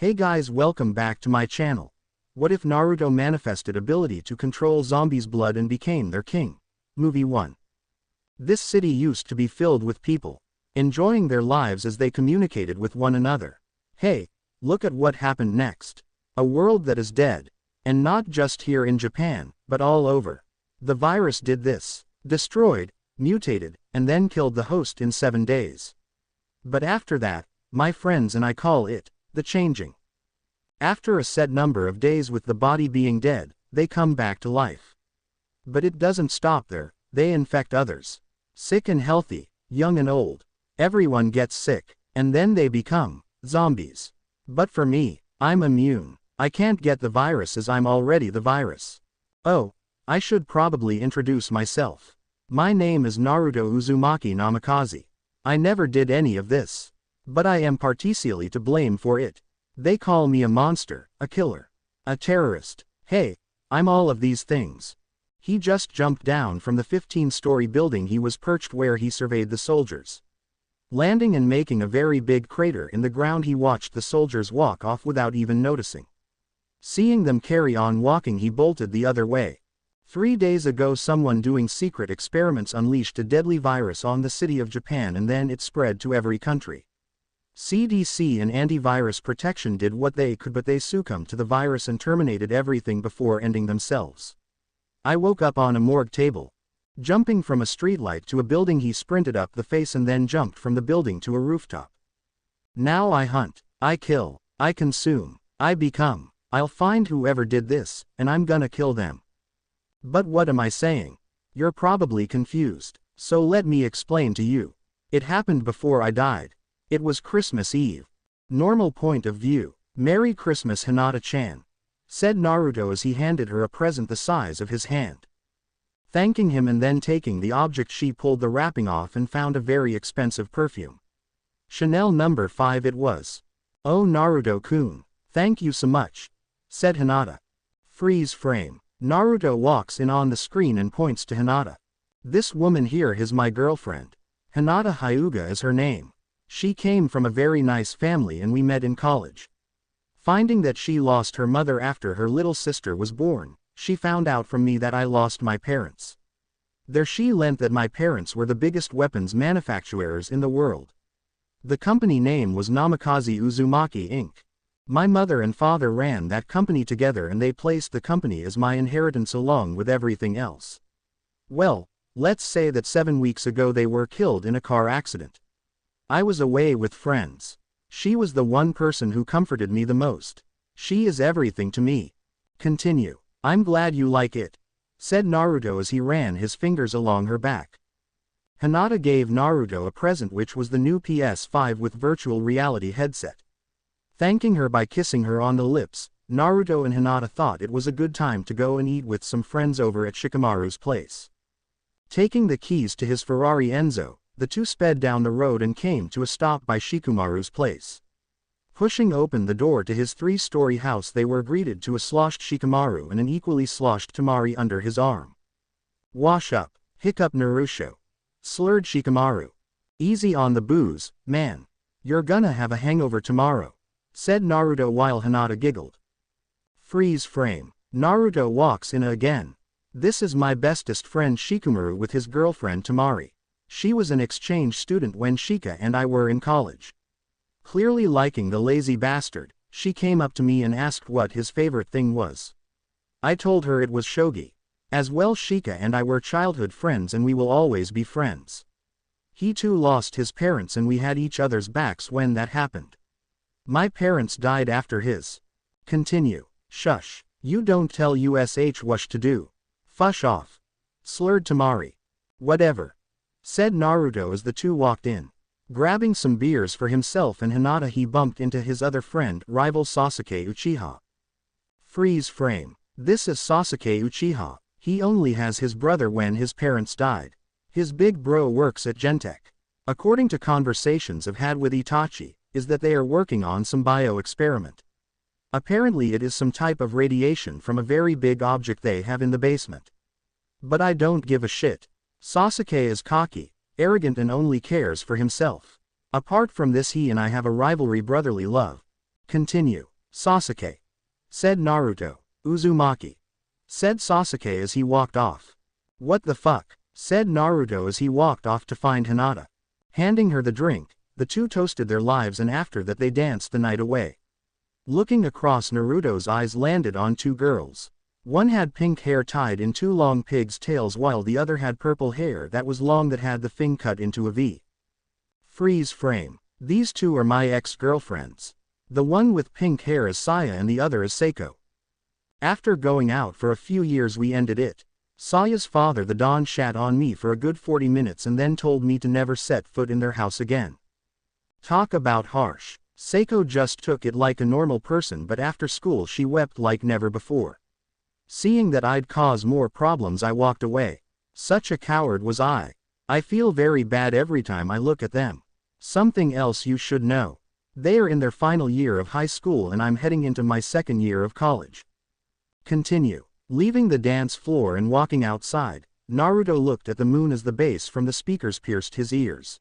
Hey guys, welcome back to my channel. What if Naruto manifested ability to control zombies' blood and became their king? Movie 1. This city used to be filled with people, enjoying their lives as they communicated with one another. Hey, look at what happened next. A world that is dead. And not just here in Japan, but all over. The virus did this. Destroyed, mutated, and then killed the host in 7 days. But after that, my friends and I call it the changing. After a set number of days with the body being dead, they come back to life. But it doesn't stop there, they infect others. Sick and healthy, young and old. Everyone gets sick, and then they become zombies. But for me, I'm immune. I can't get the virus as I'm already the virus. Oh, I should probably introduce myself. My name is Naruto Uzumaki Namikaze. I never did any of this. But I am partially to blame for it. They call me a monster, a killer, a terrorist. Hey, I'm all of these things. He just jumped down from the 15-story building he was perched where he surveyed the soldiers. Landing and making a very big crater in the ground, he watched the soldiers walk off without even noticing. Seeing them carry on walking, he bolted the other way. 3 days ago, someone doing secret experiments unleashed a deadly virus on the city of Japan, and then it spread to every country. CDC and antivirus protection did what they could, but they succumbed to the virus and terminated everything before ending themselves. I woke up on a morgue table. Jumping from a streetlight to a building, he sprinted up the face and then jumped from the building to a rooftop. Now I hunt, I kill, I consume, I become. I'll find whoever did this, and I'm gonna kill them. But what am I saying? You're probably confused. So let me explain to you. It happened before I died. It was Christmas Eve. Normal point of view. Merry Christmas, Hinata-chan, said Naruto as he handed her a present the size of his hand. Thanking him and then taking the object, she pulled the wrapping off and found a very expensive perfume. Chanel No. 5 it was. Oh Naruto-kun, thank you so much, said Hinata. Freeze frame. Naruto walks in on the screen and points to Hinata. This woman here is my girlfriend. Hinata Hyuga is her name. She came from a very nice family and we met in college. Finding that she lost her mother after her little sister was born, she found out from me that I lost my parents. There she learnt that my parents were the biggest weapons manufacturers in the world. The company name was Namikaze Uzumaki Inc. My mother and father ran that company together and they placed the company as my inheritance along with everything else. Well, let's say that 7 weeks ago they were killed in a car accident. I was away with friends. She was the one person who comforted me the most. She is everything to me. Continue. I'm glad you like it, said Naruto as he ran his fingers along her back. Hinata gave Naruto a present, which was the new PS5 with virtual reality headset. Thanking her by kissing her on the lips, Naruto and Hinata thought it was a good time to go and eat with some friends over at Shikamaru's place. Taking the keys to his Ferrari Enzo, the two sped down the road and came to a stop by Shikamaru's place. Pushing open the door to his 3-story house, they were greeted to a sloshed Shikamaru and an equally sloshed Tamari under his arm. Wash up, hiccup Naruto, slurred Shikamaru. Easy on the booze, man. You're gonna have a hangover tomorrow, said Naruto while Hinata giggled. Freeze frame. Naruto walks in again. This is my bestest friend Shikamaru with his girlfriend Tamari. She was an exchange student when Shika and I were in college. Clearly liking the lazy bastard, she came up to me and asked what his favorite thing was. I told her it was shogi. As well, Shika and I were childhood friends and we will always be friends. He too lost his parents and we had each other's backs when that happened. My parents died after his. Continue. Shush. You don't tell USH what to do. Fush off, slurred Tamari. Whatever, said Naruto as the two walked in. Grabbing some beers for himself and Hinata, he bumped into his other friend, rival Sasuke Uchiha. Freeze frame. This is Sasuke Uchiha. He only has his brother when his parents died. His big bro works at Gentech. According to conversations I've had with Itachi, is that they are working on some bio experiment. Apparently it is some type of radiation from a very big object they have in the basement. But I don't give a shit. Sasuke is cocky, arrogant and only cares for himself. Apart from this, he and I have a rivalry, brotherly love. Continue. Sasuke, said Naruto. Uzumaki, said Sasuke as he walked off. What the fuck, said Naruto as he walked off to find Hinata. Handing her the drink, the two toasted their lives and after that they danced the night away. Looking across, Naruto's eyes landed on two girls. One had pink hair tied in two long pig's tails while the other had purple hair that was long that had the thing cut into a V. Freeze frame. These two are my ex-girlfriends. The one with pink hair is Saya and the other is Seiko. After going out for a few years we ended it. Saya's father the Don shat on me for a good 40 minutes and then told me to never set foot in their house again. Talk about harsh. Seiko just took it like a normal person, but after school she wept like never before. Seeing that I'd cause more problems I walked away. Such a coward was I. I feel very bad every time I look at them. Something else you should know. They are in their final year of high school and I'm heading into my second year of college. Continue. Leaving the dance floor and walking outside, Naruto looked at the moon as the bass from the speakers pierced his ears.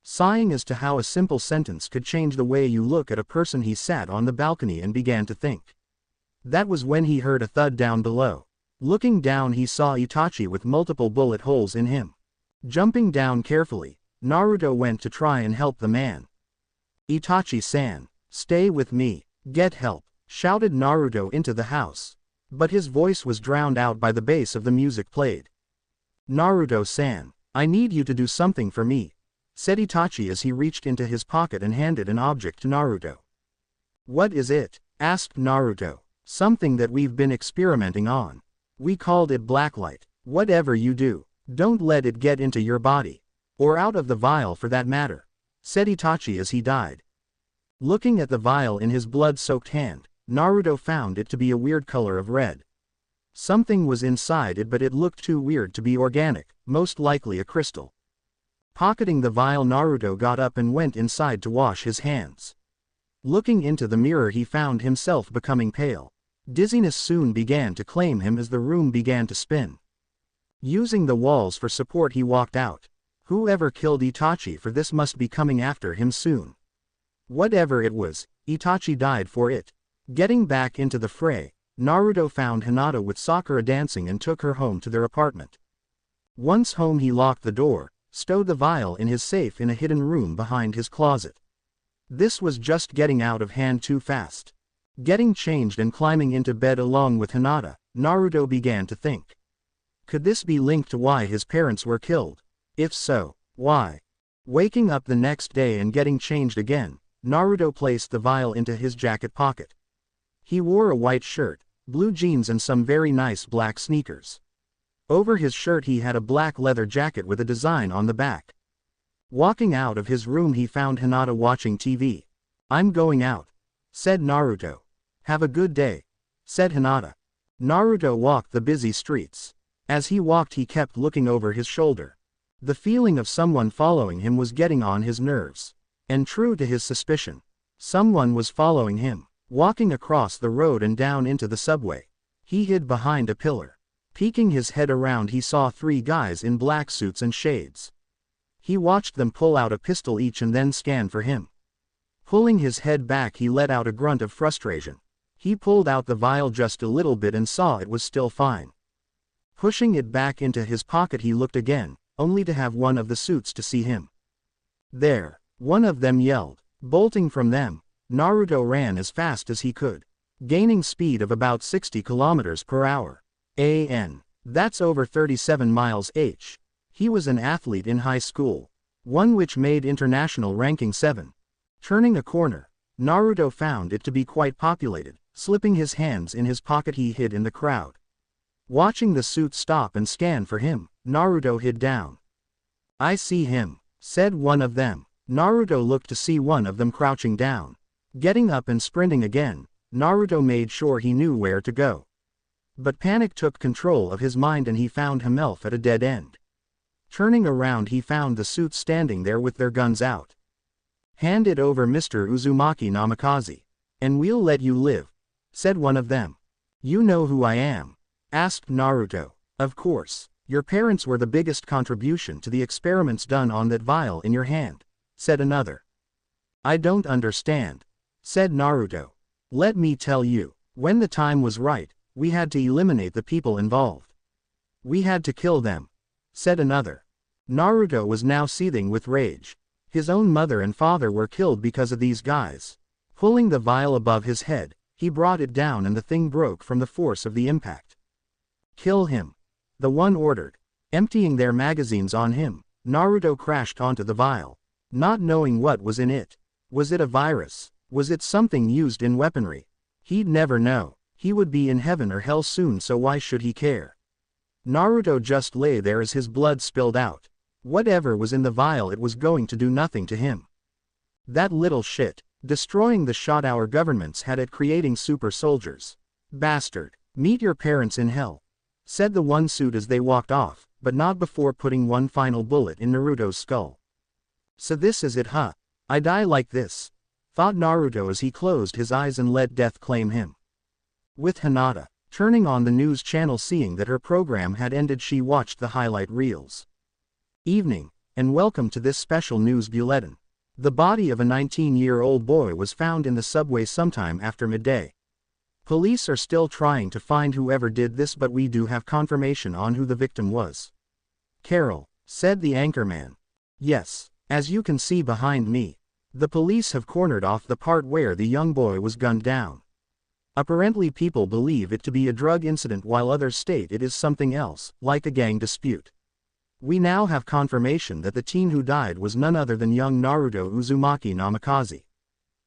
Sighing as to how a simple sentence could change the way you look at a person, he sat on the balcony and began to think. That was when he heard a thud down below. Looking down he saw Itachi with multiple bullet holes in him. Jumping down carefully, Naruto went to try and help the man. Itachi-san, stay with me, get help, shouted Naruto into the house. But his voice was drowned out by the bass of the music played. Naruto-san, I need you to do something for me, said Itachi as he reached into his pocket and handed an object to Naruto. What is it? Asked Naruto. Something that we've been experimenting on. We called it blacklight. Whatever you do, don't let it get into your body. Or out of the vial for that matter, said Itachi as he died. Looking at the vial in his blood-soaked hand, Naruto found it to be a weird color of red. Something was inside it, but it looked too weird to be organic, most likely a crystal. Pocketing the vial, Naruto got up and went inside to wash his hands. Looking into the mirror he found himself becoming pale. Dizziness soon began to claim him as the room began to spin. Using the walls for support he walked out. Whoever killed Itachi for this must be coming after him soon. Whatever it was, Itachi died for it. Getting back into the fray, Naruto found Hinata with Sakura dancing and took her home to their apartment. Once home he locked the door, stowed the vial in his safe in a hidden room behind his closet. This was just getting out of hand too fast. Getting changed and climbing into bed along with Hinata, Naruto began to think. Could this be linked to why his parents were killed? If so, why? Waking up the next day and getting changed again, Naruto placed the vial into his jacket pocket. He wore a white shirt, blue jeans and some very nice black sneakers. Over his shirt he had a black leather jacket with a design on the back. Walking out of his room he found Hinata watching TV. I'm going out, said Naruto. Have a good day, said Hinata. Naruto walked the busy streets. As he walked he kept looking over his shoulder. The feeling of someone following him was getting on his nerves. And true to his suspicion, someone was following him. Walking across the road and down into the subway, he hid behind a pillar. Peeking his head around he saw 3 guys in black suits and shades. He watched them pull out a pistol each and then scan for him. Pulling his head back he let out a grunt of frustration. He pulled out the vial just a little bit and saw it was still fine. Pushing it back into his pocket he looked again, only to have one of the suits to see him. There, one of them yelled. Bolting from them, Naruto ran as fast as he could, gaining speed of about 60 kilometers per hour. That's over 37 miles h. He was an athlete in high school, one which made international ranking 7. Turning a corner, Naruto found it to be quite populated. Slipping his hands in his pocket he hid in the crowd. Watching the suit stop and scan for him, Naruto hid down. I see him, said one of them. Naruto looked to see one of them crouching down. Getting up and sprinting again, Naruto made sure he knew where to go. But panic took control of his mind and he found himself at a dead end. Turning around he found the suits standing there with their guns out. Hand it over, Mr. Uzumaki Namikaze, and we'll let you live, said one of them. You know who I am? Asked Naruto. Of course, your parents were the biggest contribution to the experiments done on that vial in your hand, said another. I don't understand, said Naruto. Let me tell you, when the time was right, we had to eliminate the people involved. We had to kill them, said another. Naruto was now seething with rage. His own mother and father were killed because of these guys. Pulling the vial above his head, he brought it down and the thing broke from the force of the impact. Kill him, the one ordered. Emptying their magazines on him, Naruto crashed onto the vial, not knowing what was in it. Was it a virus? Was it something used in weaponry? He'd never know. He would be in heaven or hell soon, so why should he care? Naruto just lay there as his blood spilled out. Whatever was in the vial, it was going to do nothing to him. That little shit, destroying the shot our governments had at creating super soldiers. Bastard, meet your parents in hell, said the one suit as they walked off, but not before putting one final bullet in Naruto's skull. So this is it, huh? I die like this, thought Naruto as he closed his eyes and let death claim him. With Hinata turning on the news channel, seeing that her program had ended, she watched the highlight reels. Evening, and welcome to this special news bulletin. The body of a 19-year-old boy was found in the subway sometime after midday. Police are still trying to find whoever did this, but we do have confirmation on who the victim was. Carol, said the anchorman. Yes, as you can see behind me, the police have cornered off the part where the young boy was gunned down. Apparently people believe it to be a drug incident while others state it is something else, like a gang dispute. We now have confirmation that the teen who died was none other than young Naruto Uzumaki Namikaze,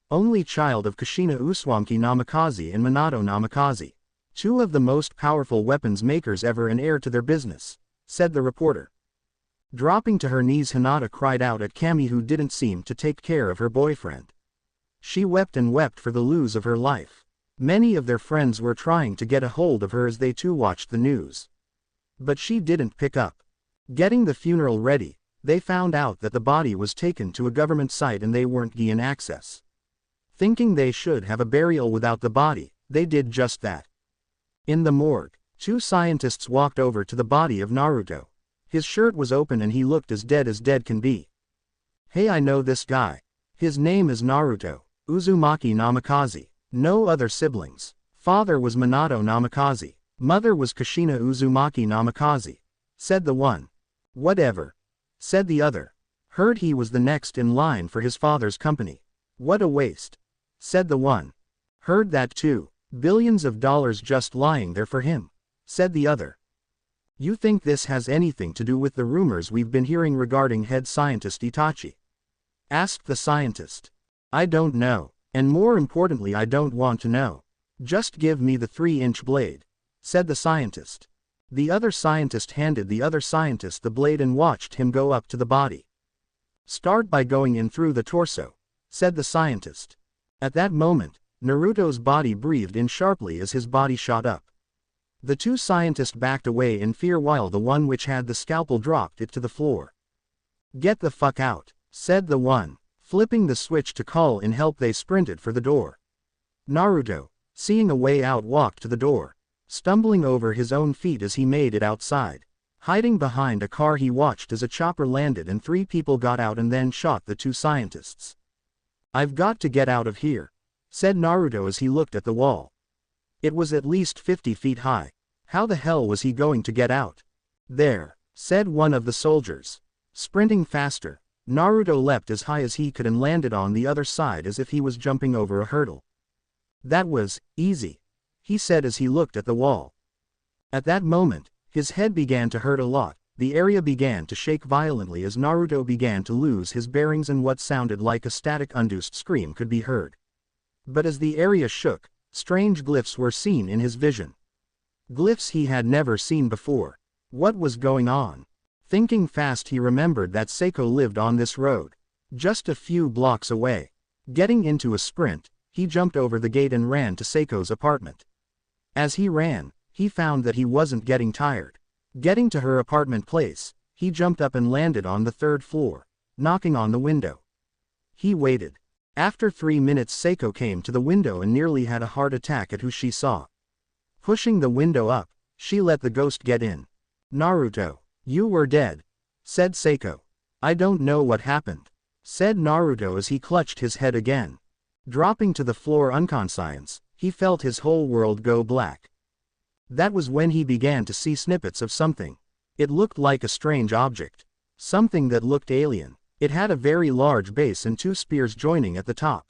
only child of Kushina Uzumaki Namikaze and Minato Namikaze, two of the most powerful weapons makers ever and heir to their business, said the reporter. Dropping to her knees, Hinata cried out at Kami, who didn't seem to take care of her boyfriend. She wept and wept for the lose of her life. Many of their friends were trying to get a hold of her as they too watched the news, but she didn't pick up. Getting the funeral ready, they found out that the body was taken to a government site and they weren't given access. Thinking they should have a burial without the body, they did just that. In the morgue, two scientists walked over to the body of Naruto. His shirt was open and he looked as dead can be. Hey, I know this guy. His name is Naruto Uzumaki Namikaze. No other siblings. Father was Minato Namikaze. Mother was Kushina Uzumaki Namikaze, said the one. Whatever, said the other. Heard he was the next in line for his father's company. What a waste, said the one. Heard that too. Billions of dollars just lying there for him, said the other. You think this has anything to do with the rumors we've been hearing regarding head scientist Itachi? Asked the scientist. I don't know, and more importantly I don't want to know. Just give me the 3-inch blade, said the scientist. The other scientist handed the other scientist the blade and watched him go up to the body. Start by going in through the torso, said the scientist. At that moment, Naruto's body breathed in sharply as his body shot up. The two scientists backed away in fear while the one which had the scalpel dropped it to the floor. Get the fuck out, said the one. Flipping the switch to call in help, they sprinted for the door. Naruto, seeing a way out, walked to the door, stumbling over his own feet as he made it outside. Hiding behind a car, he watched as a chopper landed and 3 people got out and then shot the 2 scientists. I've got to get out of here, said Naruto as he looked at the wall. It was at least 50 feet high. How the hell was he going to get out? There, said one of the soldiers. Sprinting faster, Naruto leapt as high as he could and landed on the other side as if he was jumping over a hurdle. That was easy, he said as he looked at the wall. At that moment, his head began to hurt a lot. The area began to shake violently as Naruto began to lose his bearings and what sounded like a static induced scream could be heard. But as the area shook, strange glyphs were seen in his vision. Glyphs he had never seen before. What was going on? Thinking fast, he remembered that Seiko lived on this road, just a few blocks away. Getting into a sprint, he jumped over the gate and ran to Seiko's apartment. As he ran, he found that he wasn't getting tired. Getting to her apartment place, he jumped up and landed on the 3rd floor, knocking on the window. He waited. After 3 minutes, Seiko came to the window and nearly had a heart attack at who she saw. Pushing the window up, she let the ghost get in. Naruto, you were dead, said Seiko. I don't know what happened, said Naruto as he clutched his head again. Dropping to the floor unconscious, he felt his whole world go black. That was when he began to see snippets of something. It looked like a strange object. Something that looked alien. It had a very large base and two spears joining at the top.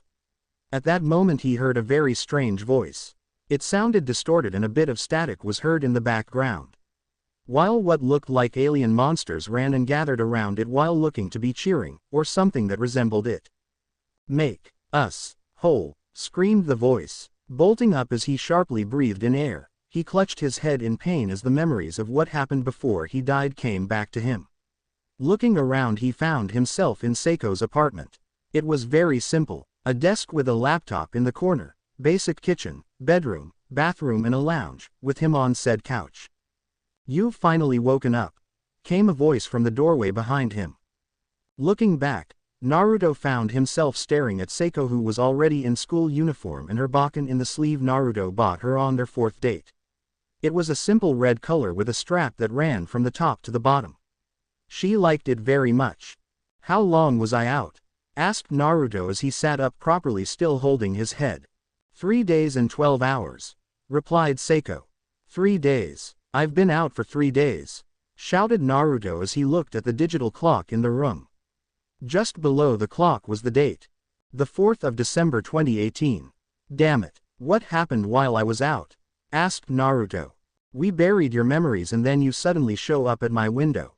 At that moment he heard a very strange voice. It sounded distorted and a bit of static was heard in the background. While what looked like alien monsters ran and gathered around it while looking to be cheering, or something that resembled it. "Make us whole," screamed the voice. Bolting up as he sharply breathed in air, he clutched his head in pain as the memories of what happened before he died came back to him. Looking around he found himself in Seiko's apartment. It was very simple. A desk with a laptop in the corner, basic kitchen, bedroom, bathroom and a lounge, with him on said couch. "You've finally woken up," came a voice from the doorway behind him. Looking back, Naruto found himself staring at Seiko, who was already in school uniform and her bokken in the sleeve Naruto bought her on their 4th date. It was a simple red color with a strap that ran from the top to the bottom. She liked it very much. "How long was I out?" asked Naruto as he sat up properly, still holding his head. 3 days and 12 hours, replied Seiko. 3 days. I've been out for 3 days, shouted Naruto as he looked at the digital clock in the room. Just below the clock was the date. The 4th of December 2018. Damn it. What happened while I was out? Asked Naruto. We buried your memories and then you suddenly show up at my window.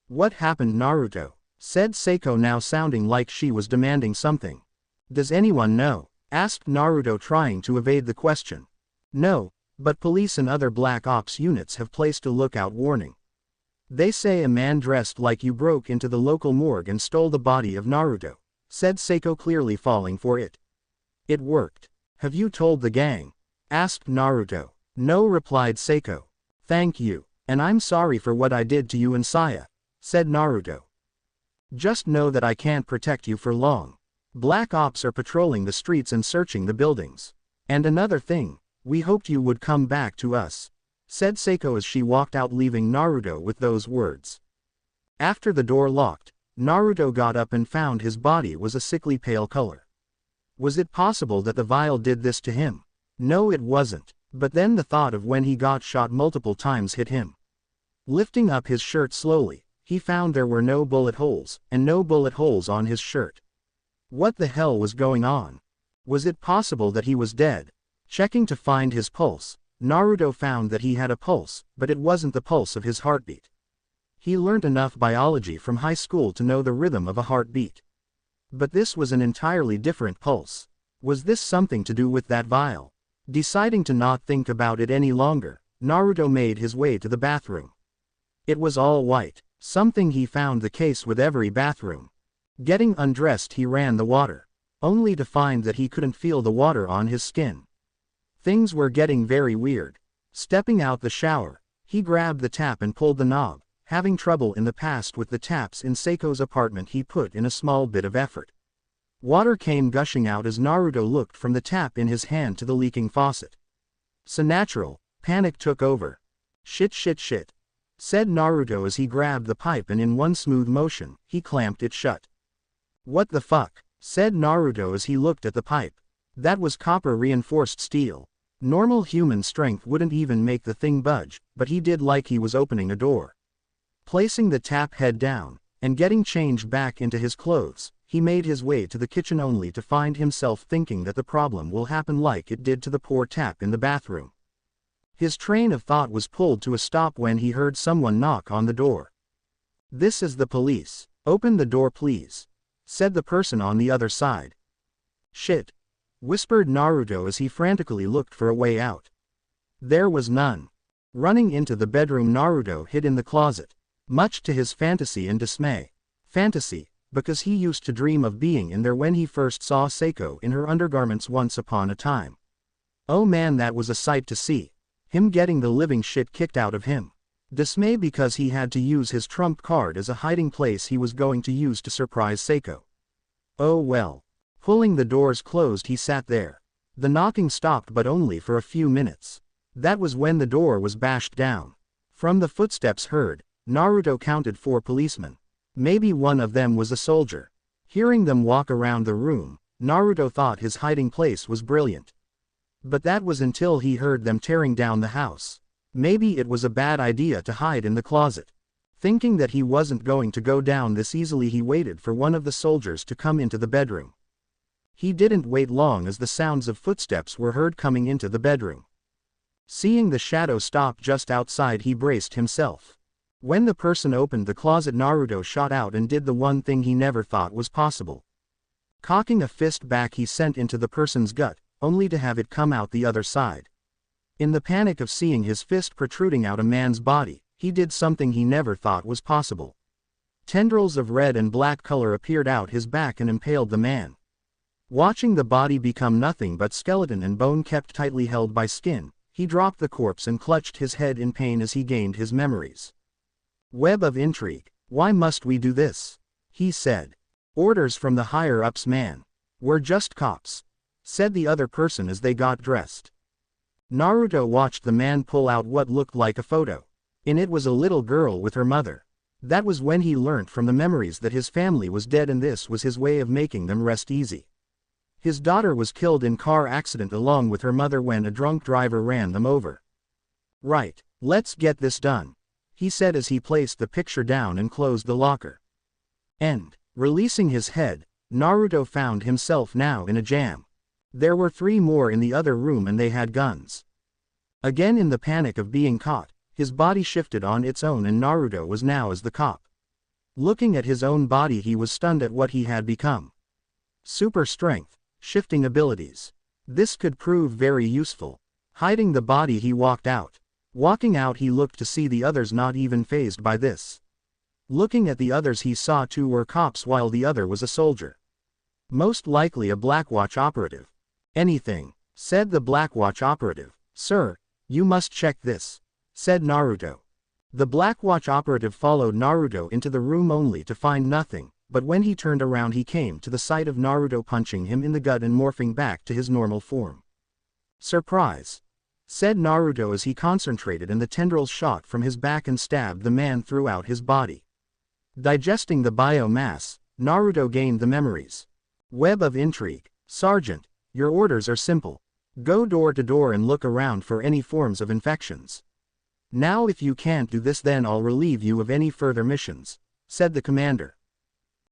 What happened, Naruto? Said Seiko, now sounding like she was demanding something. Does anyone know? Asked Naruto, trying to evade the question. No, but police and other black ops units have placed a lookout warning. They say a man dressed like you broke into the local morgue and stole the body of Naruto, said Seiko, clearly falling for it. It worked. Have you told the gang? Asked Naruto. No, replied Seiko. Thank you, and I'm sorry for what I did to you and Saya, said Naruto. Just know that I can't protect you for long. Black ops are patrolling the streets and searching the buildings. And another thing, we hoped you would come back to us, said Seiko as she walked out, leaving Naruto with those words. After the door locked, Naruto got up and found his body was a sickly pale color. Was it possible that the vial did this to him? No, it wasn't, but then the thought of when he got shot multiple times hit him. Lifting up his shirt slowly, he found there were no bullet holes, and no bullet holes on his shirt. What the hell was going on? Was it possible that he was dead? Checking to find his pulse, Naruto found that he had a pulse, but it wasn't the pulse of his heartbeat. He learned enough biology from high school to know the rhythm of a heartbeat. But this was an entirely different pulse. Was this something to do with that vial? Deciding to not think about it any longer, Naruto made his way to the bathroom. It was all white, something he found the case with every bathroom. Getting undressed, he ran the water, only to find that he couldn't feel the water on his skin. Things were getting very weird. Stepping out the shower, he grabbed the tap and pulled the knob. Having trouble in the past with the taps in Seiko's apartment, he put in a small bit of effort. Water came gushing out as Naruto looked from the tap in his hand to the leaking faucet. So natural, panic took over. Shit, said Naruto as he grabbed the pipe and in one smooth motion, he clamped it shut. What the fuck? Said Naruto as he looked at the pipe. That was copper-reinforced steel. Normal human strength wouldn't even make the thing budge, but he did like he was opening a door. Placing the tap head down, and getting changed back into his clothes, he made his way to the kitchen, only to find himself thinking that the problem will happen like it did to the poor tap in the bathroom. His train of thought was pulled to a stop when he heard someone knock on the door. This is the police. Open the door, please, said the person on the other side. Shit, whispered Naruto as he frantically looked for a way out. There was none. Running into the bedroom, Naruto hid in the closet, much to his fantasy and dismay. Fantasy, because he used to dream of being in there when he first saw Seiko in her undergarments once upon a time. Oh man, that was a sight to see. Him getting the living shit kicked out of him. Dismay because he had to use his trump card as a hiding place he was going to use to surprise Seiko. Oh well. Pulling the doors closed, he sat there. The knocking stopped, but only for a few minutes. That was when the door was bashed down. From the footsteps heard, Naruto counted 4 policemen. Maybe one of them was a soldier. Hearing them walk around the room, Naruto thought his hiding place was brilliant. But that was until he heard them tearing down the house. Maybe it was a bad idea to hide in the closet. Thinking that he wasn't going to go down this easily, he waited for one of the soldiers to come into the bedroom. He didn't wait long as the sounds of footsteps were heard coming into the bedroom. Seeing the shadow stop just outside, he braced himself. When the person opened the closet, Naruto shot out and did the one thing he never thought was possible. Cocking a fist back, he sent into the person's gut, only to have it come out the other side. In the panic of seeing his fist protruding out a man's body, he did something he never thought was possible. Tendrils of red and black color appeared out his back and impaled the man. Watching the body become nothing but skeleton and bone kept tightly held by skin, he dropped the corpse and clutched his head in pain as he gained his memories. Web of intrigue. Why must we do this? He said. Orders from the higher-ups, man. We're just cops, said the other person as they got dressed. Naruto watched the man pull out what looked like a photo. In it was a little girl with her mother. That was when he learnt from the memories that his family was dead, and this was his way of making them rest easy. His daughter was killed in car accident along with her mother when a drunk driver ran them over. Right, let's get this done, he said as he placed the picture down and closed the locker. End. Releasing his head, Naruto found himself now in a jam. There were 3 more in the other room and they had guns. Again, in the panic of being caught, his body shifted on its own and Naruto was now as the cop. Looking at his own body, he was stunned at what he had become. Super strength, shifting abilities. This could prove very useful. Hiding the body, he walked out. Walking out, he looked to see the others not even fazed by this. Looking at the others, he saw 2 were cops while the other was a soldier. Most likely a Blackwatch operative. Anything, said the Blackwatch operative. Sir, you must check this, said Naruto. The Blackwatch operative followed Naruto into the room only to find nothing, but when he turned around he came to the sight of Naruto punching him in the gut and morphing back to his normal form. Surprise, said Naruto as he concentrated and the tendrils shot from his back and stabbed the man throughout his body. Digesting the biomass, Naruto gained the memories. Web of intrigue. Sergeant, your orders are simple. Go door to door and look around for any forms of infections. Now if you can't do this, then I'll relieve you of any further missions, said the commander.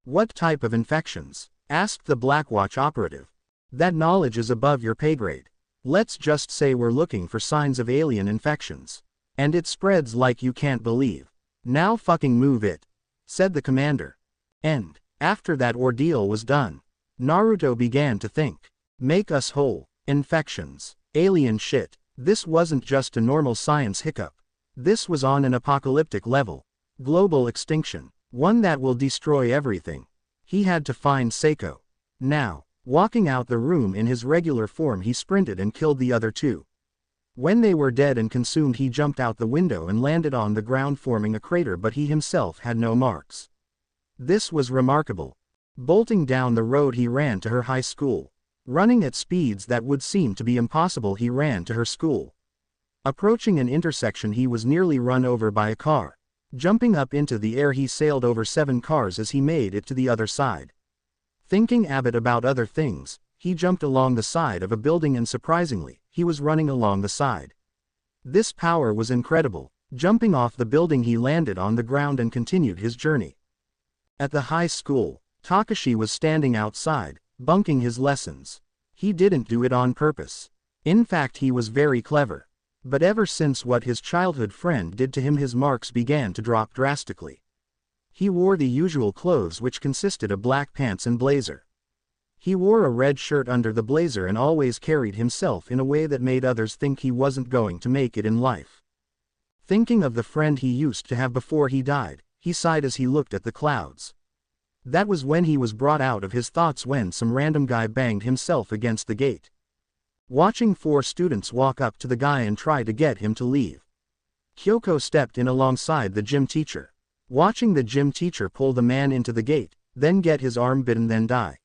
What type of infections? Asked the Blackwatch operative. That knowledge is above your pay grade. Let's just say we're looking for signs of alien infections. And it spreads like you can't believe. Now fucking move it, said the commander. End. After that ordeal was done, Naruto began to think. Make us whole. Infections. Alien shit. This wasn't just a normal science hiccup. This was on an apocalyptic level. Global extinction. One that will destroy everything. He had to find Seiko. Now, walking out the room in his regular form, he sprinted and killed the other 2. When they were dead and consumed, he jumped out the window and landed on the ground, forming a crater, but he himself had no marks. This was remarkable. Bolting down the road, he ran to her high school. Running at speeds that would seem to be impossible, he ran to her school. Approaching an intersection, he was nearly run over by a car. Jumping up into the air, he sailed over 7 cars as he made it to the other side. Thinking a bit about other things, he jumped along the side of a building and surprisingly, he was running along the side. This power was incredible. Jumping off the building, he landed on the ground and continued his journey. At the high school, Takashi was standing outside, bunking his lessons. He didn't do it on purpose. In fact, he was very clever. But ever since what his childhood friend did to him, his marks began to drop drastically. He wore the usual clothes, which consisted of black pants and blazer. He wore a red shirt under the blazer and always carried himself in a way that made others think he wasn't going to make it in life. Thinking of the friend he used to have before he died, he sighed as he looked at the clouds. That was when he was brought out of his thoughts when some random guy banged himself against the gate. Watching 4 students walk up to the guy and try to get him to leave. Kyoko stepped in alongside the gym teacher. Watching the gym teacher pull the man into the gate, then get his arm bitten then die.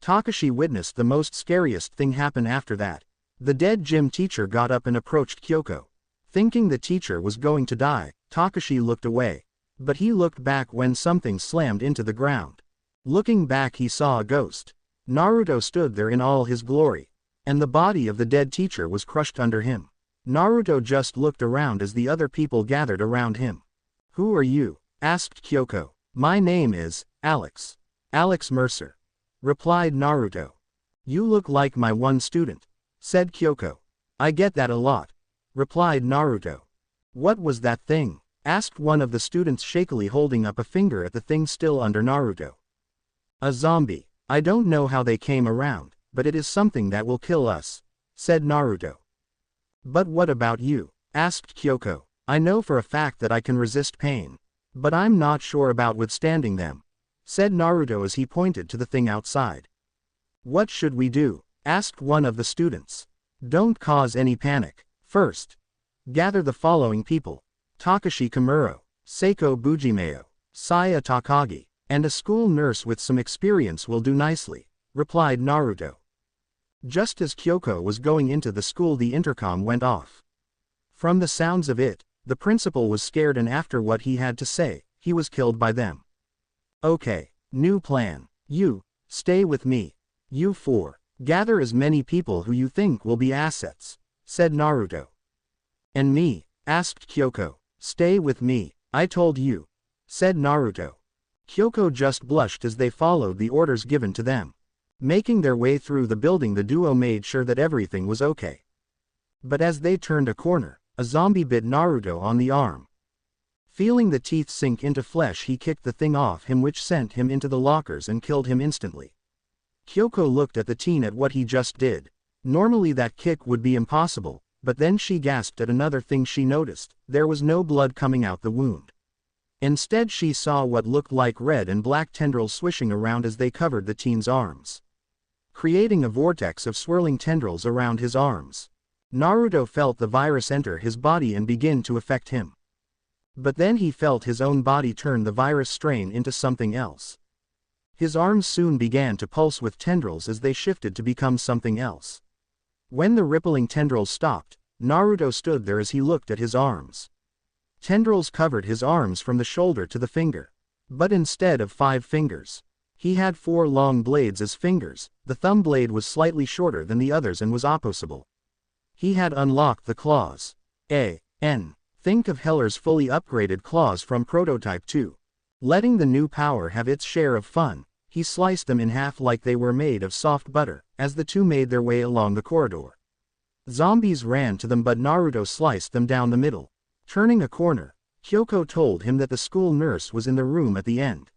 Takashi witnessed the most scariest thing happen after that. The dead gym teacher got up and approached Kyoko. Thinking the teacher was going to die, Takashi looked away. But he looked back when something slammed into the ground. Looking back, he saw a ghost. Naruto stood there in all his glory, and the body of the dead teacher was crushed under him. Naruto just looked around as the other people gathered around him. "Who are you?" asked Kyoko. "My name is Alex. Alex Mercer," replied Naruto. "You look like my one student," said Kyoko. "I get that a lot," replied Naruto. "What was that thing?" asked one of the students shakily, holding up a finger at the thing still under Naruto. "A zombie. I don't know how they came around, but it is something that will kill us," said Naruto. "But what about you?" asked Kyoko. "I know for a fact that I can resist pain, but I'm not sure about withstanding them," said Naruto as he pointed to the thing outside. "What should we do?" asked one of the students. "Don't cause any panic. First, gather the following people: Takashi Kimura, Seiko Bujimeo, Saya Takagi, and a school nurse with some experience will do nicely," replied Naruto. Just as Kyoko was going into the school, the intercom went off. From the sounds of it, the principal was scared, and after what he had to say, he was killed by them. "Okay, new plan. You, stay with me. You four, gather as many people who you think will be assets," said Naruto. "And me?" asked Kyoko. "Stay with me, I told you," said Naruto. Kyoko just blushed as they followed the orders given to them. Making their way through the building, the duo made sure that everything was okay. But as they turned a corner, a zombie bit Naruto on the arm. Feeling the teeth sink into flesh, he kicked the thing off him, which sent him into the lockers and killed him instantly. Kyoko looked at the teen at what he just did. Normally that kick would be impossible, but then she gasped at another thing she noticed: there was no blood coming out the wound. Instead she saw what looked like red and black tendrils swishing around as they covered the teen's arms, creating a vortex of swirling tendrils around his arms. Naruto felt the virus enter his body and begin to affect him. But then he felt his own body turn the virus strain into something else. His arms soon began to pulse with tendrils as they shifted to become something else. When the rippling tendrils stopped, Naruto stood there as he looked at his arms. Tendrils covered his arms from the shoulder to the finger. But instead of 5 fingers, he had 4 long blades as fingers. The thumb blade was slightly shorter than the others and was opposable. He had unlocked the claws. Think of Heller's fully upgraded claws from Prototype 2. Letting the new power have its share of fun, he sliced them in half like they were made of soft butter, as the two made their way along the corridor. Zombies ran to them, but Naruto sliced them down the middle. Turning a corner, Kyoko told him that the school nurse was in the room at the end.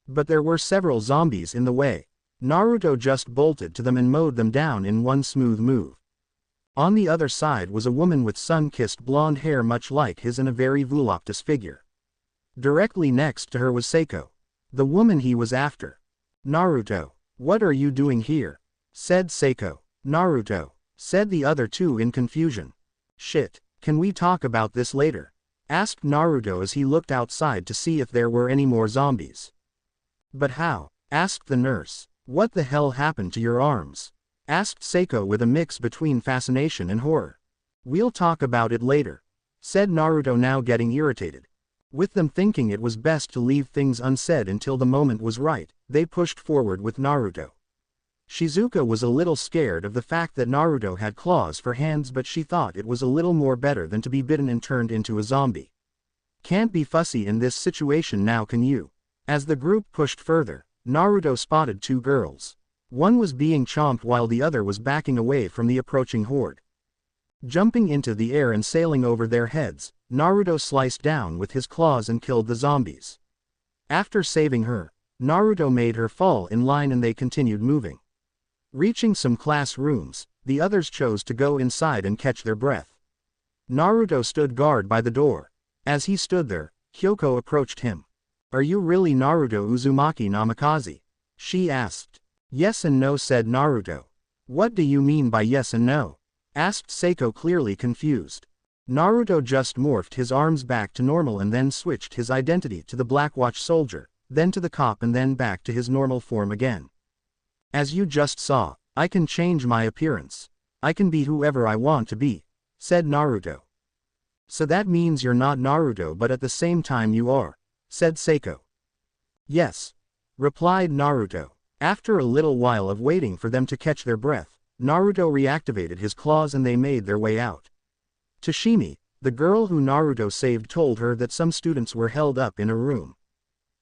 But there were several zombies in the way. Naruto just bolted to them and mowed them down in one smooth move. On the other side was a woman with sun-kissed blonde hair much like his and a very voluptuous figure. Directly next to her was Seiko, the woman he was after. "Naruto, what are you doing here?" said Seiko. "Naruto," said the other two in confusion. "Shit, can we talk about this later?" asked Naruto as he looked outside to see if there were any more zombies. "But how?" asked the nurse. "What the hell happened to your arms?" asked Seiko with a mix between fascination and horror. "We'll talk about it later," said Naruto, now getting irritated. With them thinking it was best to leave things unsaid until the moment was right, they pushed forward with Naruto. Shizuka was a little scared of the fact that Naruto had claws for hands, but she thought it was a little more better than to be bitten and turned into a zombie. "Can't be fussy in this situation now, can you?" As the group pushed further, Naruto spotted 2 girls. One was being chomped while the other was backing away from the approaching horde. Jumping into the air and sailing over their heads, Naruto sliced down with his claws and killed the zombies. After saving her, Naruto made her fall in line and they continued moving. Reaching some classrooms, the others chose to go inside and catch their breath. Naruto stood guard by the door. As he stood there, Kyoko approached him. "Are you really Naruto Uzumaki Namikaze?" she asked. "Yes and no," said Naruto. "What do you mean by yes and no?" asked Seiko, clearly confused. Naruto just morphed his arms back to normal and then switched his identity to the Black Watch soldier, then to the cop and then back to his normal form again. "As you just saw, I can change my appearance. I can be whoever I want to be," said Naruto. "So that means you're not Naruto but at the same time you are," said Seiko. "Yes," replied Naruto. After a little while of waiting for them to catch their breath, Naruto reactivated his claws and they made their way out. Tashimi, the girl who Naruto saved, told her that some students were held up in a room.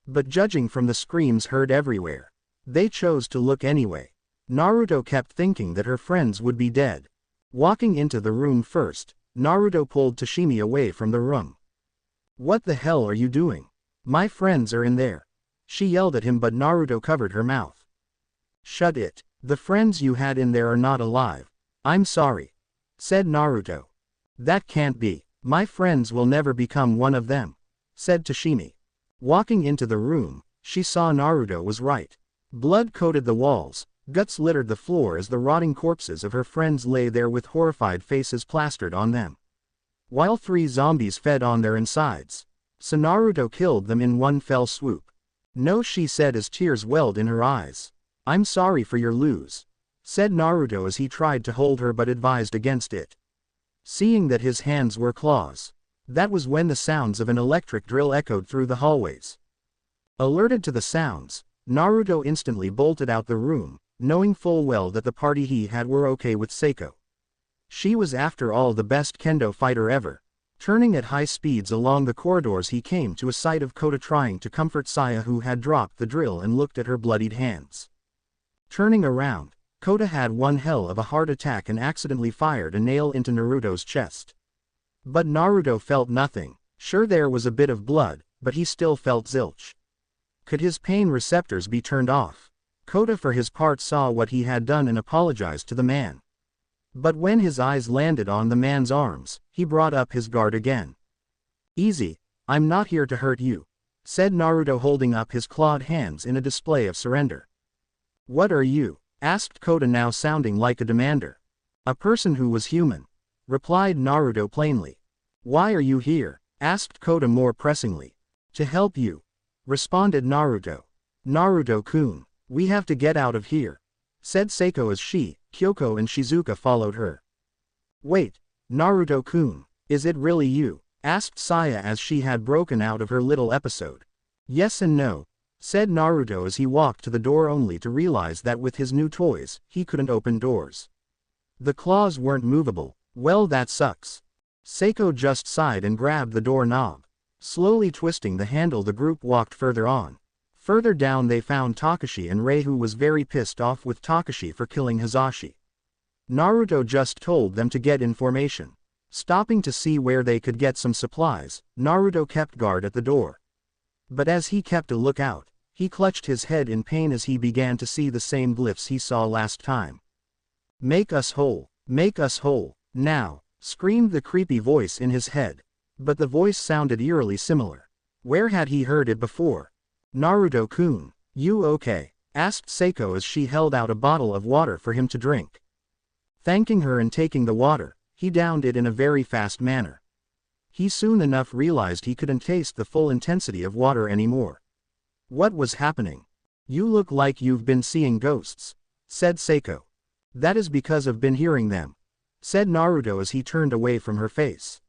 But judging from the screams heard everywhere, they chose to look anyway. Naruto kept thinking that her friends would be dead. Walking into the room first, Naruto pulled Tashimi away from the room. "What the hell are you doing? My friends are in there," she yelled at him, but Naruto covered her mouth. "Shut it. The friends you had in there are not alive. I'm sorry," said Naruto. "That can't be. My friends will never become one of them," said Tashimi. Walking into the room, she saw Naruto was right. Blood coated the walls, guts littered the floor as the rotting corpses of her friends lay there with horrified faces plastered on them. While 3 zombies fed on their insides. So Naruto killed them in one fell swoop. "No," she said as tears welled in her eyes. "I'm sorry for your lose," said Naruto as he tried to hold her but advised against it. Seeing that his hands were claws. That was when the sounds of an electric drill echoed through the hallways. Alerted to the sounds, Naruto instantly bolted out the room, knowing full well that the party he had were okay with Seiko. She was after all the best kendo fighter ever. Turning at high speeds along the corridors, he came to a sight of Kota trying to comfort Saya, who had dropped the drill and looked at her bloodied hands. Turning around, Kota had one hell of a heart attack and accidentally fired a nail into Naruto's chest. But Naruto felt nothing. Sure, there was a bit of blood, but he still felt zilch. Could his pain receptors be turned off? Kota for his part saw what he had done and apologized to the man. But when his eyes landed on the man's arms, he brought up his guard again. "Easy, I'm not here to hurt you," said Naruto, holding up his clawed hands in a display of surrender. "What are you?" asked Kota, now sounding like a demander. "A person who was human," replied Naruto plainly. "Why are you here?" asked Kota more pressingly. "To help you," responded Naruto. "Naruto-kun, we have to get out of here," said Seiko as she, Kyoko and Shizuka followed her. "Wait, Naruto-kun, is it really you?" asked Saya as she had broken out of her little episode. "Yes and no," said Naruto as he walked to the door only to realize that with his new toys, he couldn't open doors. The claws weren't movable. "Well, that sucks." Seiko just sighed and grabbed the door knob. Slowly twisting the handle, the group walked further on. Further down they found Takashi and Rei, who was very pissed off with Takashi for killing Hizashi. Naruto just told them to get information. Stopping to see where they could get some supplies, Naruto kept guard at the door. But as he kept a lookout, he clutched his head in pain as he began to see the same glyphs he saw last time. "Make us whole, now," screamed the creepy voice in his head. But the voice sounded eerily similar. Where had he heard it before? "Naruto-kun, you okay?" asked Seiko as she held out a bottle of water for him to drink. Thanking her and taking the water, he downed it in a very fast manner. He soon enough realized he couldn't taste the full intensity of water anymore. "What was happening? You look like you've been seeing ghosts," said Seiko. "That is because I've been hearing them," said Naruto as he turned away from her face.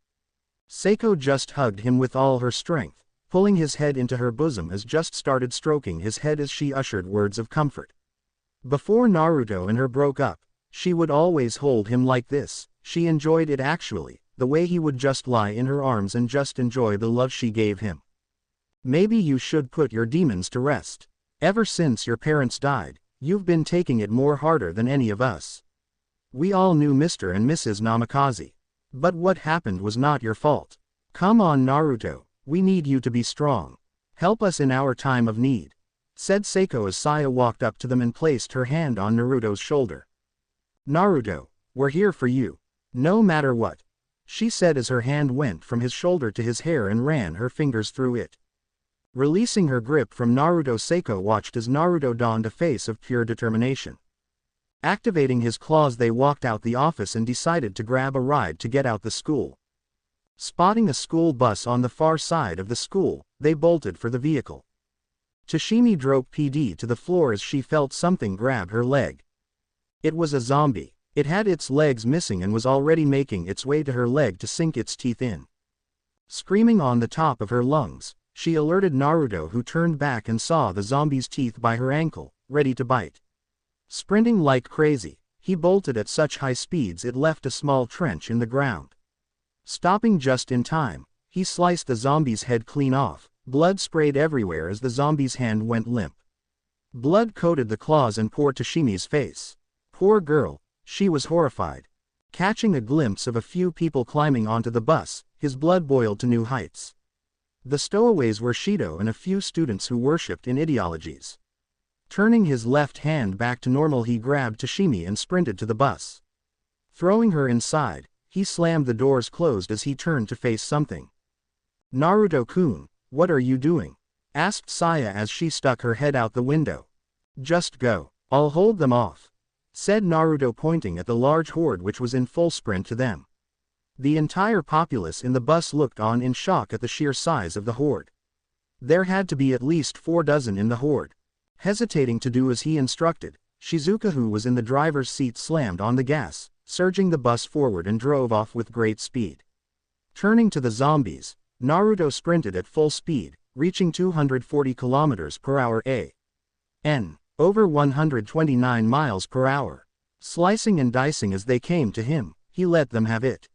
Seiko just hugged him with all her strength, pulling his head into her bosom as just started stroking his head as she ushered words of comfort. Before Naruto and her broke up, she would always hold him like this. She enjoyed it actually, the way he would just lie in her arms and just enjoy the love she gave him. "Maybe you should put your demons to rest. Ever since your parents died, you've been taking it more harder than any of us. We all knew Mr. and Mrs. Namikaze. But what happened was not your fault. Come on, Naruto, we need you to be strong. Help us in our time of need," said Seiko as Saya walked up to them and placed her hand on Naruto's shoulder. "Naruto, we're here for you, no matter what," she said as her hand went from his shoulder to his hair and ran her fingers through it. Releasing her grip from Naruto, Seiko watched as Naruto donned a face of pure determination. Activating his claws, they walked out the office and decided to grab a ride to get out the school. Spotting a school bus on the far side of the school, they bolted for the vehicle. Tashimi drove PD to the floor as she felt something grab her leg. It was a zombie. It had its legs missing and was already making its way to her leg to sink its teeth in. Screaming on the top of her lungs, she alerted Naruto, who turned back and saw the zombie's teeth by her ankle, ready to bite. Sprinting like crazy, he bolted at such high speeds it left a small trench in the ground. Stopping just in time, he sliced the zombie's head clean off. Blood sprayed everywhere as the zombie's hand went limp. Blood coated the claws and poor Toshimi's face. Poor girl, she was horrified. Catching a glimpse of a few people climbing onto the bus, his blood boiled to new heights. The stowaways were Shido and a few students who worshipped in ideologies. Turning his left hand back to normal, he grabbed Toshimi and sprinted to the bus. Throwing her inside, he slammed the doors closed as he turned to face something. "Naruto-kun, what are you doing?" asked Saya as she stuck her head out the window. "Just go. I'll hold them off," said Naruto, pointing at the large horde which was in full sprint to them. The entire populace in the bus looked on in shock at the sheer size of the horde. There had to be at least 4 dozen in the horde. Hesitating to do as he instructed, Shizuka, who was in the driver's seat, slammed on the gas, surging the bus forward and drove off with great speed. Turning to the zombies, Naruto sprinted at full speed, reaching 240 kilometers per hour (a.n. over 129 miles per hour. Slicing and dicing as they came to him, he let them have it.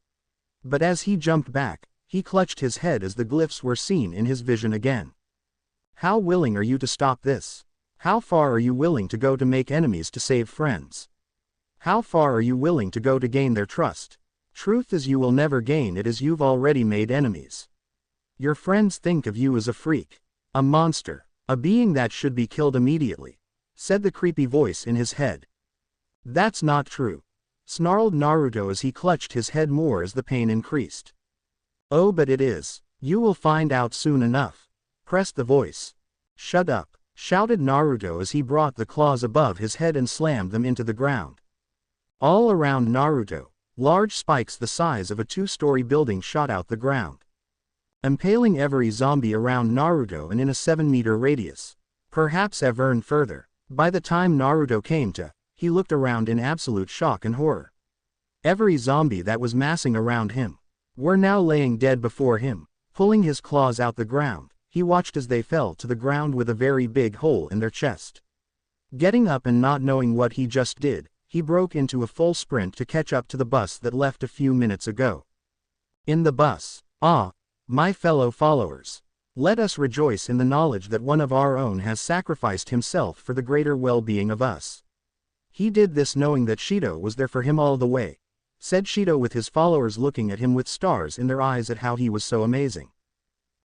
But as he jumped back, he clutched his head as the glyphs were seen in his vision again. "How willing are you to stop this? How far are you willing to go to make enemies to save friends? How far are you willing to go to gain their trust? Truth is, you will never gain it as you've already made enemies. Your friends think of you as a freak, a monster, a being that should be killed immediately," said the creepy voice in his head. "That's not true," snarled Naruto as he clutched his head more as the pain increased. "Oh, but it is. You will find out soon enough," pressed the voice. "Shut up," shouted Naruto as he brought the claws above his head and slammed them into the ground. All around Naruto, large spikes the size of a 2-story building shot out the ground, impaling every zombie around Naruto and in a 7-meter radius, perhaps even further. By the time Naruto came to, he looked around in absolute shock and horror. Every zombie that was massing around him were now laying dead before him. Pulling his claws out the ground, he watched as they fell to the ground with a very big hole in their chest. Getting up and not knowing what he just did, he broke into a full sprint to catch up to the bus that left a few minutes ago. In the bus, my fellow followers, let us rejoice in the knowledge that one of our own has sacrificed himself for the greater well-being of us. He did this knowing that Shido was there for him all the way, said Shido, with his followers looking at him with stars in their eyes at how he was so amazing.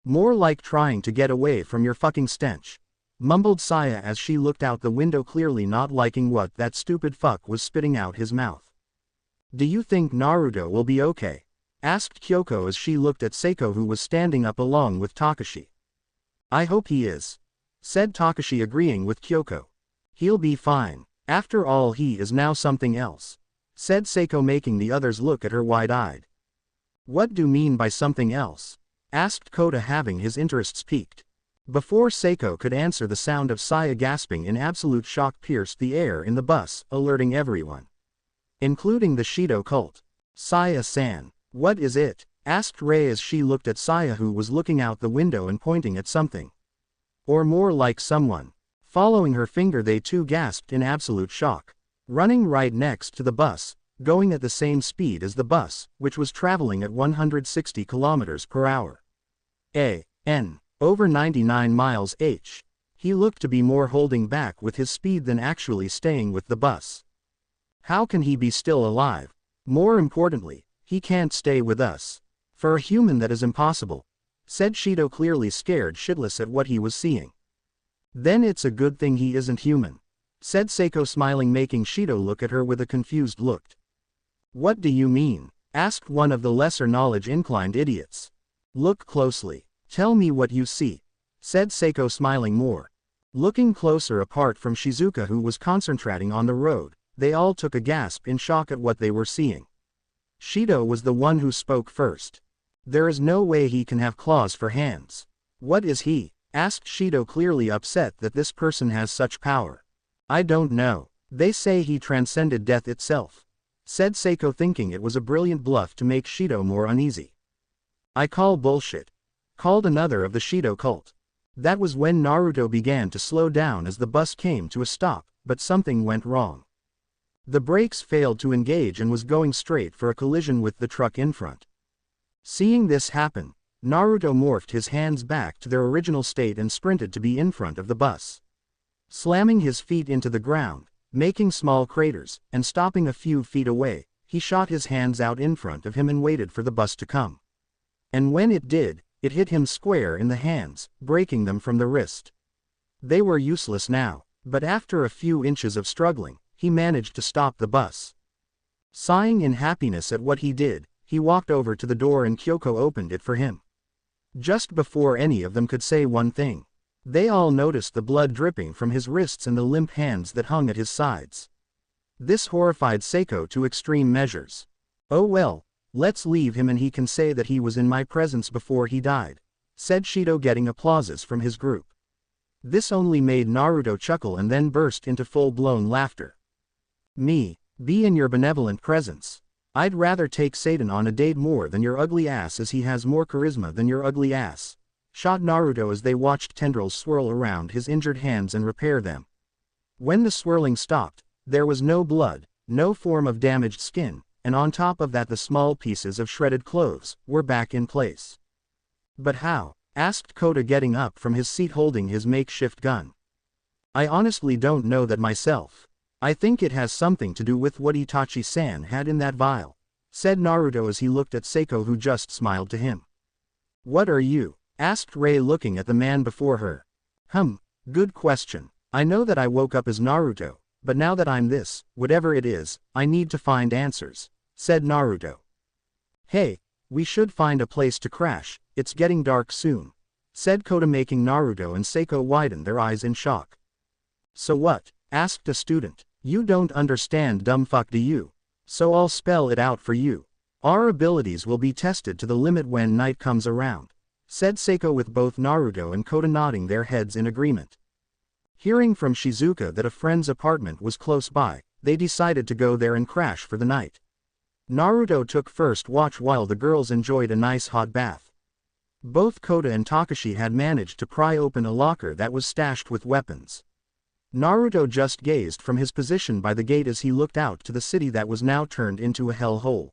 "More like trying to get away from your fucking stench," mumbled Saya as she looked out the window, clearly not liking what that stupid fuck was spitting out his mouth. "Do you think Naruto will be okay?" asked Kyoko as she looked at Seiko, who was standing up along with Takashi. "I hope he is," said Takashi, agreeing with Kyoko. "He'll be fine. After all, he is now something else," said Seiko, making the others look at her wide-eyed. "What do you mean by something else?" asked Kota, having his interests piqued. Before Seiko could answer, the sound of Saya gasping in absolute shock pierced the air in the bus, alerting everyone, including the Shido cult. "Saya-san, what is it?" asked Rei as she looked at Saya, who was looking out the window and pointing at something. Or more like someone. Following her finger, they too gasped in absolute shock. Running right next to the bus, going at the same speed as the bus, which was traveling at 160 kilometers per hour. (a.n. over 99 miles h. He looked to be more holding back with his speed than actually staying with the bus. How can he be still alive? More importantly, he can't stay with us. For a human, that is impossible, said Shido, clearly scared shitless at what he was seeing. Then it's a good thing he isn't human, said Seiko, smiling, making Shido look at her with a confused look. What do you mean? Asked one of the lesser knowledge-inclined idiots. Look closely. Tell me what you see, said Seiko, smiling more. Looking closer, apart from Shizuka, who was concentrating on the road, they all took a gasp in shock at what they were seeing. Shido was the one who spoke first. There is no way he can have claws for hands. What is he? Asked Shido, clearly upset that this person has such power. I don't know. They say he transcended death itself, said Seiko, thinking it was a brilliant bluff to make Shido more uneasy. I call bullshit, called another of the Shido cult. That was when Naruto began to slow down as the bus came to a stop, but something went wrong. The brakes failed to engage and was going straight for a collision with the truck in front. Seeing this happen, Naruto morphed his hands back to their original state and sprinted to be in front of the bus. Slamming his feet into the ground, making small craters, and stopping a few feet away, he shot his hands out in front of him and waited for the bus to come. And when it did, it hit him square in the hands, breaking them from the wrist. They were useless now, but after a few inches of struggling, he managed to stop the bus. Sighing in happiness at what he did, he walked over to the door and Kyoko opened it for him. Just before any of them could say one thing, they all noticed the blood dripping from his wrists and the limp hands that hung at his sides. This horrified Seiko to extreme measures. "Oh well, let's leave him and he can say that he was in my presence before he died," said Shido, getting applauses from his group. This only made Naruto chuckle and then burst into full-blown laughter. "Me, be in your benevolent presence. I'd rather take Satan on a date more than your ugly ass, as he has more charisma than your ugly ass," shot Naruto as they watched tendrils swirl around his injured hands and repair them. When the swirling stopped, there was no blood, no form of damaged skin, and on top of that the small pieces of shredded clothes were back in place. "But how?" asked Kota, getting up from his seat holding his makeshift gun. "I honestly don't know that myself. I think it has something to do with what Itachi-san had in that vial," said Naruto as he looked at Seiko, who just smiled to him. "What are you?" asked Rei, looking at the man before her. Good question. I know that I woke up as Naruto, but now that I'm this, whatever it is, I need to find answers," said Naruto. "Hey, we should find a place to crash, it's getting dark soon," said Kota, making Naruto and Seiko widen their eyes in shock. "So what?" asked a student. "You don't understand, dumb fuck, do you? So I'll spell it out for you. Our abilities will be tested to the limit when night comes around," said Seiko, with both Naruto and Kota nodding their heads in agreement. Hearing from Shizuka that a friend's apartment was close by, they decided to go there and crash for the night. Naruto took first watch while the girls enjoyed a nice hot bath. Both Kota and Takashi had managed to pry open a locker that was stashed with weapons. Naruto just gazed from his position by the gate as he looked out to the city that was now turned into a hellhole.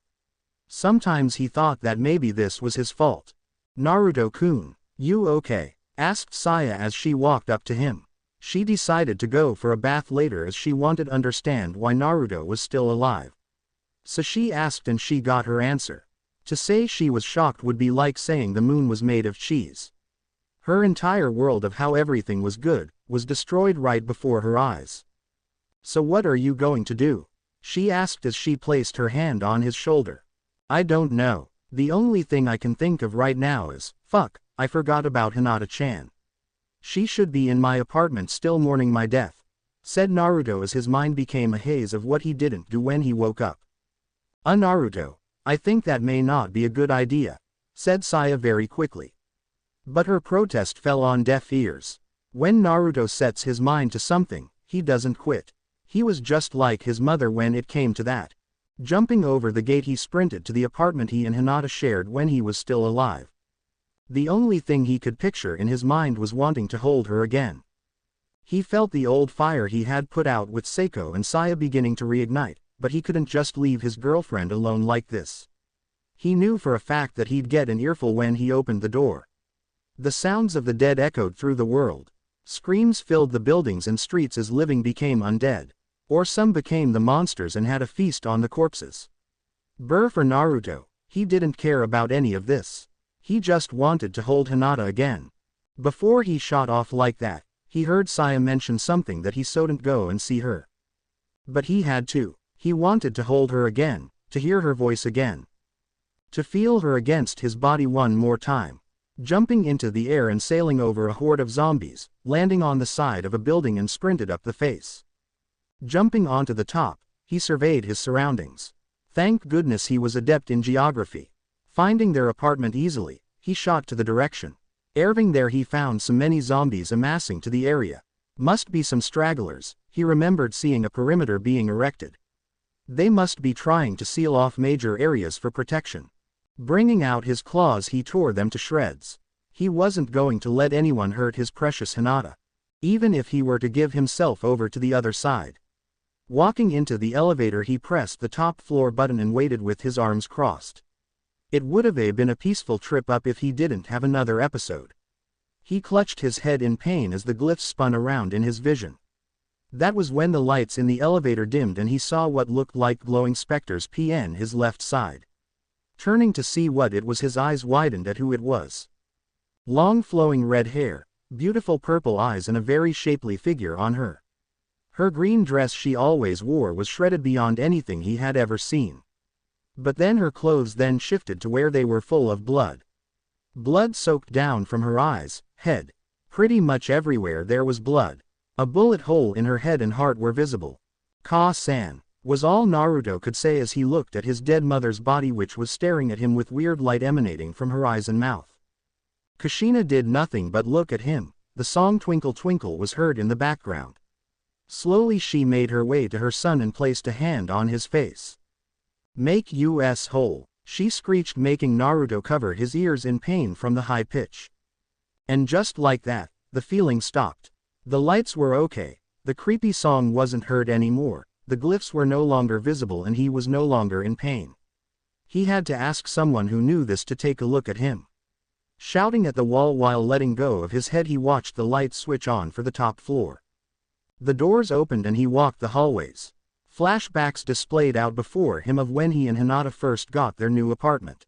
Sometimes he thought that maybe this was his fault. "Naruto-kun, you okay?" asked Saya as she walked up to him. She decided to go for a bath later as she wanted to understand why Naruto was still alive. So she asked and she got her answer. To say she was shocked would be like saying the moon was made of cheese. Her entire world of how everything was good was destroyed right before her eyes. "So what are you going to do?" she asked as she placed her hand on his shoulder. "I don't know. The only thing I can think of right now is, fuck, I forgot about Hinata-chan. She should be in my apartment still mourning my death," said Naruto as his mind became a haze of what he didn't do when he woke up. Naruto, I think that may not be a good idea," said Saya very quickly. But her protest fell on deaf ears. When Naruto sets his mind to something, he doesn't quit. He was just like his mother when it came to that. Jumping over the gate, he sprinted to the apartment he and Hinata shared when he was still alive. The only thing he could picture in his mind was wanting to hold her again. He felt the old fire he had put out with Seiko and Saya beginning to reignite, but he couldn't just leave his girlfriend alone like this. He knew for a fact that he'd get an earful when he opened the door. The sounds of the dead echoed through the world. Screams filled the buildings and streets as living became undead. Or some became the monsters and had a feast on the corpses. Brr for Naruto, he didn't care about any of this. He just wanted to hold Hinata again. Before he shot off like that, he heard Saya mention something that he couldn't go and see her. But he had to. He wanted to hold her again, to hear her voice again. To feel her against his body one more time. Jumping into the air and sailing over a horde of zombies, landing on the side of a building and sprinted up the face. Jumping onto the top, he surveyed his surroundings. Thank goodness he was adept in geography. Finding their apartment easily, he shot to the direction. Arriving there, he found so many zombies amassing to the area. Must be some stragglers. He remembered seeing a perimeter being erected. They must be trying to seal off major areas for protection. Bringing out his claws, he tore them to shreds. He wasn't going to let anyone hurt his precious Hinata. Even if he were to give himself over to the other side. Walking into the elevator, he pressed the top floor button and waited with his arms crossed. It would have been a peaceful trip up if he didn't have another episode. He clutched his head in pain as the glyphs spun around in his vision. That was when the lights in the elevator dimmed and he saw what looked like glowing specters on his left side. Turning to see what it was, his eyes widened at who it was. Long flowing red hair, beautiful purple eyes, and a very shapely figure on her. Her green dress she always wore was shredded beyond anything he had ever seen. But then her clothes then shifted to where they were full of blood. Blood soaked down from her eyes, head. Pretty much everywhere there was blood. A bullet hole in her head and heart were visible. Ka-san, was all Naruto could say as he looked at his dead mother's body, which was staring at him with weird light emanating from her eyes and mouth. Kushina did nothing but look at him. The song Twinkle Twinkle was heard in the background. Slowly she made her way to her son and placed a hand on his face. "Make us whole," she screeched, making Naruto cover his ears in pain from the high pitch. And just like that, the feeling stopped. The lights were okay, the creepy song wasn't heard anymore, the glyphs were no longer visible, and he was no longer in pain. He had to ask someone who knew this to take a look at him. Shouting at the wall while letting go of his head, he watched the lights switch on for the top floor. The doors opened and he walked the hallways. Flashbacks displayed out before him of when he and Hinata first got their new apartment.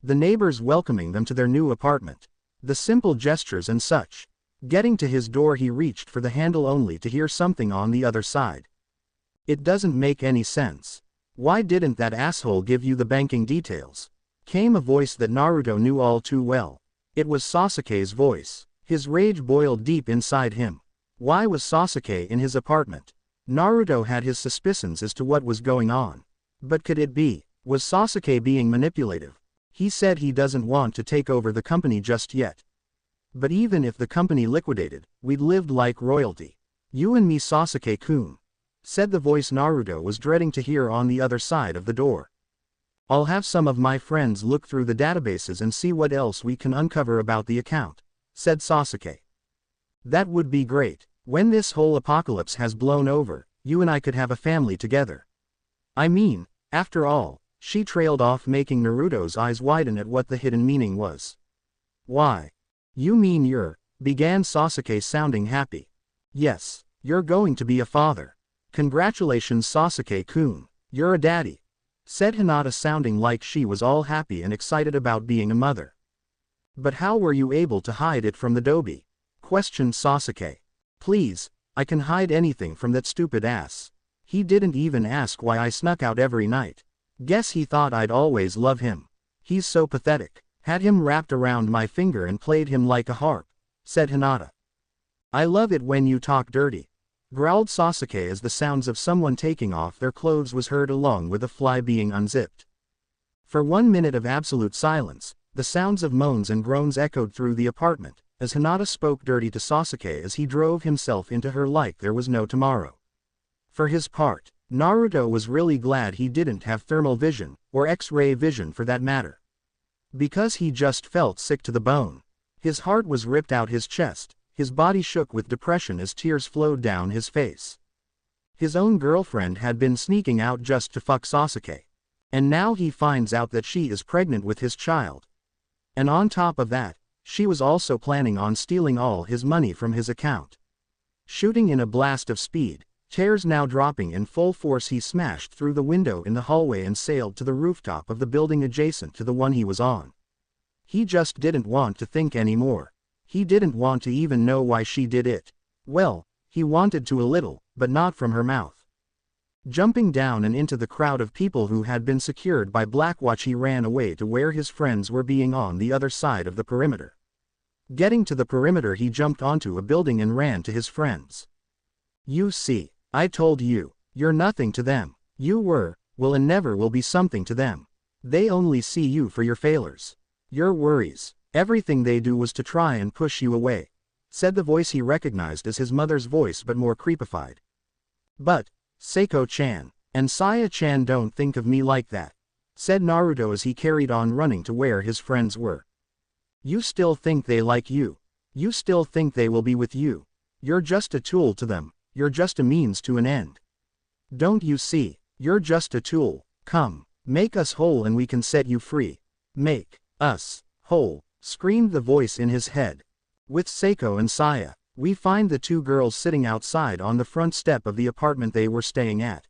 The neighbors welcoming them to their new apartment. The simple gestures and such. Getting to his door, he reached for the handle only to hear something on the other side. "It doesn't make any sense. Why didn't that asshole give you the banking details?" Came a voice that Naruto knew all too well. It was Sasuke's voice. His rage boiled deep inside him. Why was Sasuke in his apartment? Naruto had his suspicions as to what was going on. But could it be? Was Sasuke being manipulative? He said he doesn't want to take over the company just yet. But even if the company liquidated, we'd lived like royalty. "You and me, Sasuke-kun," said the voice Naruto was dreading to hear on the other side of the door. "I'll have some of my friends look through the databases and see what else we can uncover about the account," said Sasuke. "That would be great. When this whole apocalypse has blown over, you and I could have a family together. I mean, after all," she trailed off, making Naruto's eyes widen at what the hidden meaning was. "Why? You mean began Sasuke, sounding happy. "Yes, you're going to be a father. Congratulations, Sasuke-kun, you're a daddy," said Hinata, sounding like she was all happy and excited about being a mother. "But how were you able to hide it from the Dobi?" questioned Sasuke. "Please, I can hide anything from that stupid ass. He didn't even ask why I snuck out every night. Guess he thought I'd always love him. He's so pathetic. Had him wrapped around my finger and played him like a harp," said Hinata. "I love it when you talk dirty," growled Sasuke as the sounds of someone taking off their clothes was heard along with a fly being unzipped. For 1 minute of absolute silence, the sounds of moans and groans echoed through the apartment, as Hinata spoke dirty to Sasuke as he drove himself into her like there was no tomorrow. For his part, Naruto was really glad he didn't have thermal vision, or X-ray vision for that matter. Because he just felt sick to the bone. His heart was ripped out his chest, his body shook with depression as tears flowed down his face. His own girlfriend had been sneaking out just to fuck Sasuke. And now he finds out that she is pregnant with his child. And on top of that, she was also planning on stealing all his money from his account. Shooting in a blast of speed, tears now dropping in full force, he smashed through the window in the hallway and sailed to the rooftop of the building adjacent to the one he was on. He just didn't want to think anymore. He didn't want to even know why she did it. Well, he wanted to a little, but not from her mouth. Jumping down and into the crowd of people who had been secured by Blackwatch, he ran away to where his friends were being on the other side of the perimeter. Getting to the perimeter, he jumped onto a building and ran to his friends. "You see, I told you, you're nothing to them. You will and never will be something to them. They only see you for your failures. Your worries, everything they do was to try and push you away," said the voice he recognized as his mother's voice but more creepified. "But, Seiko-chan, and Saya-chan don't think of me like that," said Naruto as he carried on running to where his friends were. You still think they like you. You still think they will be with you. You're just a tool to them, you're just a means to an end. Don't you see? You're just a tool. Come, make us whole and we can set you free. Make us whole, screamed the voice in his head. With Seiko and Saya, we find the two girls sitting outside on the front step of the apartment they were staying at.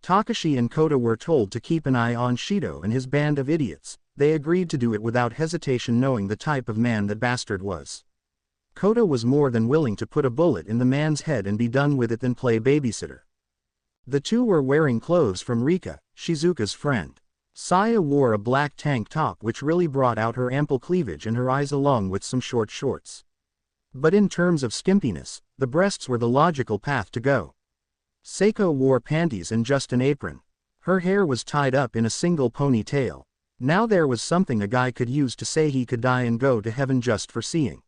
Takashi and Kota were told to keep an eye on Shido and his band of idiots. They agreed to do it without hesitation, knowing the type of man that bastard was. Kota was more than willing to put a bullet in the man's head and be done with it than play babysitter. The two were wearing clothes from Rika, Shizuka's friend. Saya wore a black tank top which really brought out her ample cleavage and her eyes along with some short shorts. But in terms of skimpiness, the breasts were the logical path to go. Seiko wore panties and just an apron. Her hair was tied up in a single ponytail. Now there was something a guy could use to say he could die and go to heaven just for seeing.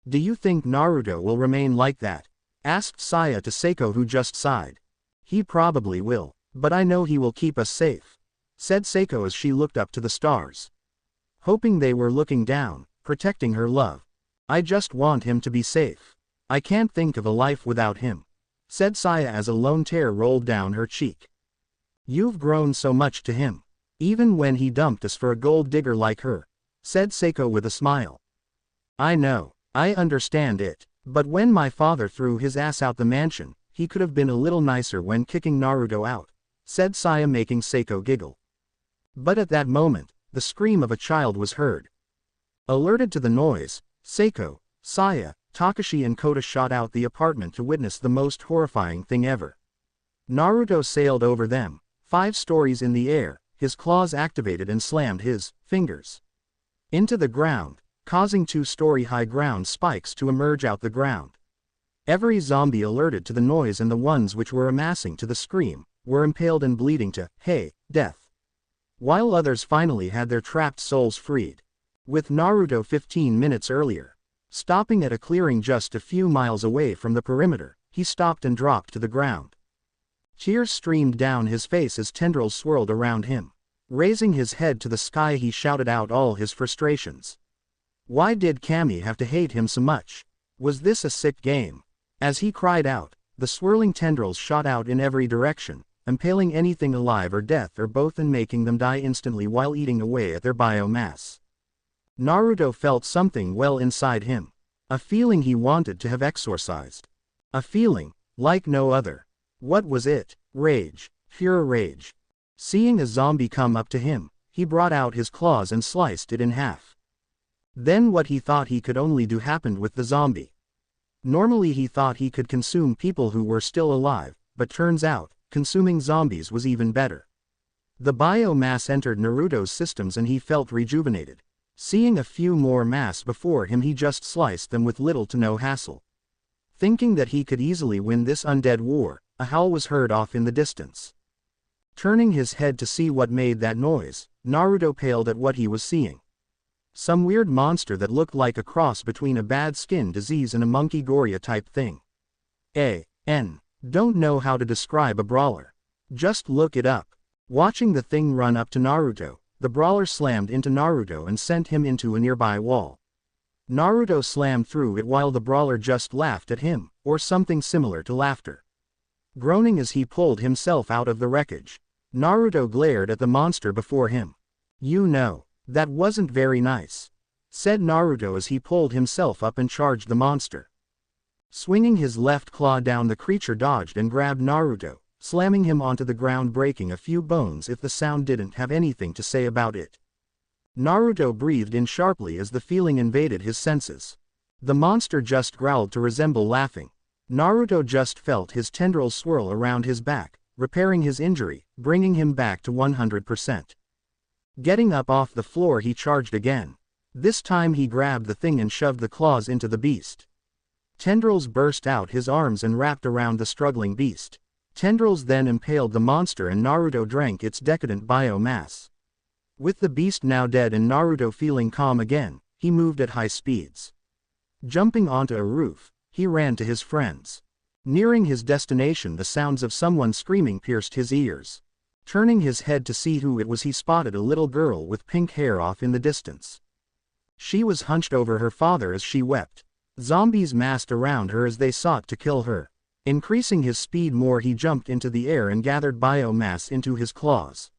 Do you think Naruto will remain like that? Asked Saya to Seiko, who just sighed. He probably will, but I know he will keep us safe, said Seiko as she looked up to the stars. Hoping they were looking down, protecting her love. I just want him to be safe. I can't think of a life without him, said Saya as a lone tear rolled down her cheek. You've grown so much to him. Even when he dumped us for a gold digger like her, said Seiko with a smile. I know, I understand it, but when my father threw his ass out the mansion, he could have been a little nicer when kicking Naruto out, said Saya, making Seiko giggle. But at that moment, the scream of a child was heard. Alerted to the noise, Seiko, Saya, Takashi and Kota shot out the apartment to witness the most horrifying thing ever. Naruto sailed over them, 5 stories in the air, his claws activated, and slammed his fingers into the ground, causing 2-story-high ground spikes to emerge out the ground. Every zombie alerted to the noise, and the ones which were amassing to the scream were impaled and bleeding to, hey, death. While others finally had their trapped souls freed. With Naruto 15 minutes earlier, stopping at a clearing just a few miles away from the perimeter, he stopped and dropped to the ground. Tears streamed down his face as tendrils swirled around him. Raising his head to the sky, he shouted out all his frustrations. Why did Kami have to hate him so much? Was this a sick game? As he cried out, the swirling tendrils shot out in every direction, impaling anything alive or death or both, and making them die instantly while eating away at their biomass. Naruto felt something well inside him. A feeling he wanted to have exorcised. A feeling like no other. What was it? Rage. Pure rage. Seeing a zombie come up to him, he brought out his claws and sliced it in half. Then what he thought he could only do happened with the zombie. Normally he thought he could consume people who were still alive, but turns out, consuming zombies was even better. The biomass entered Naruto's systems and he felt rejuvenated. Seeing a few more mass before him, he just sliced them with little to no hassle. Thinking that he could easily win this undead war, a howl was heard off in the distance. Turning his head to see what made that noise, Naruto paled at what he was seeing. Some weird monster that looked like a cross between a bad skin disease and a monkey goria type thing. Don't know how to describe a brawler. Just look it up. Watching the thing run up to Naruto, the brawler slammed into Naruto and sent him into a nearby wall. Naruto slammed through it while the brawler just laughed at him, or something similar to laughter. Groaning as he pulled himself out of the wreckage, Naruto glared at the monster before him. You know, that wasn't very nice, said Naruto as he pulled himself up and charged the monster. Swinging his left claw down, the creature dodged and grabbed Naruto, slamming him onto the ground, breaking a few bones if the sound didn't have anything to say about it. Naruto breathed in sharply as the feeling invaded his senses. The monster just growled to resemble laughing. Naruto just felt his tendrils swirl around his back, repairing his injury, bringing him back to 100%. Getting up off the floor, he charged again. This time he grabbed the thing and shoved the claws into the beast. Tendrils burst out his arms and wrapped around the struggling beast. Tendrils then impaled the monster and Naruto drank its decadent biomass. With the beast now dead and Naruto feeling calm again, he moved at high speeds. Jumping onto a roof, he ran to his friends. Nearing his destination, the sounds of someone screaming pierced his ears. Turning his head to see who it was, he spotted a little girl with pink hair off in the distance. She was hunched over her father as she wept. Zombies massed around her as they sought to kill her. Increasing his speed more, he jumped into the air and gathered biomass into his claws.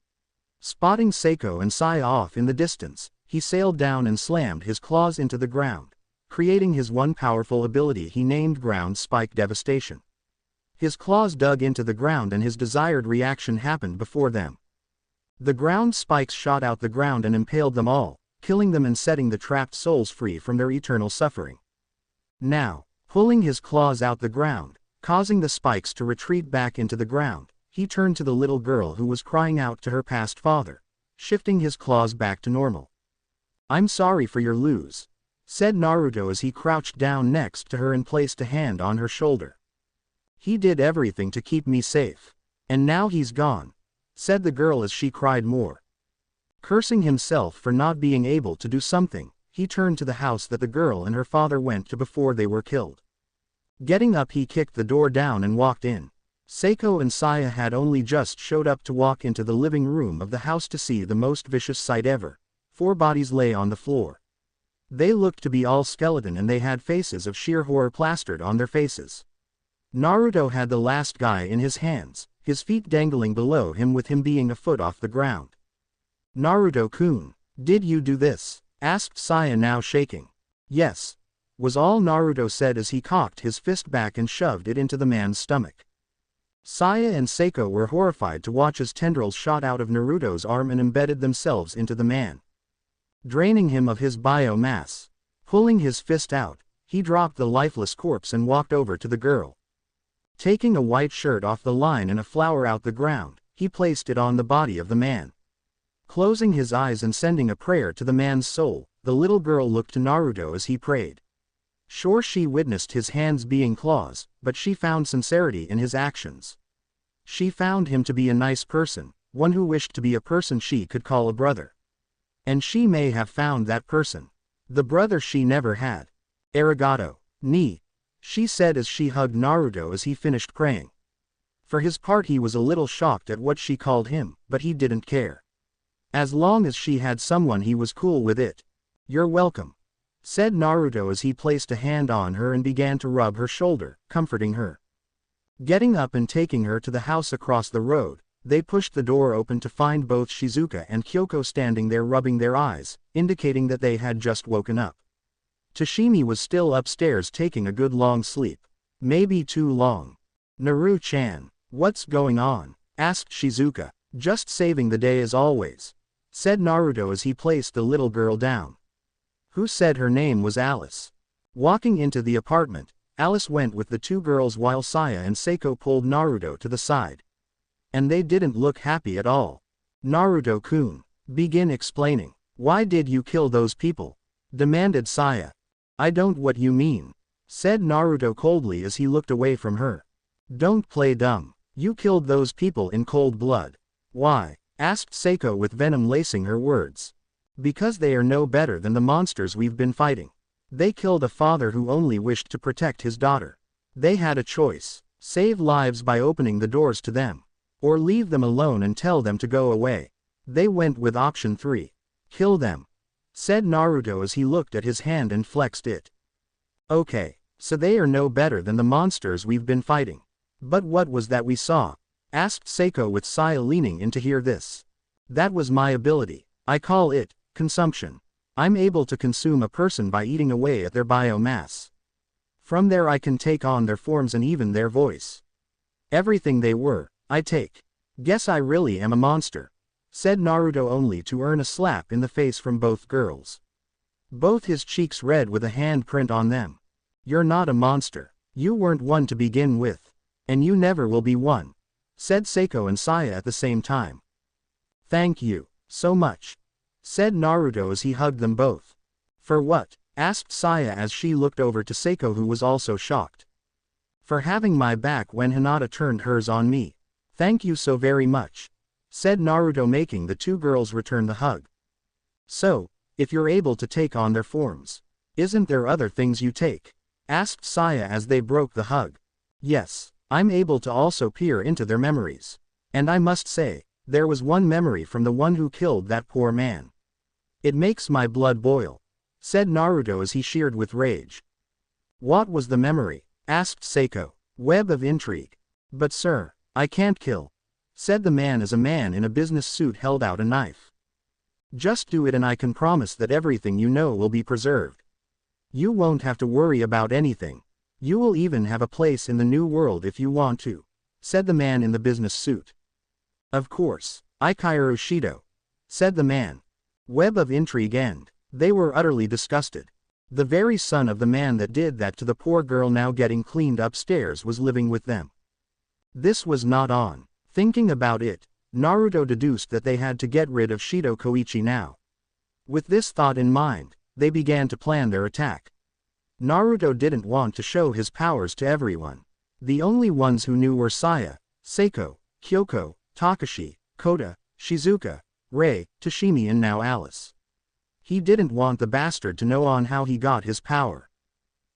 Spotting Seiko and Saya off in the distance, he sailed down and slammed his claws into the ground, creating his one powerful ability he named Ground Spike Devastation. His claws dug into the ground and his desired reaction happened before them. The ground spikes shot out the ground and impaled them all, killing them and setting the trapped souls free from their eternal suffering. Now, pulling his claws out the ground, causing the spikes to retreat back into the ground, he turned to the little girl who was crying out to her past father, shifting his claws back to normal. "I'm sorry for your lose," said Naruto as he crouched down next to her and placed a hand on her shoulder. "He did everything to keep me safe. And now he's gone," said the girl as she cried more. Cursing himself for not being able to do something, he turned to the house that the girl and her father went to before they were killed. Getting up, he kicked the door down and walked in. Seiko and Saya had only just showed up to walk into the living room of the house to see the most vicious sight ever. 4 bodies lay on the floor. They looked to be all skeleton and they had faces of sheer horror plastered on their faces. Naruto had the last guy in his hands, his feet dangling below him with him being a foot off the ground. "Naruto-kun, did you do this?" asked Saya, now shaking. "Yes," was all Naruto said as he cocked his fist back and shoved it into the man's stomach. Saya and Seiko were horrified to watch as tendrils shot out of Naruto's arm and embedded themselves into the man, draining him of his biomass. Pulling his fist out, he dropped the lifeless corpse and walked over to the girl. Taking a white shirt off the line and a flower out the ground, he placed it on the body of the man. Closing his eyes and sending a prayer to the man's soul, the little girl looked to Naruto as he prayed. Sure, she witnessed his hands being claws, but she found sincerity in his actions. She found him to be a nice person, one who wished to be a person she could call a brother. And she may have found that person. The brother she never had. "Arigato, ni," she said as she hugged Naruto as he finished praying. For his part, he was a little shocked at what she called him, but he didn't care. As long as she had someone, he was cool with it. "You're welcome," said Naruto as he placed a hand on her and began to rub her shoulder, comforting her. Getting up and taking her to the house across the road, they pushed the door open to find both Shizuka and Kyoko standing there rubbing their eyes, indicating that they had just woken up. Tashimi was still upstairs taking a good long sleep. Maybe too long. "Naru-chan, what's going on?" asked Shizuka. "Just saving the day as always," said Naruto as he placed the little girl down. "Who said her name was Alice?" Walking into the apartment, Alice went with the 2 girls while Saya and Seiko pulled Naruto to the side. And they didn't look happy at all. "Naruto-kun, begin explaining. Why did you kill those people?" demanded Saya. "I don't what you mean," said Naruto coldly as he looked away from her. "Don't play dumb. You killed those people in cold blood." "Why?" asked Seiko with venom lacing her words. "Because they are no better than the monsters we've been fighting. They killed a father who only wished to protect his daughter. They had a choice: save lives by opening the doors to them, or leave them alone and tell them to go away. They went with option 3. Kill them," said Naruto as he looked at his hand and flexed it. "Okay, so they are no better than the monsters we've been fighting. But what was that we saw?" asked Seiko with Saya leaning in to hear this. "That was my ability. I call it consumption. I'm able to consume a person by eating away at their biomass. From there I can take on their forms and even their voice. Everything they were, I take. Guess I really am a monster," said Naruto only to earn a slap in the face from both girls. Both his cheeks red with a handprint on them. "You're not a monster. You weren't one to begin with. And you never will be one," said Seiko and Saya at the same time. "Thank you so much," said Naruto as he hugged them both. "For what?" asked Saya as she looked over to Seiko, who was also shocked. "For having my back when Hinata turned hers on me. Thank you so very much," said Naruto, making the 2 girls return the hug. "So, if you're able to take on their forms, isn't there other things you take?" asked Saya as they broke the hug. "Yes, I'm able to also peer into their memories. And I must say, there was one memory from the one who killed that poor man. It makes my blood boil," said Naruto as he sheared with rage. What was the memory? Asked Seiko. Web of intrigue. But sir, I can't kill, said the man as a man in a business suit held out a knife. Just do it and I can promise that everything you know will be preserved. You won't have to worry about anything. You will even have a place in the new world if you want to, said the man in the business suit. Of course, Ikairu Shido, said the man. Web of intrigue end. They were utterly disgusted. The very son of the man that did that to the poor girl now getting cleaned upstairs was living with them. This was not on. Thinking about it, Naruto deduced that they had to get rid of Shido Koichi now. With this thought in mind, they began to plan their attack. Naruto didn't want to show his powers to everyone. The only ones who knew were Saya, Seiko, Kyoko, Takashi, Kota, Shizuka, Rei, Tashimi and now Alice. He didn't want the bastard to know on how he got his power.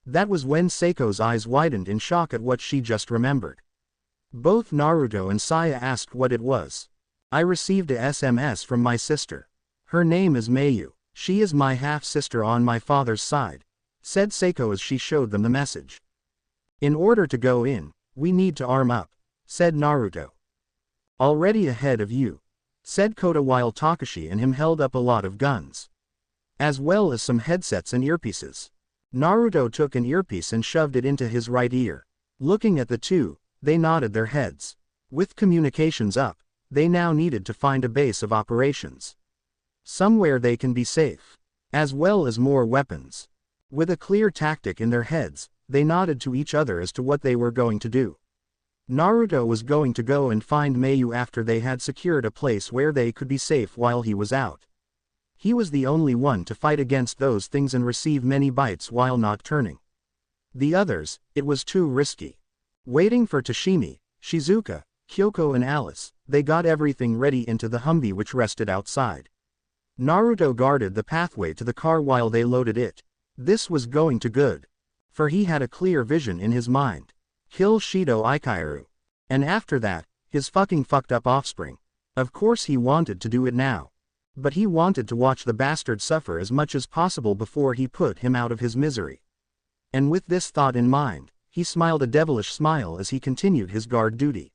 That was when Seiko's eyes widened in shock at what she just remembered. Both Naruto and Saya asked what it was. I received a SMS from my sister. Her name is Mayu. She is my half-sister on my father's side, said Seiko as she showed them the message. In order to go in, we need to arm up, said Naruto. Already ahead of you, said Kota while Takashi and him held up a lot of guns, as well as some headsets and earpieces. Naruto took an earpiece and shoved it into his right ear. Looking at the two, they nodded their heads. With communications up, they now needed to find a base of operations. Somewhere they can be safe, as well as more weapons. With a clear tactic in their heads, they nodded to each other as to what they were going to do. Naruto was going to go and find Mayu after they had secured a place where they could be safe while he was out. He was the only one to fight against those things and receive many bites while not turning. The others, it was too risky. Waiting for Tashimi, Shizuka, Kyoko and Alice, they got everything ready into the Humvee which rested outside. Naruto guarded the pathway to the car while they loaded it. This was going to good. For he had a clear vision in his mind. Kill Shido Ikairu. And after that, his fucked up offspring. Of course he wanted to do it now. But he wanted to watch the bastard suffer as much as possible before he put him out of his misery. And with this thought in mind, he smiled a devilish smile as he continued his guard duty.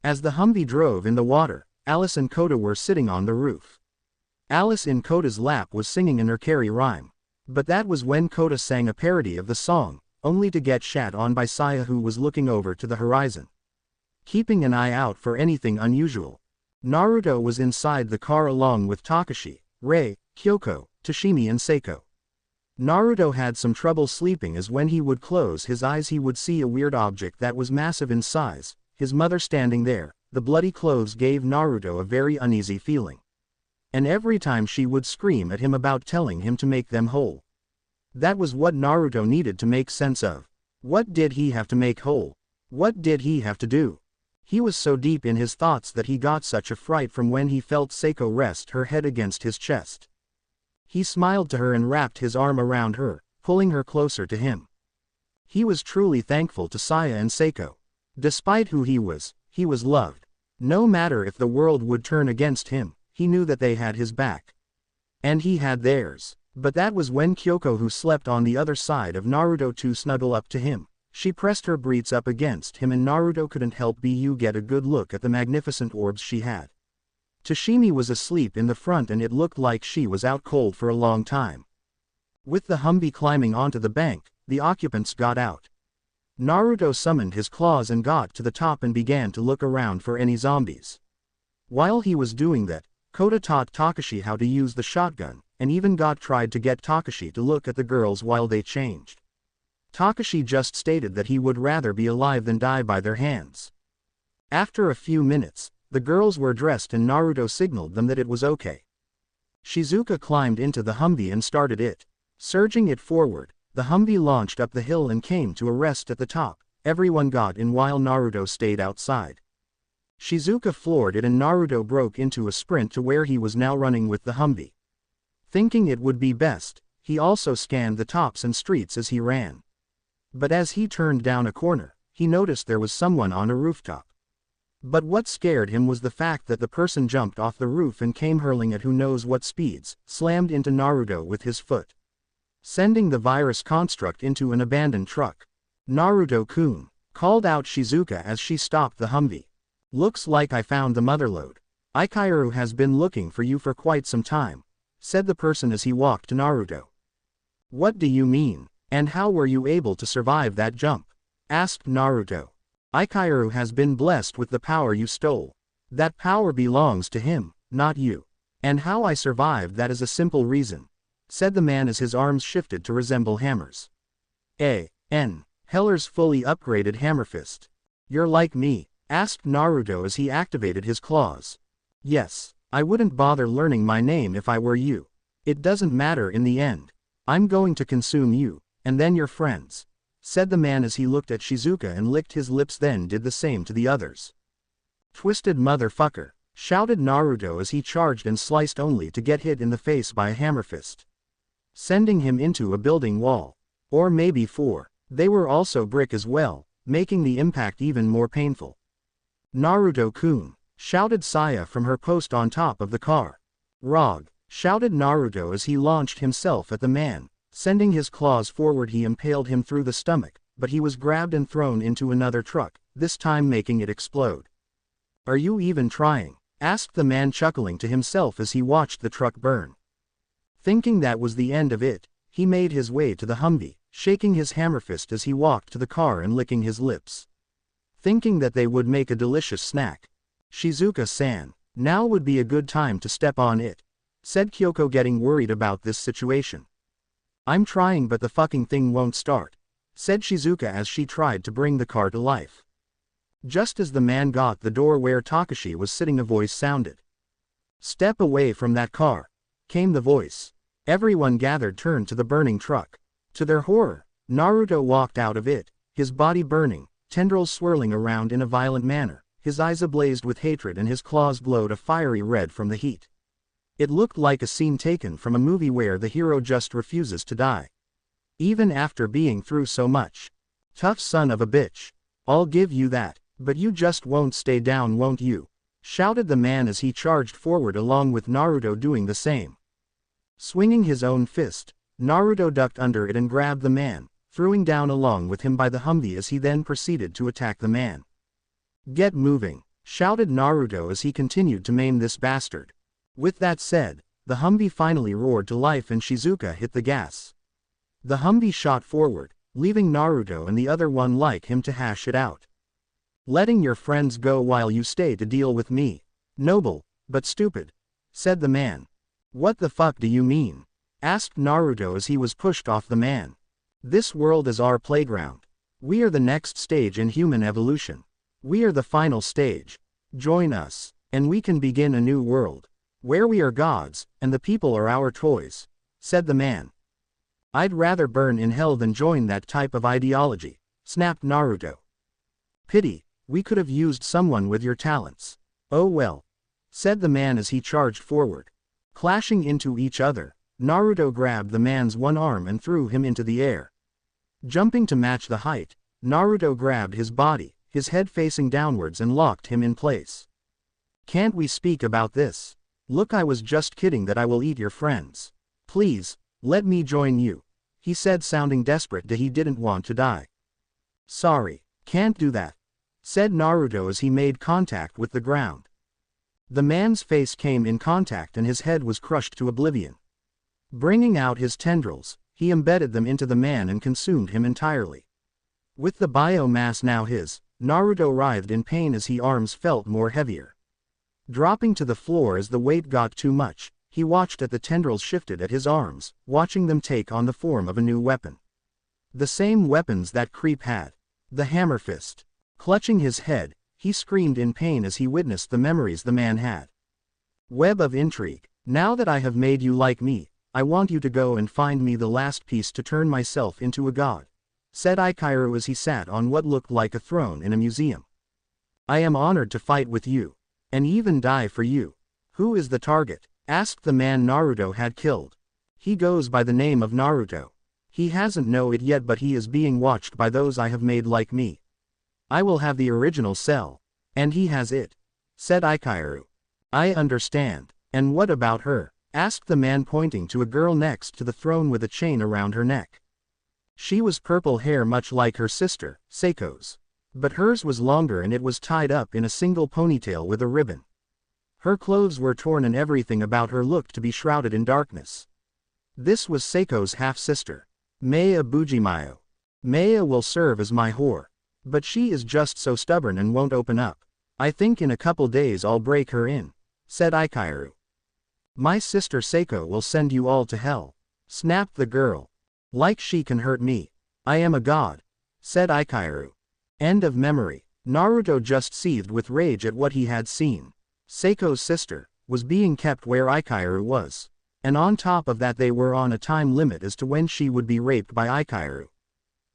As the Humvee drove in the water, Alice and Kota were sitting on the roof. Alice in Kota's lap was singing an Urkari rhyme. But that was when Kota sang a parody of the song, only to get shat on by Saya who was looking over to the horizon, keeping an eye out for anything unusual. Naruto was inside the car along with Takashi, Rei, Kyoko, Tashimi and Seiko. Naruto had some trouble sleeping as when he would close his eyes he would see a weird object that was massive in size, his mother standing there. The bloody clothes gave Naruto a very uneasy feeling. And every time she would scream at him about telling him to make them whole. That was what Naruto needed to make sense of. What did he have to make whole? What did he have to do? He was so deep in his thoughts that he got such a fright from when he felt Seiko rest her head against his chest. He smiled to her and wrapped his arm around her, pulling her closer to him. He was truly thankful to Saya and Seiko. Despite who he was loved. No matter if the world would turn against him, he knew that they had his back. And he had theirs. But that was when Kyoko, who slept on the other side of Naruto, to snuggle up to him. She pressed her breasts up against him and Naruto couldn't help but get a good look at the magnificent orbs she had. Tashimi was asleep in the front and it looked like she was out cold for a long time. With the Humvee climbing onto the bank, the occupants got out. Naruto summoned his claws and got to the top and began to look around for any zombies. While he was doing that, Kota taught Takashi how to use the shotgun, and even tried to get Takashi to look at the girls while they changed. Takashi just stated that he would rather be alive than die by their hands. After a few minutes, the girls were dressed and Naruto signaled them that it was okay. Shizuka climbed into the Humvee and started it. Surging it forward, the Humvee launched up the hill and came to a rest at the top. Everyone got in while Naruto stayed outside. Shizuka floored it and Naruto broke into a sprint to where he was now running with the Humvee. Thinking it would be best, he also scanned the tops and streets as he ran. But as he turned down a corner, he noticed there was someone on a rooftop. But what scared him was the fact that the person jumped off the roof and came hurling at who knows what speeds, slammed into Naruto with his foot. sending the virus construct into an abandoned truck. Naruto-kun, called out Shizuka as she stopped the Humvee. Looks like I found the motherlode. Ikairu has been looking for you for quite some time, said the person as he walked to Naruto. What do you mean, and how were you able to survive that jump? Asked Naruto. Ikairu has been blessed with the power you stole. That power belongs to him, not you. And how I survived that is a simple reason, said the man as his arms shifted to resemble hammers. Heller's fully upgraded hammer fist. You're like me? Asked Naruto as he activated his claws. Yes, I wouldn't bother learning my name if I were you. It doesn't matter in the end. I'm going to consume you, and then your friends, said the man as he looked at Shizuka and licked his lips, then did the same to the others. Twisted motherfucker, shouted Naruto as he charged and sliced only to get hit in the face by a hammer fist, sending him into a building wall. Or maybe 4. They were also brick as well, making the impact even more painful. Naruto-kun, shouted Saya from her post on top of the car. Rog, shouted Naruto as he launched himself at the man, sending his claws forward. He impaled him through the stomach, but he was grabbed and thrown into another truck, this time making it explode. Are you even trying? Asked the man, chuckling to himself as he watched the truck burn. Thinking that was the end of it, he made his way to the Humvee, shaking his hammer fist as he walked to the car and licking his lips, thinking that they would make a delicious snack. Shizuka-san, now would be a good time to step on it, said Kyoko, getting worried about this situation. I'm trying but the fucking thing won't start, said Shizuka as she tried to bring the car to life. Just as the man got the door where Takashi was sitting, a voice sounded. Step away from that car, came the voice. Everyone gathered turned to the burning truck. To their horror, Naruto walked out of it, his body burning, tendrils swirling around in a violent manner, his eyes ablazed with hatred and his claws glowed a fiery red from the heat. It looked like a scene taken from a movie where the hero just refuses to die, even after being through so much. Tough son of a bitch. I'll give you that, but you just won't stay down, won't you? Shouted the man as he charged forward along with Naruto doing the same. Swinging his own fist, Naruto ducked under it and grabbed the man, throwing down along with him by the Humvee as he then proceeded to attack the man. Get moving, shouted Naruto as he continued to maim this bastard. With that said, the Humvee finally roared to life and Shizuka hit the gas. The Humvee shot forward, leaving Naruto and the other one like him to hash it out. Letting your friends go while you stay to deal with me. Noble, but stupid, said the man. What the fuck do you mean? Asked Naruto as he was pushed off the man. This world is our playground. We are the next stage in human evolution. We are the final stage. Join us, and we can begin a new world, where we are gods, and the people are our toys, said the man. I'd rather burn in hell than join that type of ideology, snapped Naruto. Pity, we could have used someone with your talents. Oh well, said the man as he charged forward. Clashing into each other, Naruto grabbed the man's one arm and threw him into the air. Jumping to match the height, Naruto grabbed his body, his head facing downwards, and locked him in place. Can't we speak about this? Look, I was just kidding that I will eat your friends. Please, let me join you, he said, sounding desperate that he didn't want to die. Sorry, can't do that, said Naruto as he made contact with the ground. The man's face came in contact and his head was crushed to oblivion. Bringing out his tendrils, he embedded them into the man and consumed him entirely. With the biomass now his, Naruto writhed in pain as his arms felt more heavier. Dropping to the floor as the weight got too much, he watched as the tendrils shifted at his arms, watching them take on the form of a new weapon. The same weapons that Creep had. The hammer fist. Clutching his head, he screamed in pain as he witnessed the memories the man had. Web of intrigue. Now that I have made you like me, I want you to go and find me the last piece to turn myself into a god, said Ikairu as he sat on what looked like a throne in a museum. I am honored to fight with you, and even die for you. Who is the target? Asked the man Naruto had killed. He goes by the name of Naruto. He hasn't know it yet, but he is being watched by those I have made like me. I will have the original cell, and he has it, said Ikairu. I understand. And what about her? asked the man, pointing to a girl next to the throne with a chain around her neck. She was purple hair, much like her sister, Seiko's. But hers was longer and it was tied up in a single ponytail with a ribbon. Her clothes were torn and everything about her looked to be shrouded in darkness. This was Seiko's half-sister, Maya Bujimayo. Maya will serve as my whore. But she is just so stubborn and won't open up. I think in a couple days I'll break her in, said Ikairu. My sister Seiko will send you all to hell, snapped the girl. Like she can hurt me. I am a god, said Ikairu. End of memory. Naruto just seethed with rage at what he had seen. Seiko's sister was being kept where Ikairu was. And on top of that they were on a time limit as to when she would be raped by Ikairu.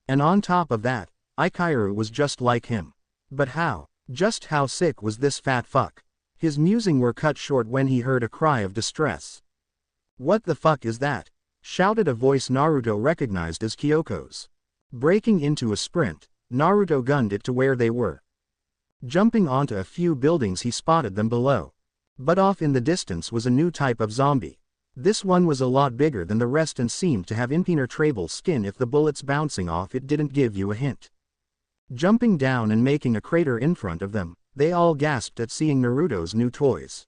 And on top of that, Ikairu was just like him. But how? Just how sick was this fat fuck? His musings were cut short when he heard a cry of distress. What the fuck is that? Shouted a voice Naruto recognized as Kyoko's. Breaking into a sprint, Naruto gunned it to where they were. Jumping onto a few buildings he spotted them below. But off in the distance was a new type of zombie. This one was a lot bigger than the rest and seemed to have impenetrable skin. If the bullets bouncing off it didn't give you a hint. Jumping down and making a crater in front of them, they all gasped at seeing Naruto's new toys.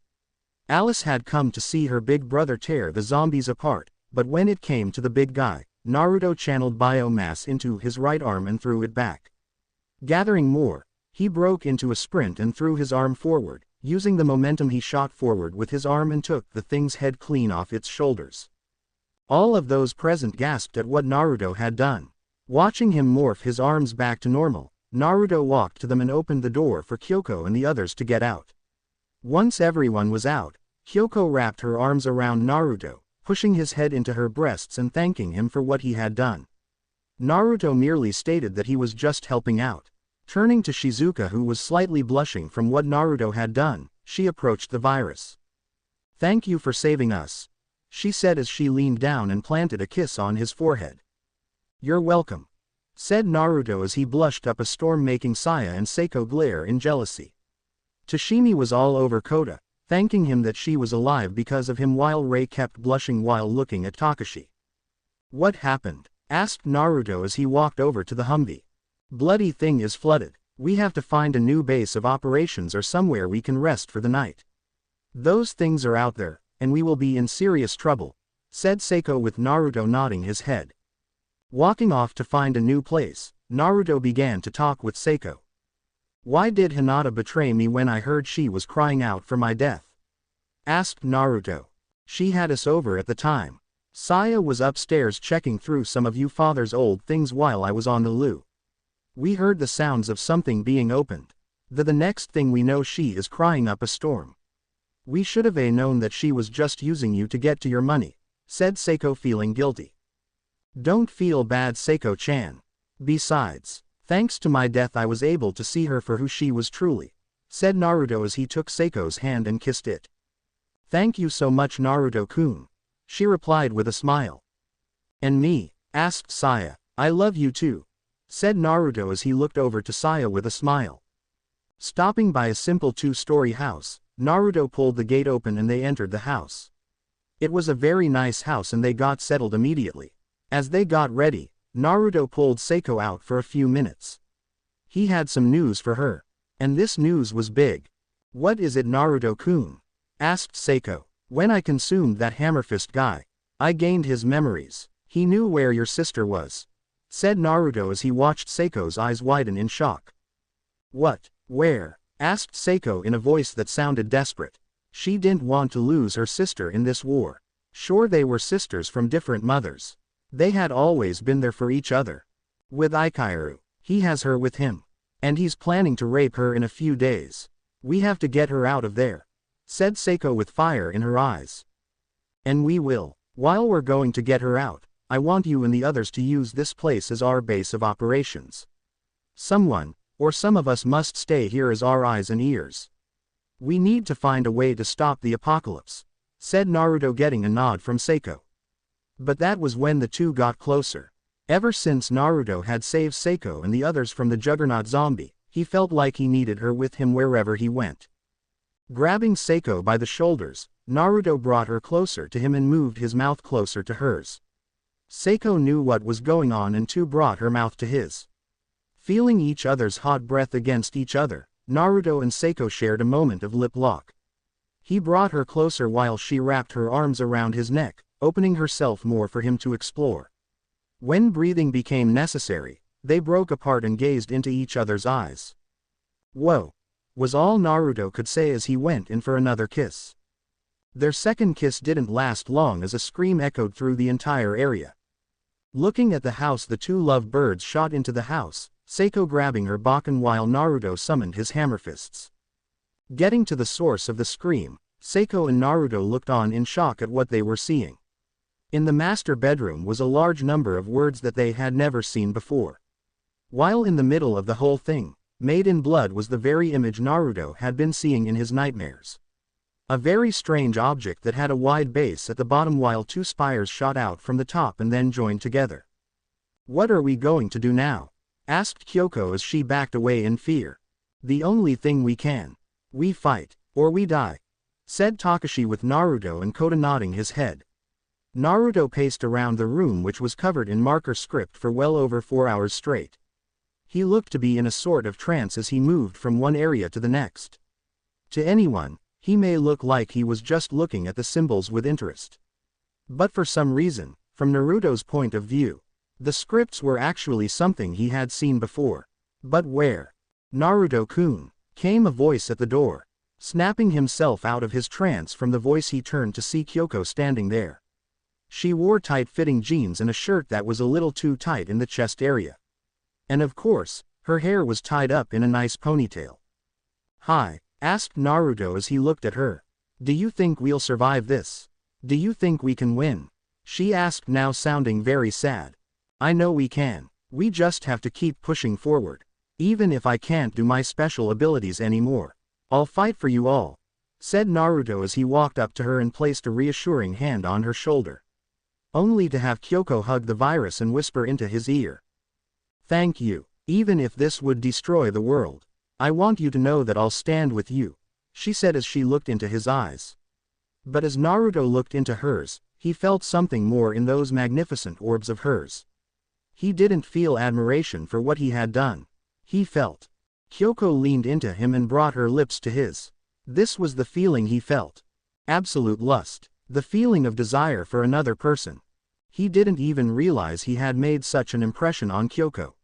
Alice had come to see her big brother tear the zombies apart, but when it came to the big guy, Naruto channeled biomass into his right arm and threw it back. Gathering more, he broke into a sprint and threw his arm forward. Using the momentum he shot forward with his arm and took the thing's head clean off its shoulders. All of those present gasped at what Naruto had done. Watching him morph his arms back to normal, Naruto walked to them and opened the door for Kyoko and the others to get out. Once everyone was out, Kyoko wrapped her arms around Naruto, pushing his head into her breasts and thanking him for what he had done. Naruto merely stated that he was just helping out. Turning to Shizuka, who was slightly blushing from what Naruto had done, she approached the virus. Thank you for saving us, she said as she leaned down and planted a kiss on his forehead. You're welcome, said Naruto as he blushed up a storm, making Saya and Seiko glare in jealousy. Tashimi was all over Kota, thanking him that she was alive because of him, while Rei kept blushing while looking at Takashi. What happened? Asked Naruto as he walked over to the Humvee. Bloody thing is flooded. We have to find a new base of operations or somewhere we can rest for the night. Those things are out there, and we will be in serious trouble, said Seiko with Naruto nodding his head. Walking off to find a new place, Naruto began to talk with Seiko. Why did Hinata betray me when I heard she was crying out for my death? Asked Naruto. She had us over at the time. Saya was upstairs checking through some of you father's old things while I was on the loo. We heard the sounds of something being opened. The next thing we know she is crying up a storm. We should have known that she was just using you to get to your money, said Seiko, feeling guilty. Don't feel bad, Seiko-chan. Besides, thanks to my death I was able to see her for who she was truly, said Naruto as he took Seiko's hand and kissed it. Thank you so much, Naruto-kun, she replied with a smile. And me? Asked Saya. I love you too, said Naruto as he looked over to Saya with a smile. Stopping by a simple two-story house, Naruto pulled the gate open and they entered the house. It was a very nice house and they got settled immediately. As they got ready, Naruto pulled Seiko out for a few minutes. He had some news for her. And this news was big. What is it, Naruto-kun? Asked Seiko. When I consumed that hammerfist guy, I gained his memories. He knew where your sister was, said Naruto as he watched Seiko's eyes widen in shock. What? Where? Asked Seiko in a voice that sounded desperate. She didn't want to lose her sister in this war. Sure, they were sisters from different mothers. They had always been there for each other. With Ikairu, he has her with him. And he's planning to rape her in a few days. We have to get her out of there, said Seiko with fire in her eyes. And we will. While we're going to get her out, I want you and the others to use this place as our base of operations. Someone, or some of us, must stay here as our eyes and ears. We need to find a way to stop the apocalypse, said Naruto, getting a nod from Seiko. But that was when the two got closer. Ever since Naruto had saved Seiko and the others from the Juggernaut zombie, he felt like he needed her with him wherever he went. Grabbing Seiko by the shoulders, Naruto brought her closer to him and moved his mouth closer to hers. Seiko knew what was going on and too brought her mouth to his. Feeling each other's hot breath against each other, Naruto and Seiko shared a moment of lip lock. He brought her closer while she wrapped her arms around his neck, opening herself more for him to explore. When breathing became necessary, they broke apart and gazed into each other's eyes. "Whoa," was all Naruto could say as he went in for another kiss. Their second kiss didn't last long as a scream echoed through the entire area. Looking at the house, the two lovebirds shot into the house, Seiko grabbing her Bakken while Naruto summoned his hammer fists. Getting to the source of the scream, Seiko and Naruto looked on in shock at what they were seeing. In the master bedroom was a large number of words that they had never seen before. While in the middle of the whole thing, made in blood, was the very image Naruto had been seeing in his nightmares. A very strange object that had a wide base at the bottom while two spires shot out from the top and then joined together. "What are we going to do now?" asked Kyoko as she backed away in fear. "The only thing we can. We fight, or we die," said Takashi with Naruto and Kota nodding his head. Naruto paced around the room, which was covered in marker script, for well over 4 hours straight. He looked to be in a sort of trance as he moved from one area to the next. To anyone, he may look like he was just looking at the symbols with interest. But for some reason, from Naruto's point of view, the scripts were actually something he had seen before. "But where? Naruto-kun," came a voice at the door. Snapping himself out of his trance from the voice, he turned to see Kyoko standing there. She wore tight-fitting jeans and a shirt that was a little too tight in the chest area. And of course, her hair was tied up in a nice ponytail. "Hi," asked Naruto as he looked at her. "Do you think we'll survive this? Do you think we can win?" she asked, now sounding very sad. "I know we can. We just have to keep pushing forward. Even if I can't do my special abilities anymore, I'll fight for you all," said Naruto as he walked up to her and placed a reassuring hand on her shoulder. Only to have Kyoko hug the virus and whisper into his ear, "Thank you. Even if this would destroy the world, I want you to know that I'll stand with you," she said as she looked into his eyes. But as Naruto looked into hers, he felt something more in those magnificent orbs of hers. He didn't feel admiration for what he had done. He felt. Kyoko leaned into him and brought her lips to his. This was the feeling he felt. Absolute lust. The feeling of desire for another person. He didn't even realize he had made such an impression on Kyoko.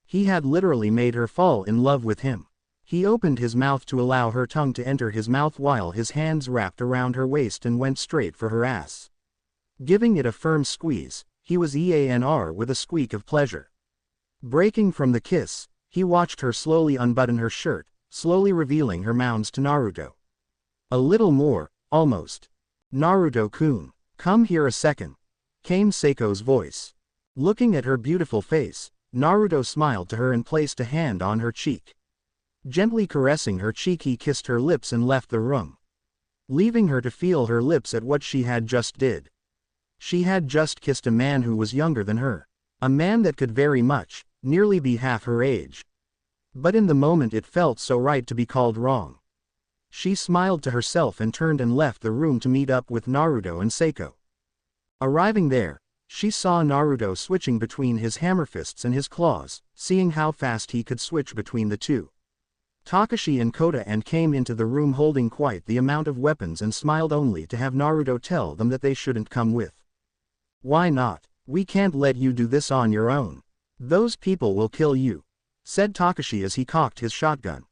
He had literally made her fall in love with him. He opened his mouth to allow her tongue to enter his mouth while his hands wrapped around her waist and went straight for her ass. Giving it a firm squeeze, he was EANR with a squeak of pleasure. Breaking from the kiss, he watched her slowly unbutton her shirt, slowly revealing her mounds to Naruto. "A little more, almost. Naruto-kun, come here a second," came Seiko's voice. Looking at her beautiful face, Naruto smiled to her and placed a hand on her cheek. Gently caressing her cheek, he kissed her lips and left the room, leaving her to feel her lips at what she had just did. She had just kissed a man who was younger than her, a man that could very much, nearly be half her age. But in the moment it felt so right to be called wrong. She smiled to herself and turned and left the room to meet up with Naruto and Seiko. Arriving there, she saw Naruto switching between his hammer fists and his claws, seeing how fast he could switch between the two. Takashi and Kota came into the room holding quite the amount of weapons and smiled only to have Naruto tell them that they shouldn't come with. "Why not? We can't let you do this on your own. Those people will kill you," said Takashi as he cocked his shotgun.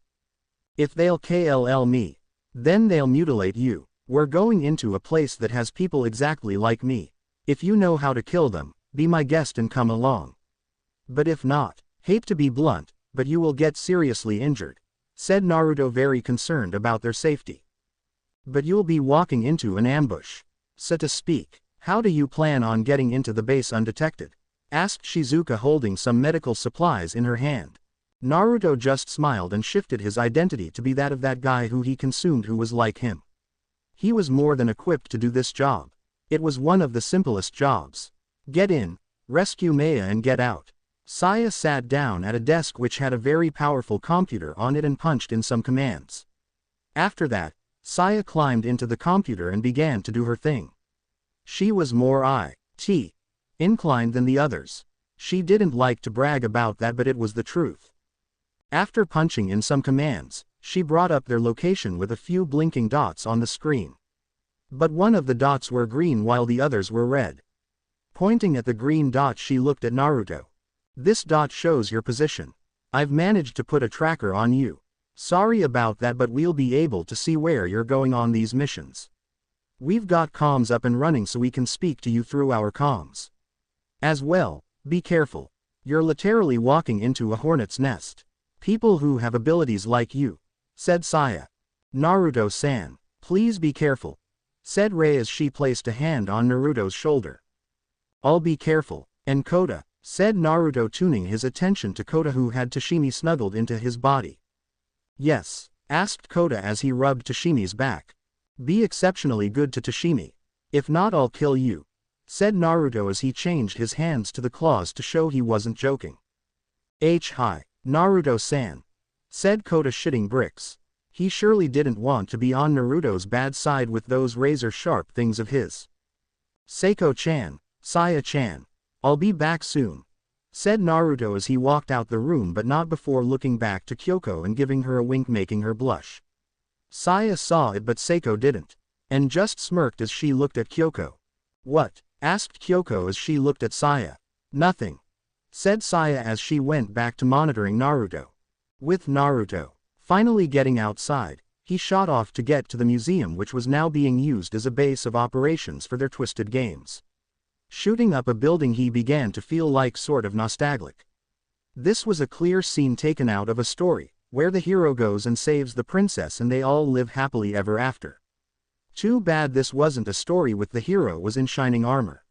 "If they'll kill me, then they'll mutilate you. We're going into a place that has people exactly like me. If you know how to kill them, be my guest and come along. But if not, hate to be blunt, but you will get seriously injured," said Naruto, very concerned about their safety. "But you'll be walking into an ambush, so to speak. How do you plan on getting into the base undetected?" asked Shizuka, holding some medical supplies in her hand. Naruto just smiled and shifted his identity to be that of that guy who he consumed who was like him. He was more than equipped to do this job. It was one of the simplest jobs. Get in, rescue Maya and get out. Saya sat down at a desk which had a very powerful computer on it and punched in some commands. After that, Saya climbed into the computer and began to do her thing. She was more inclined than the others. She didn't like to brag about that, but it was the truth. After punching in some commands, she brought up their location with a few blinking dots on the screen. But one of the dots were green while the others were red. Pointing at the green dot, she looked at Naruto. This dot shows your position. I've managed to put a tracker on you. Sorry about that, but we'll be able to see where you're going on these missions. We've got comms up and running so we can speak to you through our comms. As well, be careful. You're literally walking into a hornet's nest. People who have abilities like you, said Saya. Naruto-san, please be careful, said Rei as she placed a hand on Naruto's shoulder. I'll be careful, and Kota, said Naruto, tuning his attention to Kota, who had Tashimi snuggled into his body. Yes, asked Kota as he rubbed Tashimi's back. Be exceptionally good to Tashimi. If not, I'll kill you, said Naruto as he changed his hands to the claws to show he wasn't joking. Hi, Naruto-san, said Kota, shitting bricks. He surely didn't want to be on Naruto's bad side with those razor-sharp things of his. Seiko-chan, Saya-chan, I'll be back soon, said Naruto as he walked out the room, but not before looking back to Kyoko and giving her a wink, making her blush. Saya saw it, but Seiko didn't, and just smirked as she looked at Kyoko. What? Asked Kyoko as she looked at Saya. Nothing, said Saya as she went back to monitoring Naruto. With Naruto finally getting outside, he shot off to get to the museum, which was now being used as a base of operations for their twisted games. Shooting up a building, he began to feel like sort of nostalgic. This was a clear scene taken out of a story, where the hero goes and saves the princess and they all live happily ever after. Too bad this wasn't a story with the hero was in shining armor.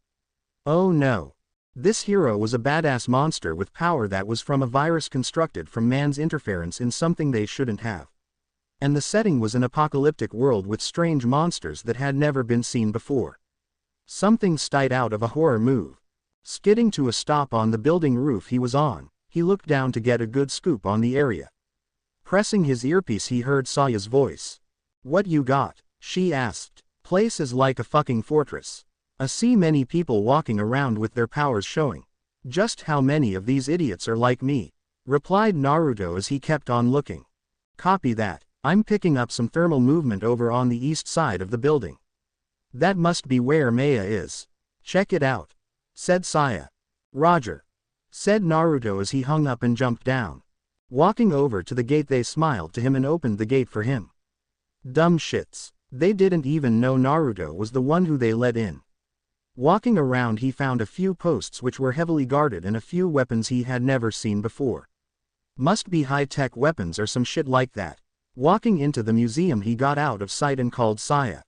Oh no. This hero was a badass monster with power that was from a virus constructed from man's interference in something they shouldn't have. And the setting was an apocalyptic world with strange monsters that had never been seen before. Something straight out of a horror movie. Skidding to a stop on the building roof he was on, he looked down to get a good scoop on the area. Pressing his earpiece, he heard Saya's voice. What you got? She asked. Place is like a fucking fortress. I see many people walking around with their powers showing. Just how many of these idiots are like me? Replied Naruto as he kept on looking. Copy that. I'm picking up some thermal movement over on the east side of the building. That must be where Maya is. Check it out, said Saya. Roger, said Naruto as he hung up and jumped down. Walking over to the gate, they smiled to him and opened the gate for him. Dumb shits. They didn't even know Naruto was the one who they let in. Walking around, he found a few posts which were heavily guarded and a few weapons he had never seen before. Must be high-tech weapons or some shit like that. Walking into the museum, he got out of sight and called Saya.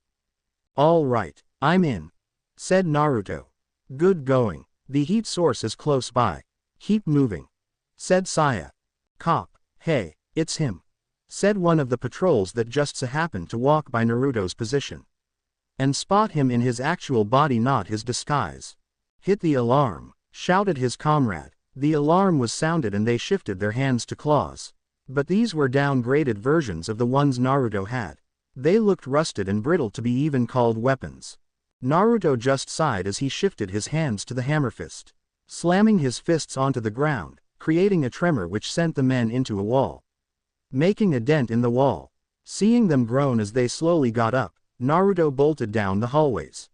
All right, I'm in, said Naruto. Good going. The heat source is close by. Keep moving, said Saya. Cop, hey, it's him, said one of the patrols that just so happened to walk by Naruto's position. And spot him in his actual body, not his disguise. Hit the alarm, shouted his comrade. The alarm was sounded and they shifted their hands to claws. But these were downgraded versions of the ones Naruto had. They looked rusted and brittle to be even called weapons. Naruto just sighed as he shifted his hands to the hammer fist, slamming his fists onto the ground, creating a tremor which sent the men into a wall. Making a dent in the wall. Seeing them groan as they slowly got up, Naruto bolted down the hallways.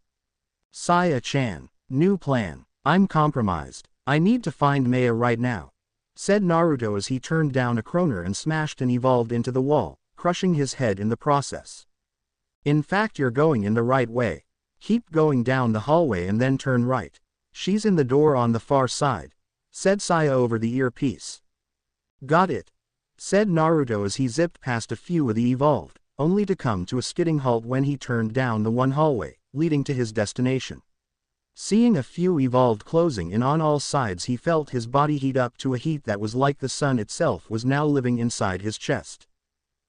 Saya-chan, new plan. I'm compromised. I need to find Maya right now, said Naruto as he turned down a corner and smashed and evolved into the wall, crushing his head in the process. In fact, you're going in the right way. Keep going down the hallway and then turn right. She's in the door on the far side, said Saya over the earpiece. Got it, said Naruto as he zipped past a few of the evolved, only to come to a skidding halt when he turned down the one hallway, leading to his destination. Seeing a few evolved closing in on all sides, he felt his body heat up to a heat that was like the sun itself was now living inside his chest,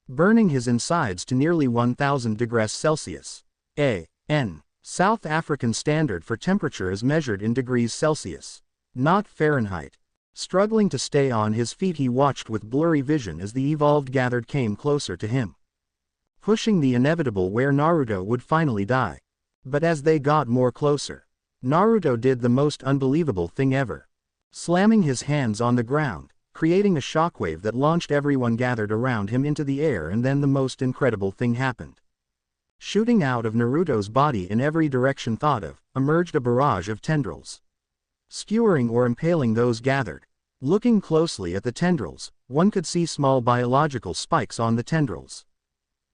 burning his insides to nearly 1000 degrees Celsius. A.N. South African standard for temperature is measured in degrees Celsius, not Fahrenheit. Struggling to stay on his feet, he watched with blurry vision as the evolved gathered came closer to him. pushing the inevitable where Naruto would finally die. But as they got more closer, Naruto did the most unbelievable thing ever. Slamming his hands on the ground, creating a shockwave that launched everyone gathered around him into the air, and then the most incredible thing happened. Shooting out of Naruto's body in every direction thought of, emerged a barrage of tendrils. Skewering or impaling those gathered. Looking closely at the tendrils, one could see small biological spikes on the tendrils,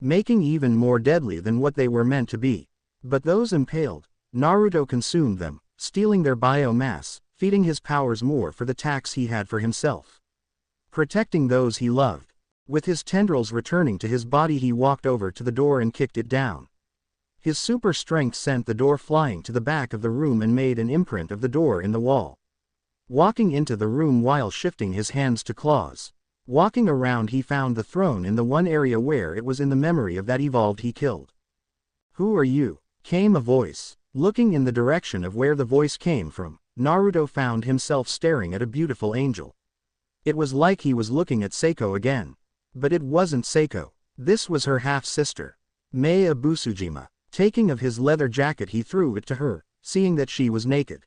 making even more deadly than what they were meant to be. But those impaled, Naruto consumed them, stealing their biomass, feeding his powers more for the tax he had for himself, protecting those he loved. With his tendrils returning to his body, he walked over to the door and kicked it down. His super strength sent the door flying to the back of the room and made an imprint of the door in the wall. Walking into the room while shifting his hands to claws. Walking around, he found the throne in the one area where it was in the memory of that evolved he killed. "Who are you?" came a voice. Looking in the direction of where the voice came from, Naruto found himself staring at a beautiful angel. It was like he was looking at Seiko again. But it wasn't Seiko. This was her half-sister, Maya Busujima. Taking of his leather jacket, he threw it to her, seeing that she was naked.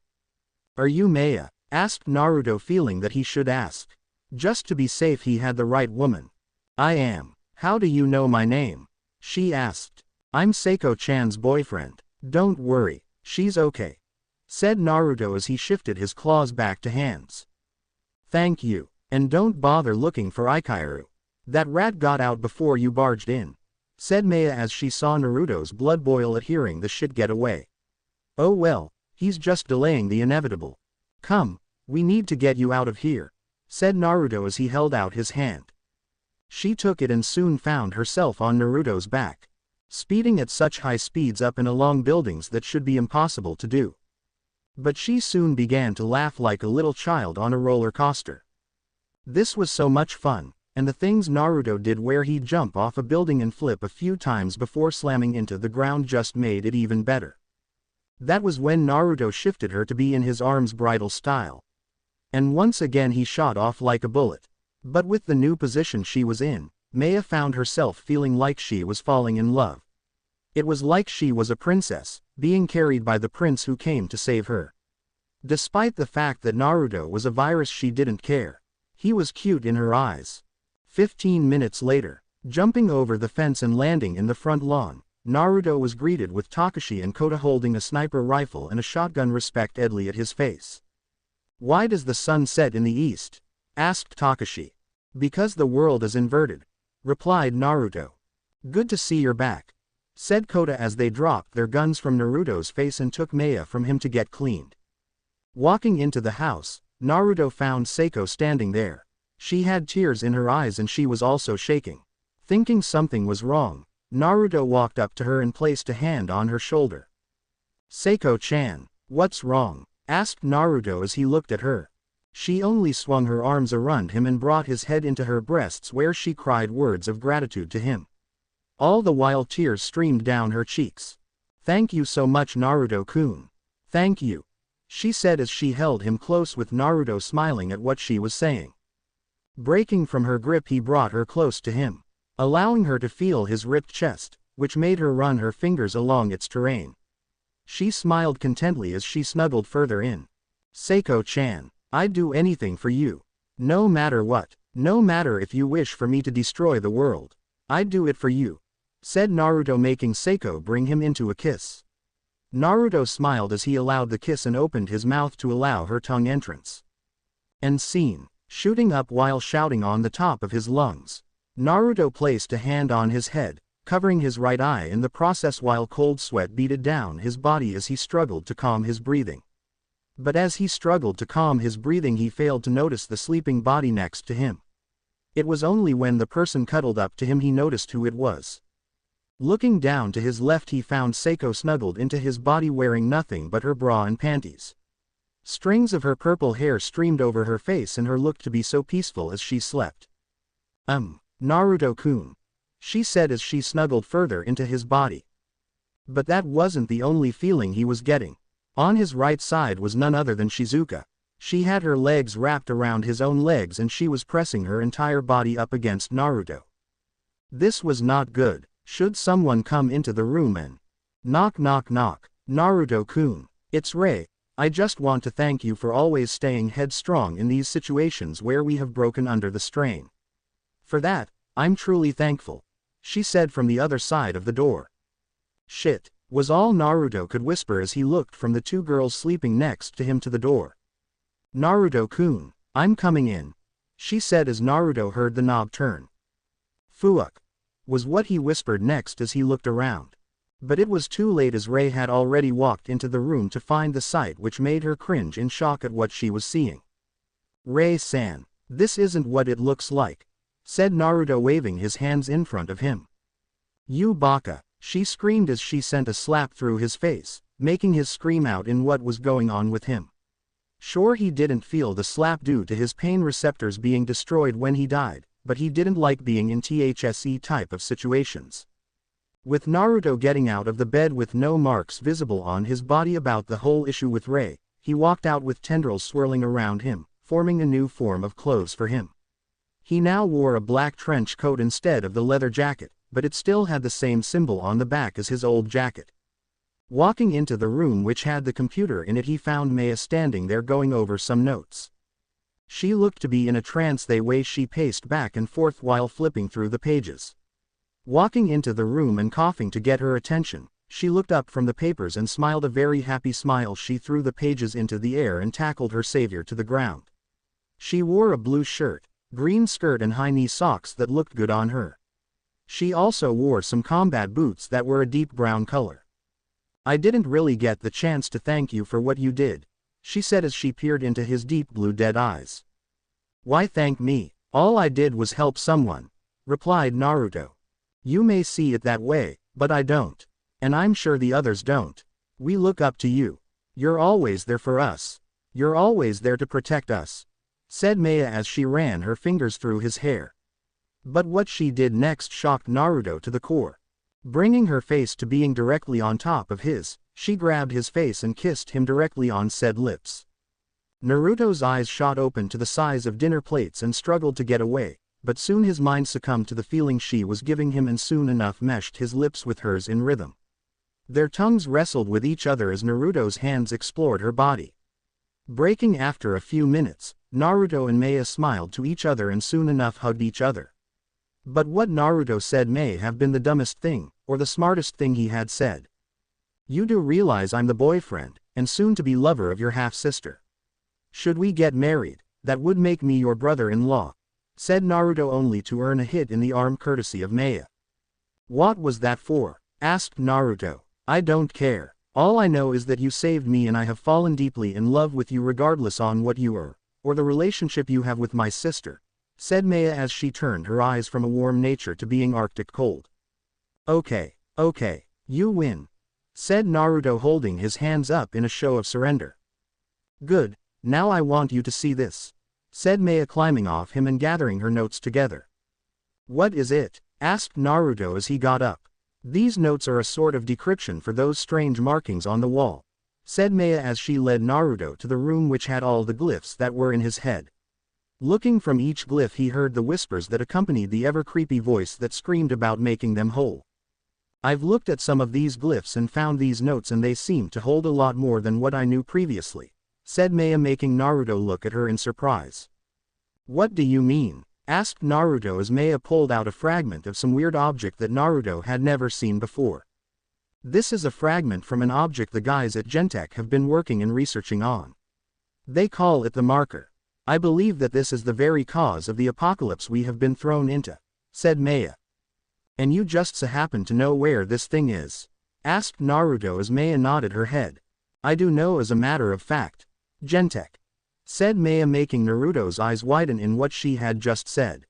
"Are you Maya?" asked Naruto, feeling that he should ask. Just to be safe, he had the right woman. "I am. How do you know my name?" she asked. "I'm Seiko-chan's boyfriend. Don't worry, she's okay," said Naruto as he shifted his claws back to hands. "Thank you. And don't bother looking for Ikairu. That rat got out before you barged in," said Maya as she saw Naruto's blood boil at hearing the shit get away. "Oh well, he's just delaying the inevitable. Come, we need to get you out of here," said Naruto as he held out his hand. She took it and soon found herself on Naruto's back, speeding at such high speeds up and along buildings that should be impossible to do. But she soon began to laugh like a little child on a roller coaster. This was so much fun, and the things Naruto did, where he'd jump off a building and flip a few times before slamming into the ground, just made it even better. That was when Naruto shifted her to be in his arms bridal style. And once again he shot off like a bullet. But with the new position she was in, Maya found herself feeling like she was falling in love. It was like she was a princess, being carried by the prince who came to save her. Despite the fact that Naruto was a virus, she didn't care. He was cute in her eyes. 15 minutes later, jumping over the fence and landing in the front lawn, Naruto was greeted with Takashi and Kota holding a sniper rifle and a shotgun respectively at his face. "Why does the sun set in the east?" asked Takashi. "Because the world is inverted," replied Naruto. "Good to see you're back," said Kota as they dropped their guns from Naruto's face and took Maya from him to get cleaned. Walking into the house, Naruto found Seiko standing there. She had tears in her eyes and she was also shaking. Thinking something was wrong, Naruto walked up to her and placed a hand on her shoulder. "Seiko-chan, what's wrong?" asked Naruto as he looked at her. She only swung her arms around him and brought his head into her breasts, where she cried words of gratitude to him. All the while tears streamed down her cheeks. "Thank you so much, Naruto-kun. Thank you," she said as she held him close, with Naruto smiling at what she was saying. Breaking from her grip, he brought her close to him, allowing her to feel his ripped chest, which made her run her fingers along its terrain. She smiled contentedly as she snuggled further in. "Seiko-chan, I'd do anything for you. No matter what. No matter if you wish for me to destroy the world, I'd do it for you," said Naruto, making Seiko bring him into a kiss. Naruto smiled as he allowed the kiss and opened his mouth to allow her tongue entrance. And scene. Shooting up while shouting on the top of his lungs, Naruto placed a hand on his head, covering his right eye in the process, while cold sweat beaded down his body as he struggled to calm his breathing. But as he struggled to calm his breathing, he failed to notice the sleeping body next to him. It was only when the person cuddled up to him he noticed who it was. Looking down to his left, he found Seiko snuggled into his body, wearing nothing but her bra and panties. Strings of her purple hair streamed over her face and her looked to be so peaceful as she slept. Naruto-kun," she said as she snuggled further into his body. But that wasn't the only feeling he was getting. On his right side was none other than Shizuka. She had her legs wrapped around his own legs and she was pressing her entire body up against Naruto. This was not good. Should someone come into the room and knock knock knock, Naruto-kun, it's Rei. I just want to thank you for always staying headstrong in these situations where we have broken under the strain. For that, I'm truly thankful, she said from the other side of the door. Shit, was all Naruto could whisper as he looked from the two girls sleeping next to him to the door. Naruto-kun, I'm coming in, she said as Naruto heard the knob turn. Fuck, was what he whispered next as he looked around. But it was too late as Rei had already walked into the room to find the sight which made her cringe in shock at what she was seeing. Rei-san, this isn't what it looks like, said Naruto waving his hands in front of him. You baka, she screamed as she sent a slap through his face, making his scream out in what was going on with him. Sure, he didn't feel the slap due to his pain receptors being destroyed when he died, but he didn't like being in THSE type of situations. With Naruto getting out of the bed with no marks visible on his body about the whole issue with Rei, he walked out with tendrils swirling around him, forming a new form of clothes for him. He now wore a black trench coat instead of the leather jacket, but it still had the same symbol on the back as his old jacket. Walking into the room which had the computer in it, he found Maya standing there going over some notes. She looked to be in a trance the way she paced back and forth while flipping through the pages. Walking into the room and coughing to get her attention, she looked up from the papers and smiled a very happy smile. She threw the pages into the air and tackled her savior to the ground. She wore a blue shirt, green skirt and high-knee socks that looked good on her. She also wore some combat boots that were a deep brown color. I didn't really get the chance to thank you for what you did, she said as she peered into his deep blue dead eyes. Why thank me? All I did was help someone, replied Naruto. You may see it that way, but I don't. And I'm sure the others don't. We look up to you. You're always there for us. You're always there to protect us, said Maya as she ran her fingers through his hair. But what she did next shocked Naruto to the core. Bringing her face to being directly on top of his, she grabbed his face and kissed him directly on said lips. Naruto's eyes shot open to the size of dinner plates and struggled to get away, but soon his mind succumbed to the feeling she was giving him and soon enough meshed his lips with hers in rhythm. Their tongues wrestled with each other as Naruto's hands explored her body. Breaking after a few minutes, Naruto and Maya smiled to each other and soon enough hugged each other. But what Naruto said may have been the dumbest thing, or the smartest thing he had said. You do realize I'm the boyfriend, and soon-to-be lover of your half-sister. Should we get married, that would make me your brother-in-law, said Naruto only to earn a hit in the arm courtesy of Maya. What was that for? Asked Naruto. I don't care. All I know is that you saved me and I have fallen deeply in love with you regardless on what you are, or the relationship you have with my sister, said Maya as she turned her eyes from a warm nature to being arctic cold. Okay, you win, said Naruto holding his hands up in a show of surrender. Good, now I want you to see this, said Maya climbing off him and gathering her notes together. What is it? Asked Naruto as he got up. These notes are a sort of decryption for those strange markings on the wall, said Maya as she led Naruto to the room which had all the glyphs that were in his head. Looking from each glyph he heard the whispers that accompanied the ever-creepy voice that screamed about making them whole. I've looked at some of these glyphs and found these notes and they seem to hold a lot more than what I knew previously, said Maya making Naruto look at her in surprise. What do you mean? Asked Naruto as Maya pulled out a fragment of some weird object that Naruto had never seen before. This is a fragment from an object the guys at Gentech have been working and researching on. They call it the marker. I believe that this is the very cause of the apocalypse we have been thrown into, said Maya. And you just so happen to know where this thing is? Asked Naruto as Maya nodded her head. I do know as a matter of fact. Gentech, said Maya making Naruto's eyes widen in what she had just said.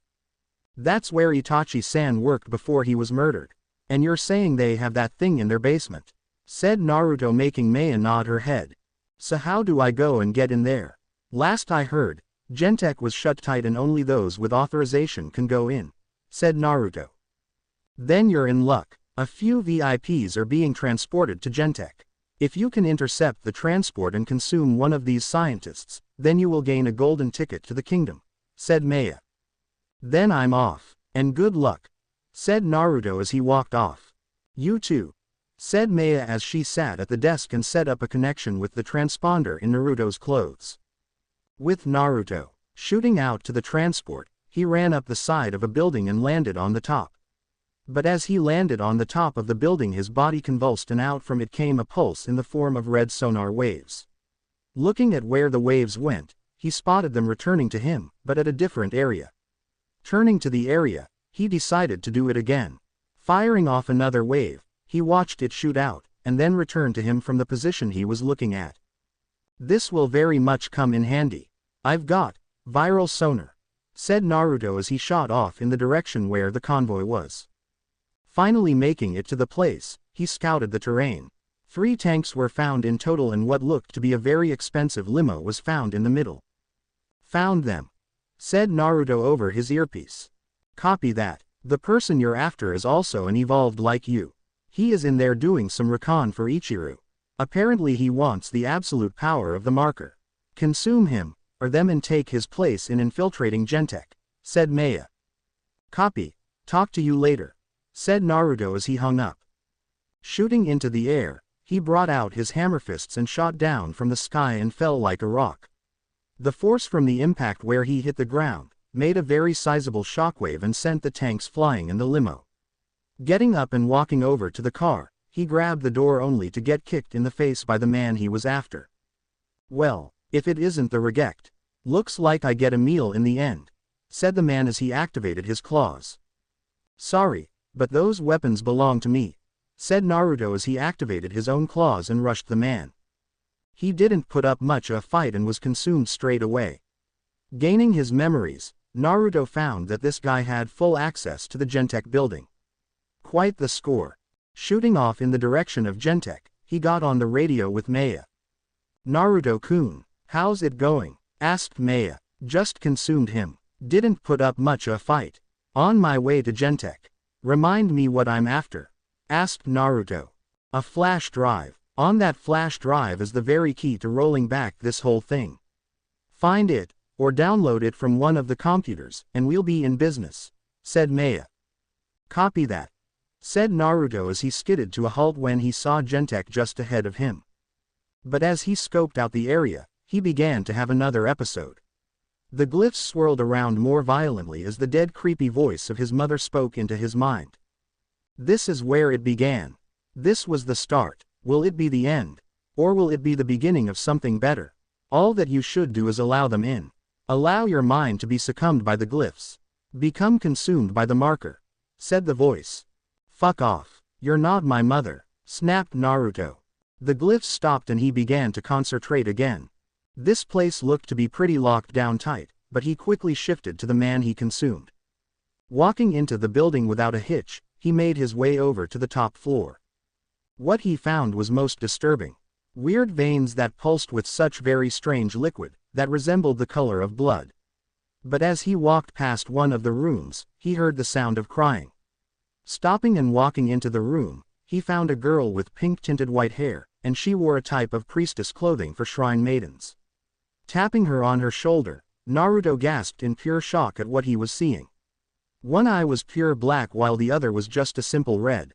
That's where Itachi-san worked before he was murdered. And you're saying they have that thing in their basement? Said Naruto making Maya nod her head. So how do I go and get in there? Last I heard, Gentech was shut tight and only those with authorization can go in, said Naruto. Then you're in luck. A few VIPs are being transported to Gentech. If you can intercept the transport and consume one of these scientists, then you will gain a golden ticket to the kingdom, said Maya. Then I'm off, and good luck, said Naruto as he walked off. You too, said Maya as she sat at the desk and set up a connection with the transponder in Naruto's clothes. With Naruto shooting out to the transport, he ran up the side of a building and landed on the top. But as he landed on the top of the building, his body convulsed and out from it came a pulse in the form of red sonar waves. Looking at where the waves went, he spotted them returning to him, but at a different area. Turning to the area, he decided to do it again. Firing off another wave, he watched it shoot out, and then return to him from the position he was looking at. This will very much come in handy. I've got viral sonar, said Naruto as he shot off in the direction where the convoy was. Finally making it to the place, he scouted the terrain. 3 tanks were found in total and what looked to be a very expensive limo was found in the middle. Found them, said Naruto over his earpiece. Copy that. The person you're after is also an evolved like you. He is in there doing some recon for Ichiru. Apparently he wants the absolute power of the marker. Consume him, or them and take his place in infiltrating Gentek, said Maya. Copy. Talk to you later, said Naruto as he hung up. Shooting into the air, he brought out his hammer fists and shot down from the sky and fell like a rock. The force from the impact where he hit the ground made a very sizable shockwave and sent the tanks flying in the limo. Getting up and walking over to the car, he grabbed the door only to get kicked in the face by the man he was after. Well, if it isn't the reject. Looks like I get a meal in the end, said the man as he activated his claws. Sorry, but those weapons belong to me, said Naruto as he activated his own claws and rushed the man. He didn't put up much of a fight and was consumed straight away. Gaining his memories, Naruto found that this guy had full access to the Gentek building. Quite the score. Shooting off in the direction of Gentek, he got on the radio with Maya. Naruto-kun, how's it going? Asked Maya. Just consumed him. Didn't put up much of a fight. On my way to Gentek. Remind me what I'm after, asked Naruto. A flash drive. On that flash drive is the very key to rolling back this whole thing. Find it, or download it from one of the computers, and we'll be in business, said Maya. Copy that, said Naruto as he skidded to a halt when he saw Gentek just ahead of him. But as he scoped out the area, he began to have another episode. The glyphs swirled around more violently as the dead creepy voice of his mother spoke into his mind. This is where it began. This was the start. Will it be the end? Or will it be the beginning of something better? All that you should do is allow them in. Allow your mind to be succumbed by the glyphs. Become consumed by the marker, said the voice. Fuck off. You're not my mother, snapped Naruto. The glyphs stopped and he began to concentrate again. This place looked to be pretty locked down tight, but he quickly shifted to the man he consumed. Walking into the building without a hitch, he made his way over to the top floor. What he found was most disturbing. Weird veins that pulsed with such very strange liquid, that resembled the color of blood. But as he walked past one of the rooms, he heard the sound of crying. Stopping and walking into the room, he found a girl with pink-tinted white hair, and she wore a type of priestess clothing for shrine maidens. Tapping her on her shoulder, Naruto gasped in pure shock at what he was seeing. One eye was pure black while the other was just a simple red.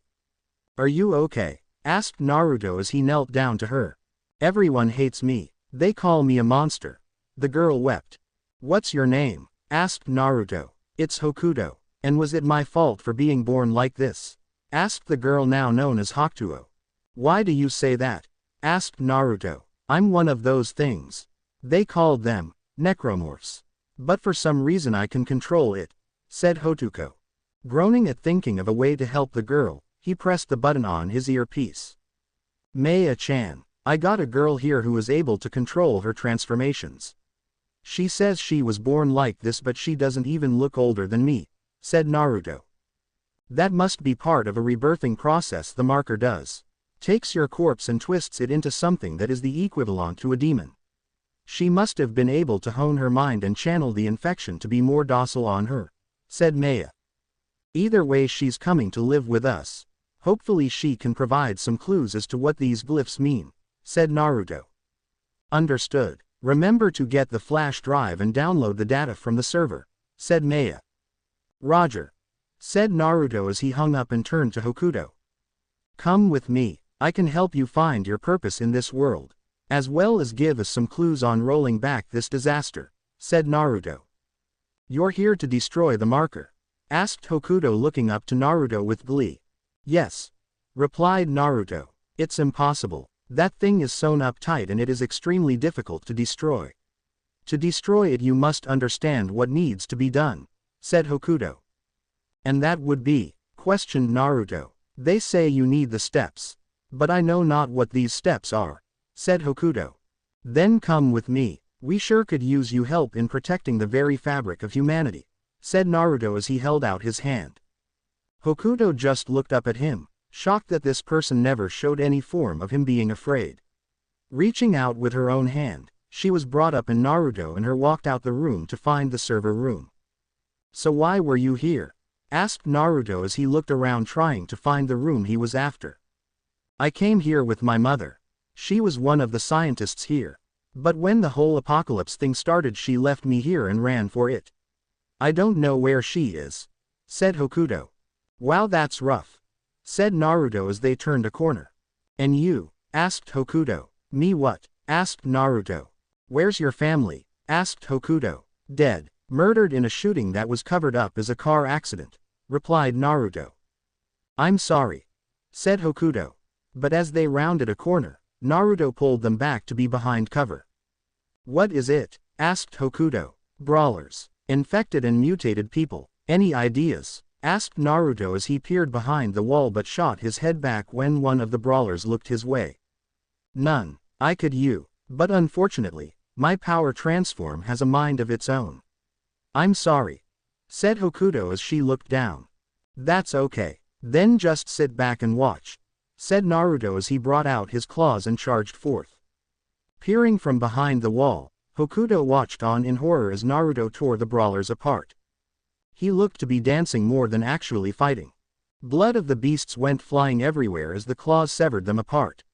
Are you okay? Asked Naruto as he knelt down to her. Everyone hates me. They call me a monster. The girl wept. What's your name? Asked Naruto. It's Hokuto. And was it my fault for being born like this? Asked the girl now known as Hokuto. Why do you say that? Asked Naruto. I'm one of those things. They called them necromorphs. But for some reason I can control it, said Hokuto. Groaning at thinking of a way to help the girl, he pressed the button on his earpiece. Maya-chan, I got a girl here who is able to control her transformations. She says she was born like this but she doesn't even look older than me, said Naruto. That must be part of a rebirthing process the marker does. Takes your corpse and twists it into something that is the equivalent to a demon. She must have been able to hone her mind and channel the infection to be more docile on her, said Maya. Either way she's coming to live with us. Hopefully she can provide some clues as to what these glyphs mean, said Naruto. Understood. Remember to get the flash drive and download the data from the server, said Maya. Roger, said Naruto as he hung up and turned to Hokuto. Come with me, I can help you find your purpose in this world, as well as give us some clues on rolling back this disaster, said Naruto. You're here to destroy the marker? Asked Hokuto looking up to Naruto with glee. Yes, replied Naruto. It's impossible. That thing is sewn up tight and it is extremely difficult to destroy. To destroy it you must understand what needs to be done, said Hokuto. And that would be? Questioned Naruto. They say you need the steps. But I know not what these steps are, said Hokuto. Then come with me, we sure could use you help in protecting the very fabric of humanity, said Naruto as he held out his hand. Hokuto just looked up at him, shocked that this person never showed any form of him being afraid. Reaching out with her own hand, she was brought up and Naruto and her walked out the room to find the server room. So why were you here? Asked Naruto as he looked around trying to find the room he was after. I came here with my mother. She was one of the scientists here. But when the whole apocalypse thing started she left me here and ran for it. I don't know where she is, said Hokuto. Wow, that's rough, said Naruto as they turned a corner. And you? Asked Hokuto. Me what? Asked Naruto. Where's your family? Asked Hokuto. Dead. Murdered in a shooting that was covered up as a car accident, replied Naruto. I'm sorry, said Hokuto. But as they rounded a corner, Naruto pulled them back to be behind cover. What is it? Asked Hokuto. Brawlers. Infected and mutated people. Any ideas? Asked Naruto as he peered behind the wall but shot his head back when one of the brawlers looked his way. None. I could you. But unfortunately, my power transform has a mind of its own. I'm sorry, said Hokuto as she looked down. That's okay. Then just sit back and watch, said Naruto as he brought out his claws and charged forth. Peering from behind the wall, Hokuto watched on in horror as Naruto tore the brawlers apart. He looked to be dancing more than actually fighting. Blood of the beasts went flying everywhere as the claws severed them apart.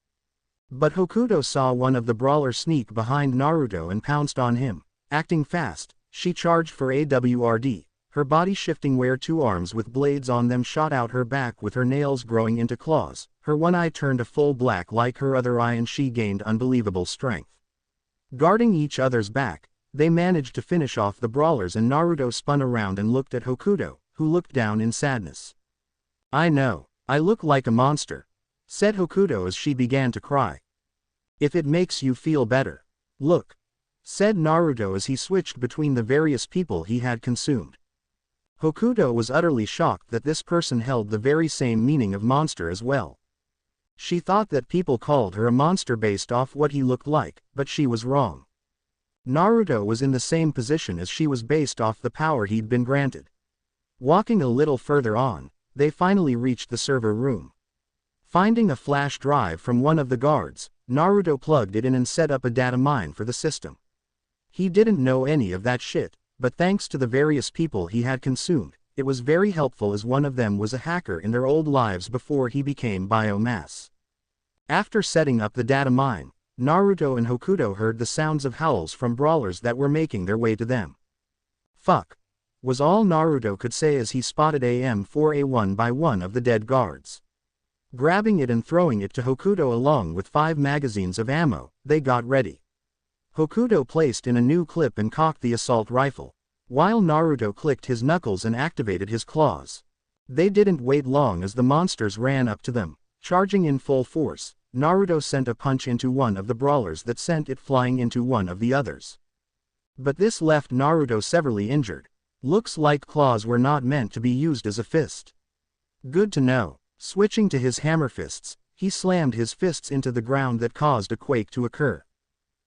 But Hokuto saw one of the brawlers sneak behind Naruto and pounced on him. Acting fast, she charged for AWRD, her body shifting where two arms with blades on them shot out her back with her nails growing into claws, her one eye turned a full black like her other eye and she gained unbelievable strength. Guarding each other's back, they managed to finish off the brawlers and Naruto spun around and looked at Hokuto, who looked down in sadness. I know, I look like a monster, said Hokuto as she began to cry. If it makes you feel better. Look, said Naruto as he switched between the various people he had consumed. Hokuto was utterly shocked that this person held the very same meaning of monster as well. She thought that people called her a monster based off what he looked like, but she was wrong. Naruto was in the same position as she was based off the power he'd been granted. Walking a little further on, they finally reached the server room. Finding a flash drive from one of the guards, Naruto plugged it in and set up a data mine for the system. He didn't know any of that shit, but thanks to the various people he had consumed, it was very helpful as one of them was a hacker in their old lives before he became biomass. After setting up the data mine, Naruto and Hokuto heard the sounds of howls from brawlers that were making their way to them. Fuck, was all Naruto could say as he spotted AM4A1 by one of the dead guards. Grabbing it and throwing it to Hokuto along with 5 magazines of ammo, they got ready. Hokuto placed in a new clip and cocked the assault rifle, while Naruto clicked his knuckles and activated his claws. They didn't wait long as the monsters ran up to them. Charging in full force, Naruto sent a punch into one of the brawlers that sent it flying into one of the others. But this left Naruto severely injured. Looks like claws were not meant to be used as a fist. Good to know. Switching to his hammer fists, he slammed his fists into the ground that caused a quake to occur.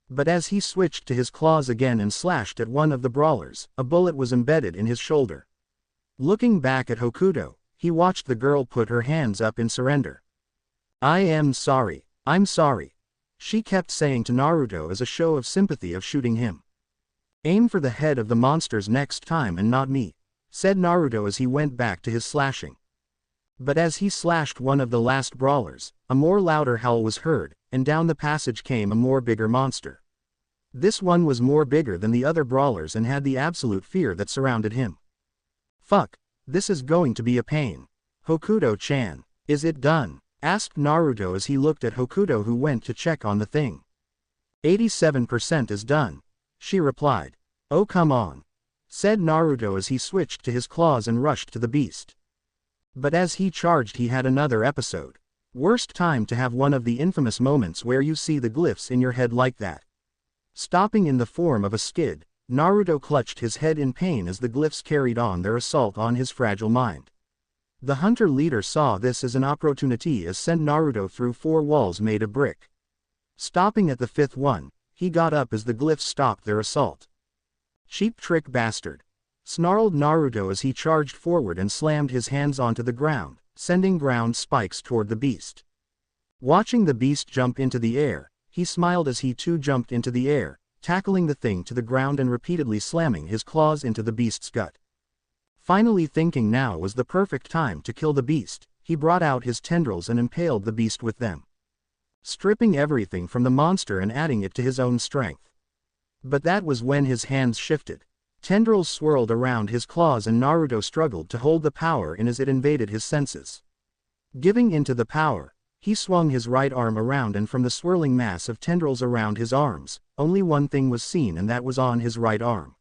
But as he switched to his claws again and slashed at one of the brawlers, a bullet was embedded in his shoulder. Looking back at Hokuto, he watched the girl put her hands up in surrender. I am sorry, I'm sorry, she kept saying to Naruto as a show of sympathy of shooting him. Aim for the head of the monsters next time and not me, said Naruto as he went back to his slashing. But as he slashed one of the last brawlers, a more louder howl was heard, and down the passage came a more bigger monster. This one was more bigger than the other brawlers and had the absolute fear that surrounded him. Fuck, This is going to be a pain. Hokuto-chan, is it done? Asked Naruto as he looked at Hokuto, who went to check on the thing. 87% is done, she replied. Oh come on, said Naruto as he switched to his claws and rushed to the beast. But as he charged, he had another episode. Worst time to have one of the infamous moments where you see the glyphs in your head like that. Stopping in the form of a skid, Naruto clutched his head in pain as the glyphs carried on their assault on his fragile mind. The hunter leader saw this as an opportunity as sent Naruto through 4 walls made of brick. Stopping at the 5th one, he got up as the glyphs stopped their assault. Cheap trick bastard, snarled Naruto as he charged forward and slammed his hands onto the ground, sending ground spikes toward the beast. Watching the beast jump into the air, he smiled as he too jumped into the air, tackling the thing to the ground and repeatedly slamming his claws into the beast's gut. Finally thinking now was the perfect time to kill the beast, he brought out his tendrils and impaled the beast with them, stripping everything from the monster and adding it to his own strength. But that was when his hands shifted. Tendrils swirled around his claws and Naruto struggled to hold the power in as it invaded his senses. Giving into the power, he swung his right arm around, and from the swirling mass of tendrils around his arms, only one thing was seen, and that was on his right arm.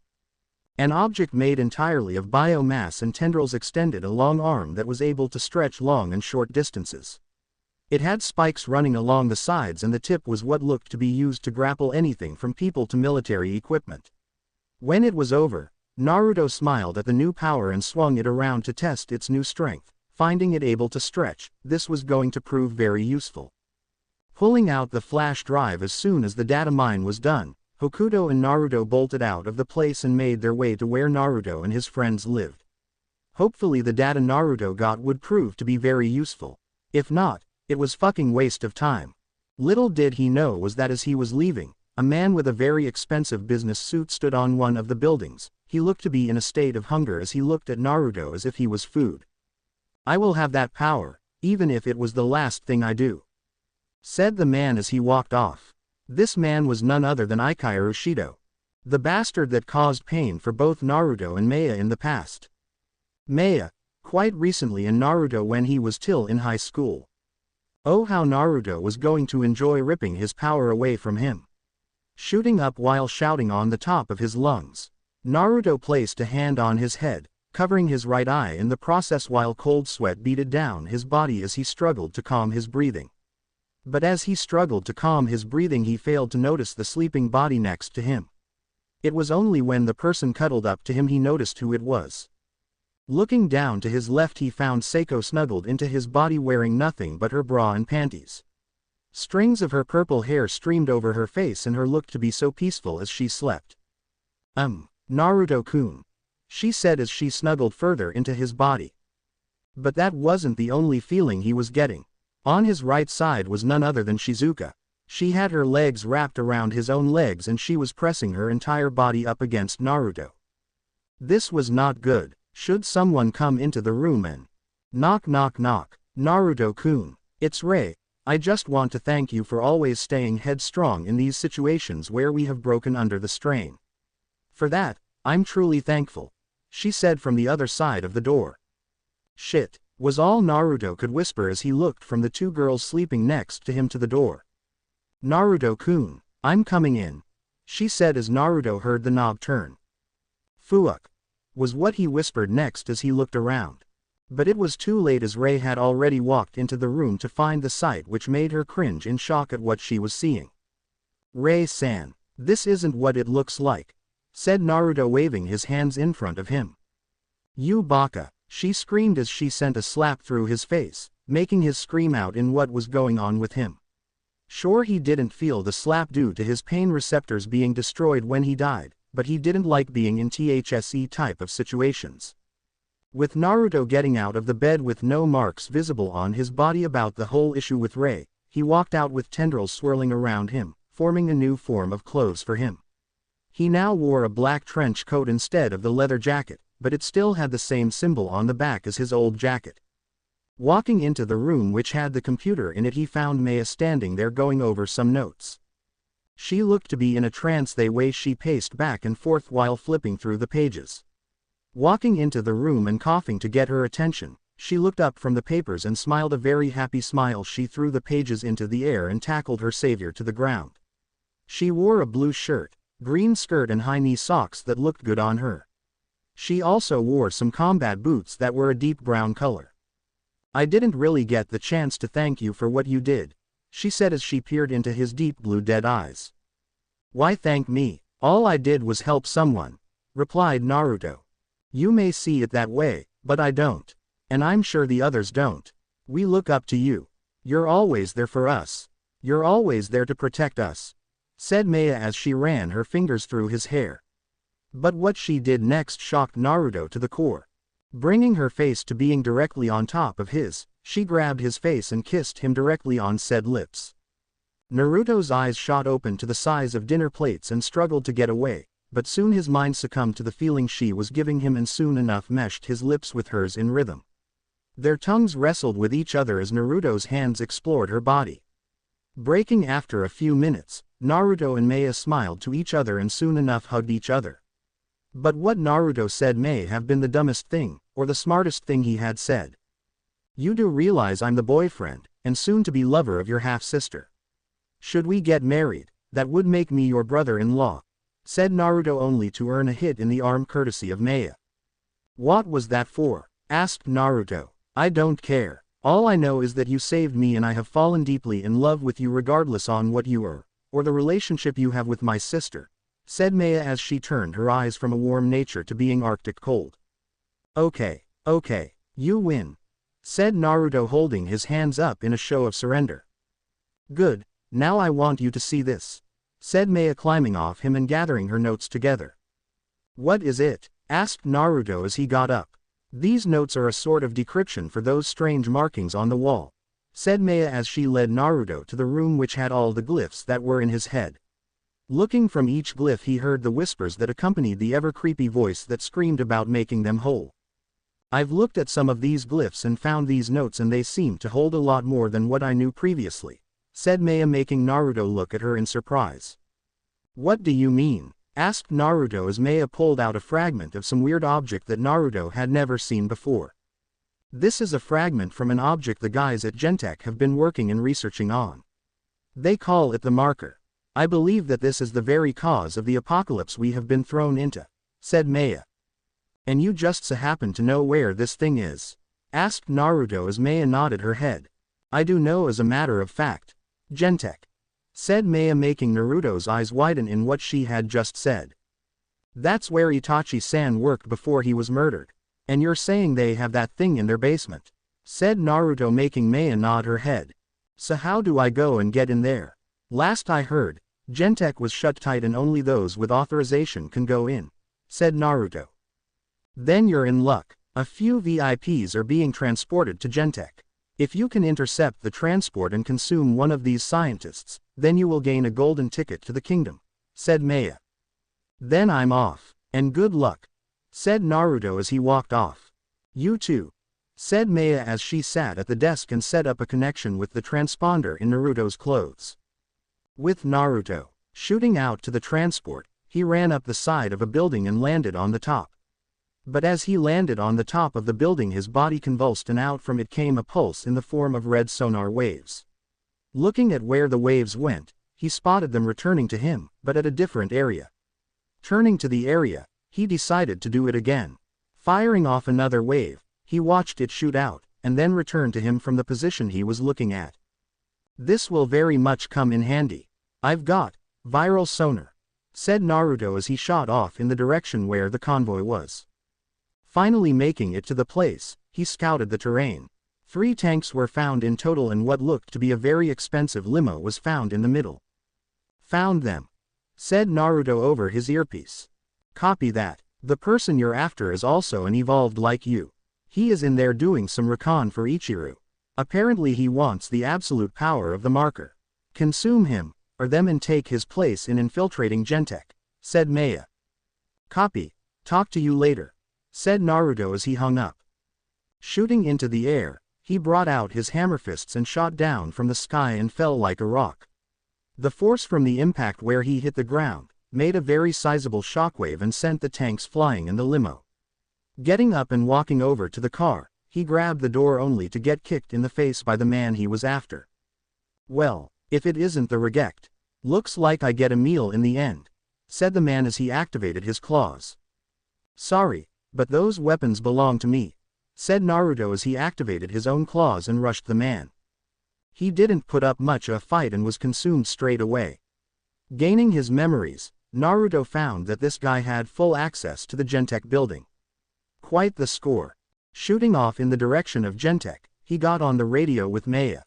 An object made entirely of biomass and tendrils extended a long arm that was able to stretch long and short distances. It had spikes running along the sides, and the tip was what looked to be used to grapple anything from people to military equipment. When it was over, Naruto smiled at the new power and swung it around to test its new strength. Finding it able to stretch, this was going to prove very useful. Pulling out the flash drive as soon as the data mine was done, Hokuto and Naruto bolted out of the place and made their way to where Naruto and his friends lived. Hopefully the data Naruto got would prove to be very useful. If not, it was fucking waste of time. Little did he know was that as he was leaving, a man with a very expensive business suit stood on one of the buildings. He looked to be in a state of hunger as he looked at Naruto as if he was food. I will have that power, even if it was the last thing I do, said the man as he walked off. This man was none other than Ikaru Shido, the bastard that caused pain for both Naruto and Maya in the past. Maya, quite recently, and Naruto when he was still in high school. Oh, how Naruto was going to enjoy ripping his power away from him. Shooting up while shouting on the top of his lungs, Naruto placed a hand on his head, covering his right eye in the process while cold sweat beaded down his body as he struggled to calm his breathing. But as he struggled to calm his breathing, he failed to notice the sleeping body next to him. It was only when the person cuddled up to him he noticed who it was. Looking down to his left, he found Seiko snuggled into his body wearing nothing but her bra and panties. Strings of her purple hair streamed over her face and her looked to be so peaceful as she slept. Naruto-kun, she said as she snuggled further into his body. But that wasn't the only feeling he was getting. On his right side was none other than Shizuka. She had her legs wrapped around his own legs and she was pressing her entire body up against Naruto. This was not good. Should someone come into the room and knock knock knock. Naruto-kun, it's Rei. I just want to thank you for always staying headstrong in these situations where we have broken under the strain. For that, I'm truly thankful, she said from the other side of the door. Shit, was all Naruto could whisper as he looked from the 2 girls sleeping next to him to the door. Naruto-kun, I'm coming in, she said as Naruto heard the knob turn. Fuck, was what he whispered next as he looked around. But it was too late as Rei had already walked into the room to find the sight which made her cringe in shock at what she was seeing. Rei-san, this isn't what it looks like, said Naruto waving his hands in front of him. You baka, she screamed as she sent a slap through his face, making his scream out in what was going on with him. Sure, he didn't feel the slap due to his pain receptors being destroyed when he died, but he didn't like being in THSE type of situations. With Naruto getting out of the bed with no marks visible on his body about the whole issue with Rei, he walked out with tendrils swirling around him, forming a new form of clothes for him. He now wore a black trench coat instead of the leather jacket, but it still had the same symbol on the back as his old jacket. Walking into the room which had the computer in it, he found Maya standing there going over some notes. She looked to be in a trance the way she paced back and forth while flipping through the pages. Walking into the room and coughing to get her attention, she looked up from the papers and smiled a very happy smile. She threw the pages into the air and tackled her savior to the ground. She wore a blue shirt, green skirt and high-knee socks that looked good on her. She also wore some combat boots that were a deep brown color. "I didn't really get the chance to thank you for what you did," she said as she peered into his deep blue dead eyes. "Why thank me? All I did was help someone," replied Naruto. "You may see it that way, but I don't. And I'm sure the others don't. We look up to you. You're always there for us. You're always there to protect us," said Maya as she ran her fingers through his hair. But what she did next shocked Naruto to the core. Bringing her face to being directly on top of his, she grabbed his face and kissed him directly on said lips. Naruto's eyes shot open to the size of dinner plates and struggled to get away, but soon his mind succumbed to the feeling she was giving him and soon enough meshed his lips with hers in rhythm. Their tongues wrestled with each other as Naruto's hands explored her body. Breaking after a few minutes, Naruto and Maya smiled to each other and soon enough hugged each other. But what Naruto said may have been the dumbest thing, or the smartest thing he had said. "You do realize I'm the boyfriend, and soon-to-be lover of your half-sister. Should we get married, that would make me your brother-in-law," said Naruto only to earn a hit in the arm courtesy of Maya. "What was that for?" asked Naruto. "I don't care. All I know is that you saved me and I have fallen deeply in love with you regardless on what you are, or the relationship you have with my sister," said Maya as she turned her eyes from a warm nature to being arctic cold. Okay, you win," said Naruto holding his hands up in a show of surrender. "Good, now I want you to see this," said Maya climbing off him and gathering her notes together. "What is it?" asked Naruto as he got up. "These notes are a sort of decryption for those strange markings on the wall," said Maya as she led Naruto to the room which had all the glyphs that were in his head. Looking from each glyph he heard the whispers that accompanied the ever-creepy voice that screamed about making them whole. "I've looked at some of these glyphs and found these notes and they seem to hold a lot more than what I knew previously," said Maya making Naruto look at her in surprise. "What do you mean?" asked Naruto as Maya pulled out a fragment of some weird object that Naruto had never seen before. "This is a fragment from an object the guys at Gentech have been working and researching on. They call it the marker. I believe that this is the very cause of the apocalypse we have been thrown into," said Maya. "And you just so happen to know where this thing is?" asked Naruto as Maya nodded her head. "I do know as a matter of fact. Gentech," said Maya making Naruto's eyes widen in what she had just said. "That's where Itachi-san worked before he was murdered. And you're saying they have that thing in their basement?" said Naruto making Maya nod her head. "So how do I go and get in there? Last I heard, Gentech was shut tight and only those with authorization can go in," said Naruto. "Then you're in luck. A few VIPs are being transported to Gentech. If you can intercept the transport and consume one of these scientists, then you will gain a golden ticket to the kingdom," said Maya. "Then I'm off, and good luck," said Naruto as he walked off. "You too," said Maya as she sat at the desk and set up a connection with the transponder in Naruto's clothes. With Naruto shooting out to the transport, he ran up the side of a building and landed on the top. But as he landed on the top of the building his body convulsed and out from it came a pulse in the form of red sonar waves. Looking at where the waves went, he spotted them returning to him, but at a different area. Turning to the area, he decided to do it again. Firing off another wave, he watched it shoot out, and then return to him from the position he was looking at. "This will very much come in handy. I've got viral sonar," said Naruto as he shot off in the direction where the convoy was. Finally making it to the place, he scouted the terrain. 3 tanks were found in total and what looked to be a very expensive limo was found in the middle. "Found them," said Naruto over his earpiece. "Copy that. The person you're after is also an evolved like you. He is in there doing some recon for Ichiru. Apparently he wants the absolute power of the marker. Consume him, or them and take his place in infiltrating Gentech," said Maya. "Copy. Talk to you later," said Naruto as he hung up. Shooting into the air, he brought out his hammer fists and shot down from the sky and fell like a rock. The force from the impact where he hit the ground made a very sizable shockwave and sent the tanks flying and the limo. Getting up and walking over to the car, he grabbed the door only to get kicked in the face by the man he was after. "Well, if it isn't the reject. Looks like I get a meal in the end," said the man as he activated his claws. "Sorry, but those weapons belong to me," said Naruto as he activated his own claws and rushed the man. He didn't put up much of a fight and was consumed straight away. Gaining his memories, Naruto found that this guy had full access to the Gentech building. Quite the score. Shooting off in the direction of Gentech, he got on the radio with Maya.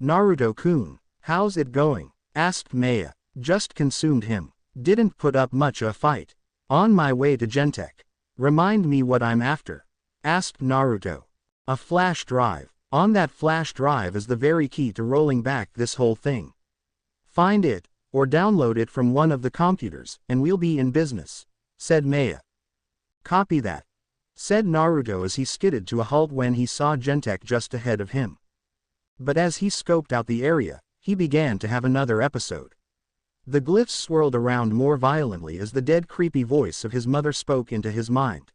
"Naruto-kun, how's it going?" asked Maya. "Just consumed him. Didn't put up much of a fight. On my way to Gentech. Remind me what I'm after," asked Naruto. "A flash drive. On that flash drive is the very key to rolling back this whole thing. Find it, or download it from one of the computers, and we'll be in business," said Maya. "Copy that," said Naruto as he skidded to a halt when he saw Gentech just ahead of him. But as he scoped out the area, he began to have another episode. The glyphs swirled around more violently as the dead creepy voice of his mother spoke into his mind.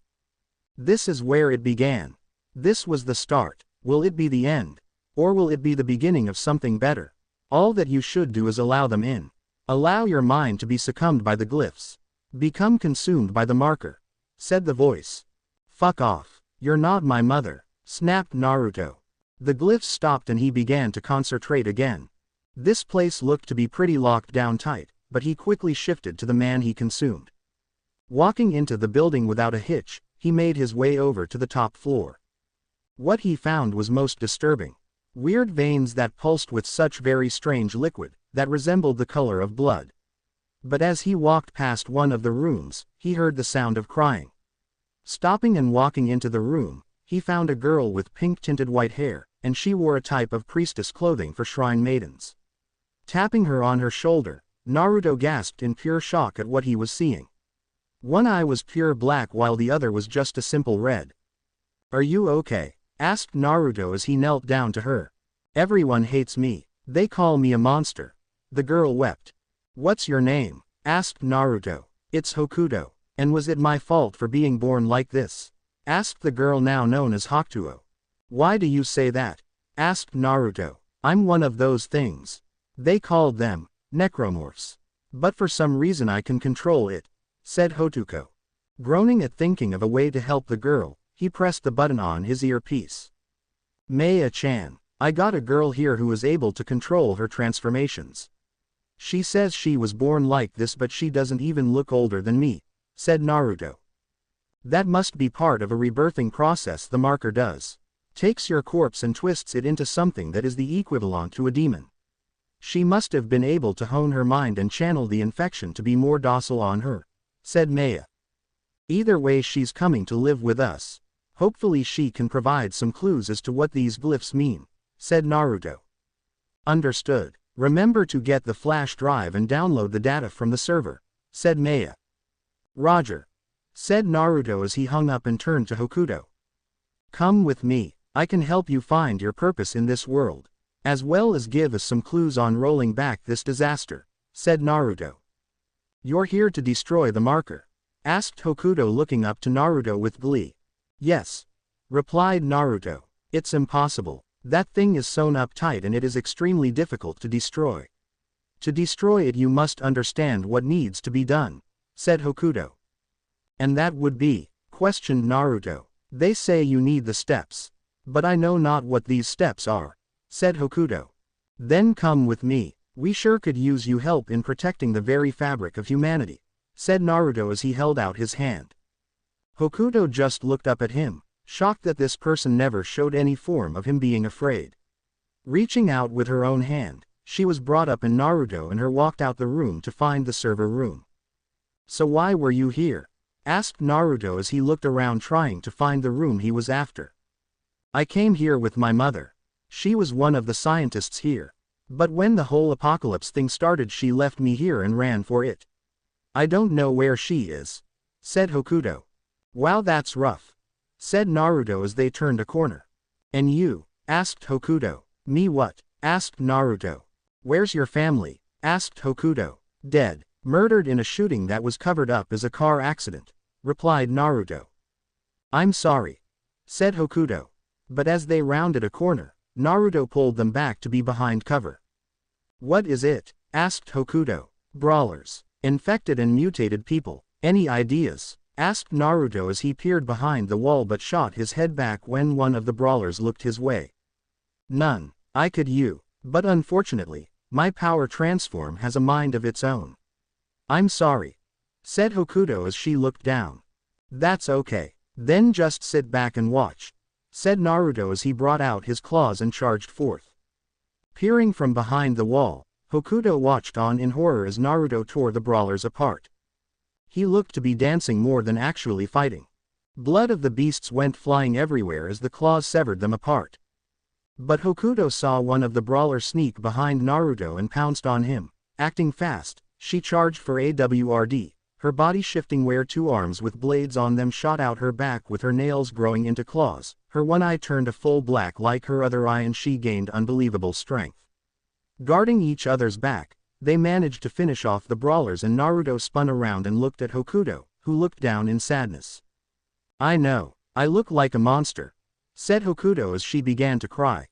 This is where it began. This was the start. Will it be the end? Or will it be the beginning of something better? All that you should do is allow them in. Allow your mind to be succumbed by the glyphs. Become consumed by the marker, said the voice. "Fuck off. You're not my mother," snapped Naruto. The glyphs stopped and he began to concentrate again. This place looked to be pretty locked down tight, but he quickly shifted to the man he consumed. Walking into the building without a hitch, he made his way over to the top floor. What he found was most disturbing. Weird veins that pulsed with such very strange liquid, that resembled the color of blood. But as he walked past one of the rooms, he heard the sound of crying. Stopping and walking into the room, he found a girl with pink-tinted white hair, and she wore a type of priestess clothing for shrine maidens. Tapping her on her shoulder, Naruto gasped in pure shock at what he was seeing. One eye was pure black while the other was just a simple red. "Are you okay?" asked Naruto as he knelt down to her. "Everyone hates me. They call me a monster." The girl wept. "What's your name?" asked Naruto. "It's Hokuto. And was it my fault for being born like this?" asked the girl now known as Hokuto. "Why do you say that?" asked Naruto. "I'm one of those things. They called them necromorphs. But for some reason I can control it," said Hotuko. Groaning at thinking of a way to help the girl, he pressed the button on his earpiece. "Maya-chan, I got a girl here who is able to control her transformations. She says she was born like this but she doesn't even look older than me," said Naruto. "That must be part of a rebirthing process the marker does. Takes your corpse and twists it into something that is the equivalent to a demon. She must have been able to hone her mind and channel the infection to be more docile on her," said Maya. "Either way she's coming to live with us. Hopefully she can provide some clues as to what these glyphs mean," said Naruto. "Understood. Remember to get the flash drive and download the data from the server," said Maya. "Roger," said Naruto as he hung up and turned to Hokuto. "Come with me. I can help you find your purpose in this world, as well as give us some clues on rolling back this disaster," said Naruto. "You're here to destroy the marker?" asked Hokuto looking up to Naruto with glee. "Yes," replied Naruto. "It's impossible. That thing is sewn up tight and it is extremely difficult to destroy. To destroy it you must understand what needs to be done," said Hokuto. "And that would be?" questioned Naruto. "They say you need the steps. But I know not what these steps are," said Hokuto. "Then come with me. We sure could use you help in protecting the very fabric of humanity," said Naruto as he held out his hand. Hokuto just looked up at him, shocked that this person never showed any form of him being afraid. Reaching out with her own hand, she was brought up in Naruto and her walked out the room to find the server room. "So why were you here?" asked Naruto as he looked around trying to find the room he was after. "I came here with my mother. She was one of the scientists here. But when the whole apocalypse thing started she left me here and ran for it. I don't know where she is," said Hokuto. "Wow, that's rough," said Naruto as they turned a corner. "And you?" asked Hokuto. "Me what?" asked Naruto. "Where's your family?" asked Hokuto. "Dead. Murdered in a shooting that was covered up as a car accident," replied Naruto. I'm sorry, said Hokuto. But as they rounded a corner, Naruto pulled them back to be behind cover. What is it? Asked Hokuto. Brawlers. Infected and mutated people. Any ideas? Asked Naruto as he peered behind the wall but shot his head back when one of the brawlers looked his way. None. I could you. But unfortunately, my power transform has a mind of its own. I'm sorry, said Hokuto as she looked down. That's okay. Then just sit back and watch, said Naruto as he brought out his claws and charged forth. Peering from behind the wall, Hokuto watched on in horror as Naruto tore the brawlers apart. He looked to be dancing more than actually fighting. Blood of the beasts went flying everywhere as the claws severed them apart. But Hokuto saw one of the brawlers sneak behind Naruto and pounced on him. Acting fast, she charged for AWRD, her body shifting where two arms with blades on them shot out her back with her nails growing into claws. Her one eye turned a full black like her other eye and she gained unbelievable strength. Guarding each other's back, they managed to finish off the brawlers and Naruto spun around and looked at Hokuto, who looked down in sadness. I know, I look like a monster, said Hokuto as she began to cry.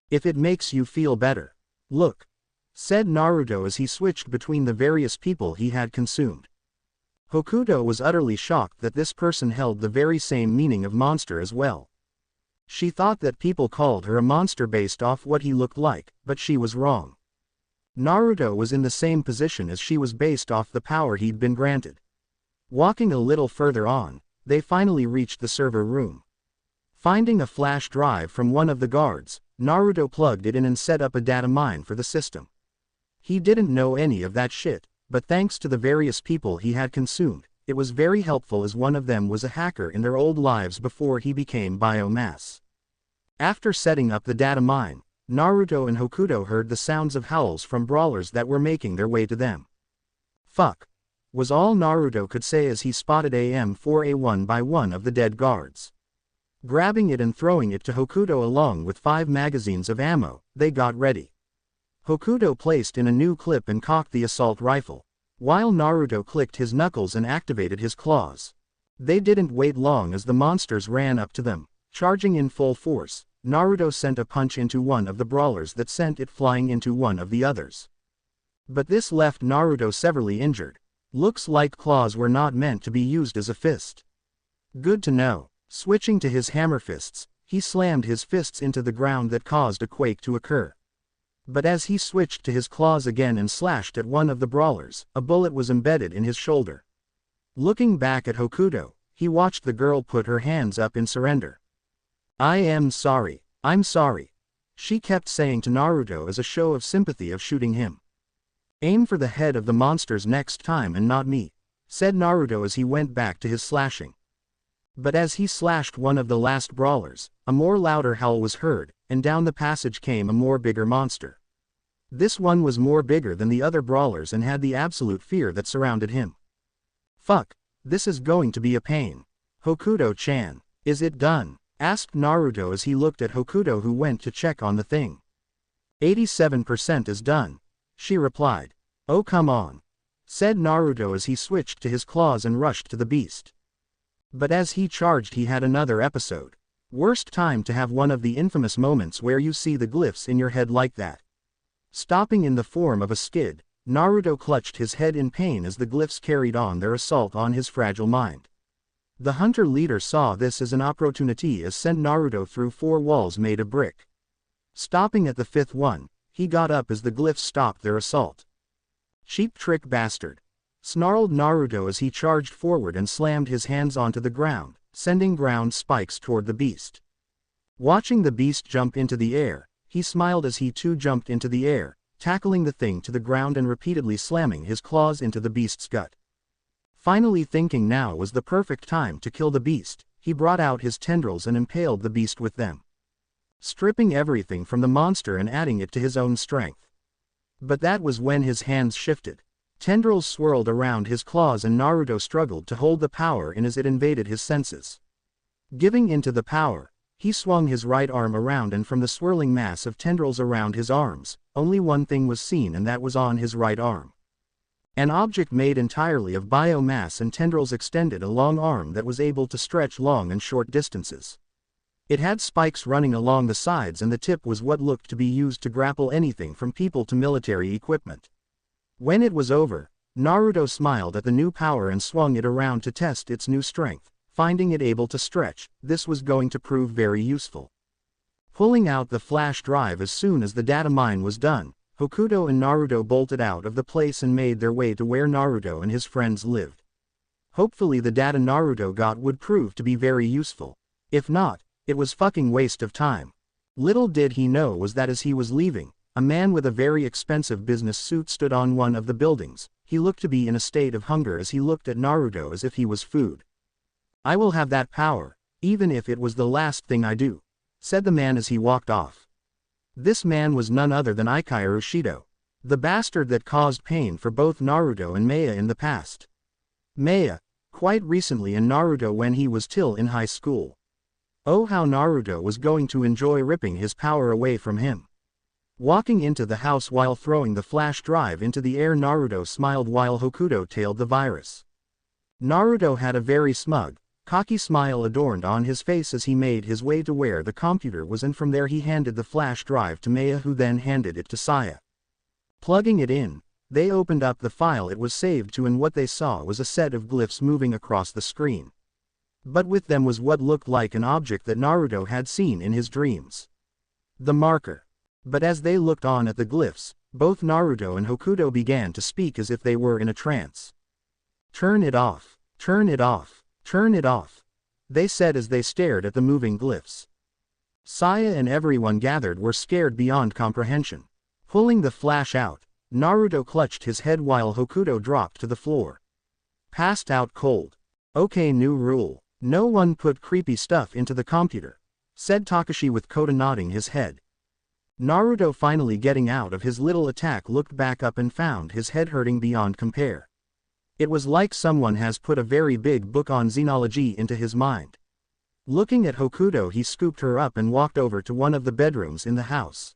If it makes you feel better. Look, said Naruto as he switched between the various people he had consumed. Hokuto was utterly shocked that this person held the very same meaning of monster as well. She thought that people called her a monster based off what he looked like, but she was wrong. Naruto was in the same position as she was based off the power he'd been granted. Walking a little further on, they finally reached the server room. Finding a flash drive from one of the guards, Naruto plugged it in and set up a data mine for the system. He didn't know any of that shit, but thanks to the various people he had consumed, it was very helpful as one of them was a hacker in their old lives before he became biomass. After setting up the data mine, Naruto and Hokuto heard the sounds of howls from brawlers that were making their way to them. Fuck, was all Naruto could say as he spotted AM4A1 by one of the dead guards. Grabbing it and throwing it to Hokuto along with 5 magazines of ammo, they got ready. Hokuto placed in a new clip and cocked the assault rifle, while Naruto clicked his knuckles and activated his claws. They didn't wait long as the monsters ran up to them. Charging in full force, Naruto sent a punch into one of the brawlers that sent it flying into one of the others. But this left Naruto severely injured. Looks like claws were not meant to be used as a fist. Good to know. Switching to his hammer fists, he slammed his fists into the ground that caused a quake to occur. But as he switched to his claws again and slashed at one of the brawlers, a bullet was embedded in his shoulder. Looking back at Hokuto, he watched the girl put her hands up in surrender. I am sorry, I'm sorry, she kept saying to Naruto as a show of sympathy of shooting him. Aim for the head of the monsters next time and not me, said Naruto as he went back to his slashing. But as he slashed one of the last brawlers, a more louder howl was heard, and down the passage came a more bigger monster. This one was more bigger than the other brawlers and had the absolute fear that surrounded him. Fuck, this is going to be a pain. Hokuto-chan, is it done? Asked Naruto as he looked at Hokuto who went to check on the thing. 87% is done, she replied. Oh come on, said Naruto as he switched to his claws and rushed to the beast. But as he charged he had another episode. Worst time to have one of the infamous moments where you see the glyphs in your head like that. Stopping in the form of a skid, Naruto clutched his head in pain as the glyphs carried on their assault on his fragile mind. The hunter leader saw this as an opportunity as sent Naruto through 4 walls made of brick. Stopping at the 5th one, he got up as the glyphs stopped their assault. Cheap trick bastard, snarled Naruto as he charged forward and slammed his hands onto the ground, sending ground spikes toward the beast. Watching the beast jump into the air, he smiled as he too jumped into the air, tackling the thing to the ground and repeatedly slamming his claws into the beast's gut. Finally thinking now was the perfect time to kill the beast, he brought out his tendrils and impaled the beast with them, stripping everything from the monster and adding it to his own strength. But that was when his hands shifted. Tendrils swirled around his claws and Naruto struggled to hold the power in as it invaded his senses. Giving into the power, he swung his right arm around and from the swirling mass of tendrils around his arms, only one thing was seen and that was on his right arm. An object made entirely of biomass and tendrils extended a long arm that was able to stretch long and short distances. It had spikes running along the sides and the tip was what looked to be used to grapple anything from people to military equipment. When it was over, Naruto smiled at the new power and swung it around to test its new strength. Finding it able to stretch, this was going to prove very useful. Pulling out the flash drive as soon as the data mine was done, Hokuto and Naruto bolted out of the place and made their way to where Naruto and his friends lived. Hopefully the data Naruto got would prove to be very useful. If not, it was fucking waste of time. Little did he know was that as he was leaving, a man with a very expensive business suit stood on one of the buildings. He looked to be in a state of hunger as he looked at Naruto as if he was food. "I will have that power, even if it was the last thing I do," said the man as he walked off. This man was none other than Ikairu Shido, the bastard that caused pain for both Naruto and Maya in the past. Maya, quite recently, and Naruto when he was still in high school. Oh, how Naruto was going to enjoy ripping his power away from him. Walking into the house while throwing the flash drive into the air, Naruto smiled while Hokuto tailed the virus. Naruto had a very smug, cocky smile adorned on his face as he made his way to where the computer was, and from there he handed the flash drive to Maya, who then handed it to Saya. Plugging it in, they opened up the file it was saved to, and what they saw was a set of glyphs moving across the screen. But with them was what looked like an object that Naruto had seen in his dreams. The marker. But as they looked on at the glyphs, both Naruto and Hokuto began to speak as if they were in a trance. "Turn it off, turn it off, turn it off," they said as they stared at the moving glyphs. Saya and everyone gathered were scared beyond comprehension. Pulling the flash out, Naruto clutched his head while Hokuto dropped to the floor. Passed out cold. "Okay, new rule. No one put creepy stuff into the computer," said Takashi with Kota nodding his head. Naruto, finally getting out of his little attack, looked back up and found his head hurting beyond compare. It was like someone has put a very big book on xenology into his mind. Looking at Hokuto, he scooped her up and walked over to one of the bedrooms in the house.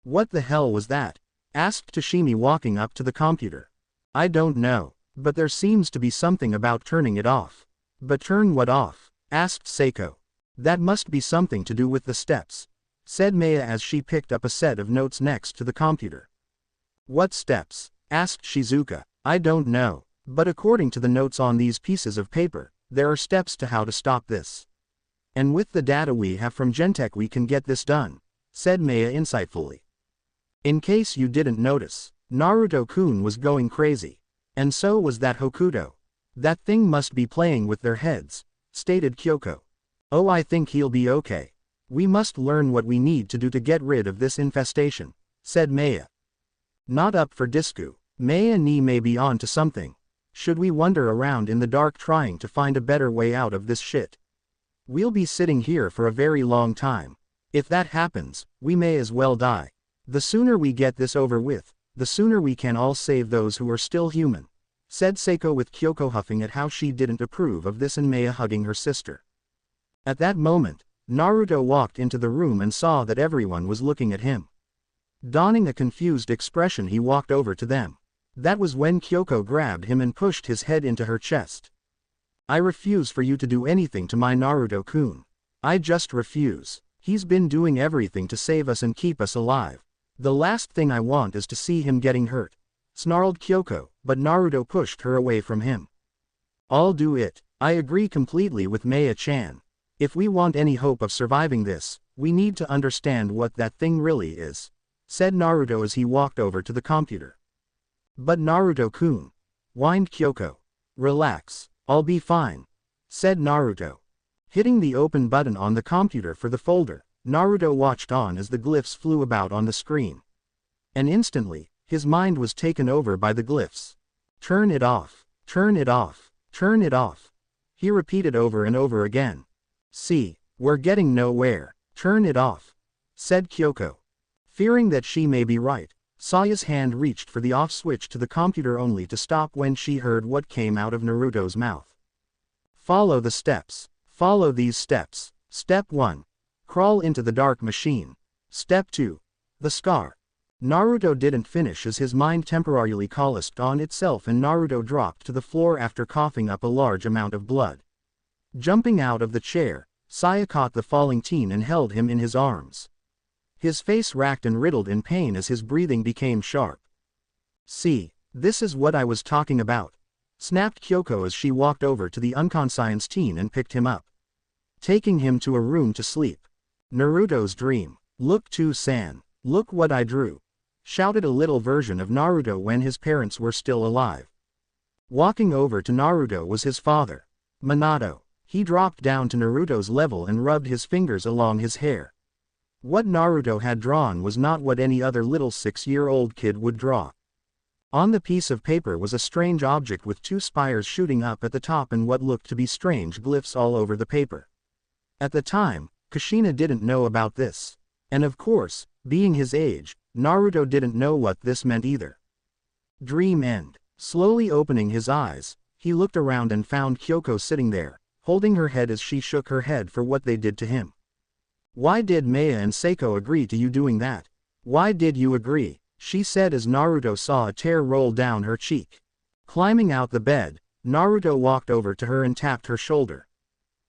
"What the hell was that?" asked Tashimi, walking up to the computer. "I don't know, but there seems to be something about turning it off." "But turn what off?" asked Seiko. "That must be something to do with the steps," said Maya as she picked up a set of notes next to the computer. "What steps?" asked Shizuka. "I don't know, but according to the notes on these pieces of paper, there are steps to how to stop this. And with the data we have from Gentech we can get this done," said Maya insightfully. In case you didn't notice, Naruto-kun was going crazy. And so was that Hokuto. "That thing must be playing with their heads," stated Kyoko. "Oh, I think he'll be okay. We must learn what we need to do to get rid of this infestation," said Maya. "Not up for Disku. Maya ni may be on to something. Should we wander around in the dark trying to find a better way out of this shit? We'll be sitting here for a very long time. If that happens, we may as well die. The sooner we get this over with, the sooner we can all save those who are still human," said Seiko with Kyoko huffing at how she didn't approve of this and Maya hugging her sister. At that moment, Naruto walked into the room and saw that everyone was looking at him. Donning a confused expression, he walked over to them. That was when Kyoko grabbed him and pushed his head into her chest. "I refuse for you to do anything to my Naruto-kun. I just refuse. He's been doing everything to save us and keep us alive. The last thing I want is to see him getting hurt," snarled Kyoko, but Naruto pushed her away from him. "I'll do it. I agree completely with Maya-chan. If we want any hope of surviving this, we need to understand what that thing really is," said Naruto as he walked over to the computer. "But Naruto-kun," whined Kyoko. "Relax, I'll be fine," said Naruto. Hitting the open button on the computer for the folder, Naruto watched on as the glyphs flew about on the screen. And instantly, his mind was taken over by the glyphs. "Turn it off, turn it off, turn it off," he repeated over and over again. "See, we're getting nowhere. Turn it off," said Kyoko. Fearing that she may be right, Saya's hand reached for the off switch to the computer only to stop when she heard what came out of Naruto's mouth. "Follow the steps. Follow these steps. Step 1. Crawl into the dark machine. Step 2. The scar." Naruto didn't finish as his mind temporarily collapsed on itself and Naruto dropped to the floor after coughing up a large amount of blood. Jumping out of the chair, Saya caught the falling teen and held him in his arms. His face racked and riddled in pain as his breathing became sharp. "See, this is what I was talking about," snapped Kyoko as she walked over to the unconscious teen and picked him up, taking him to a room to sleep. Naruto's dream. "Look San, look what I drew," shouted a little version of Naruto when his parents were still alive. Walking over to Naruto was his father, Minato. He dropped down to Naruto's level and rubbed his fingers along his hair. What Naruto had drawn was not what any other little 6-year-old kid would draw. On the piece of paper was a strange object with 2 spires shooting up at the top and what looked to be strange glyphs all over the paper. At the time, Kushina didn't know about this. And of course, being his age, Naruto didn't know what this meant either. Dream end. Slowly opening his eyes, he looked around and found Kyoko sitting there, holding her head as she shook her head for what they did to him. "Why did Maya and Seiko agree to you doing that? Why did you agree?" she said as Naruto saw a tear roll down her cheek. Climbing out the bed, Naruto walked over to her and tapped her shoulder.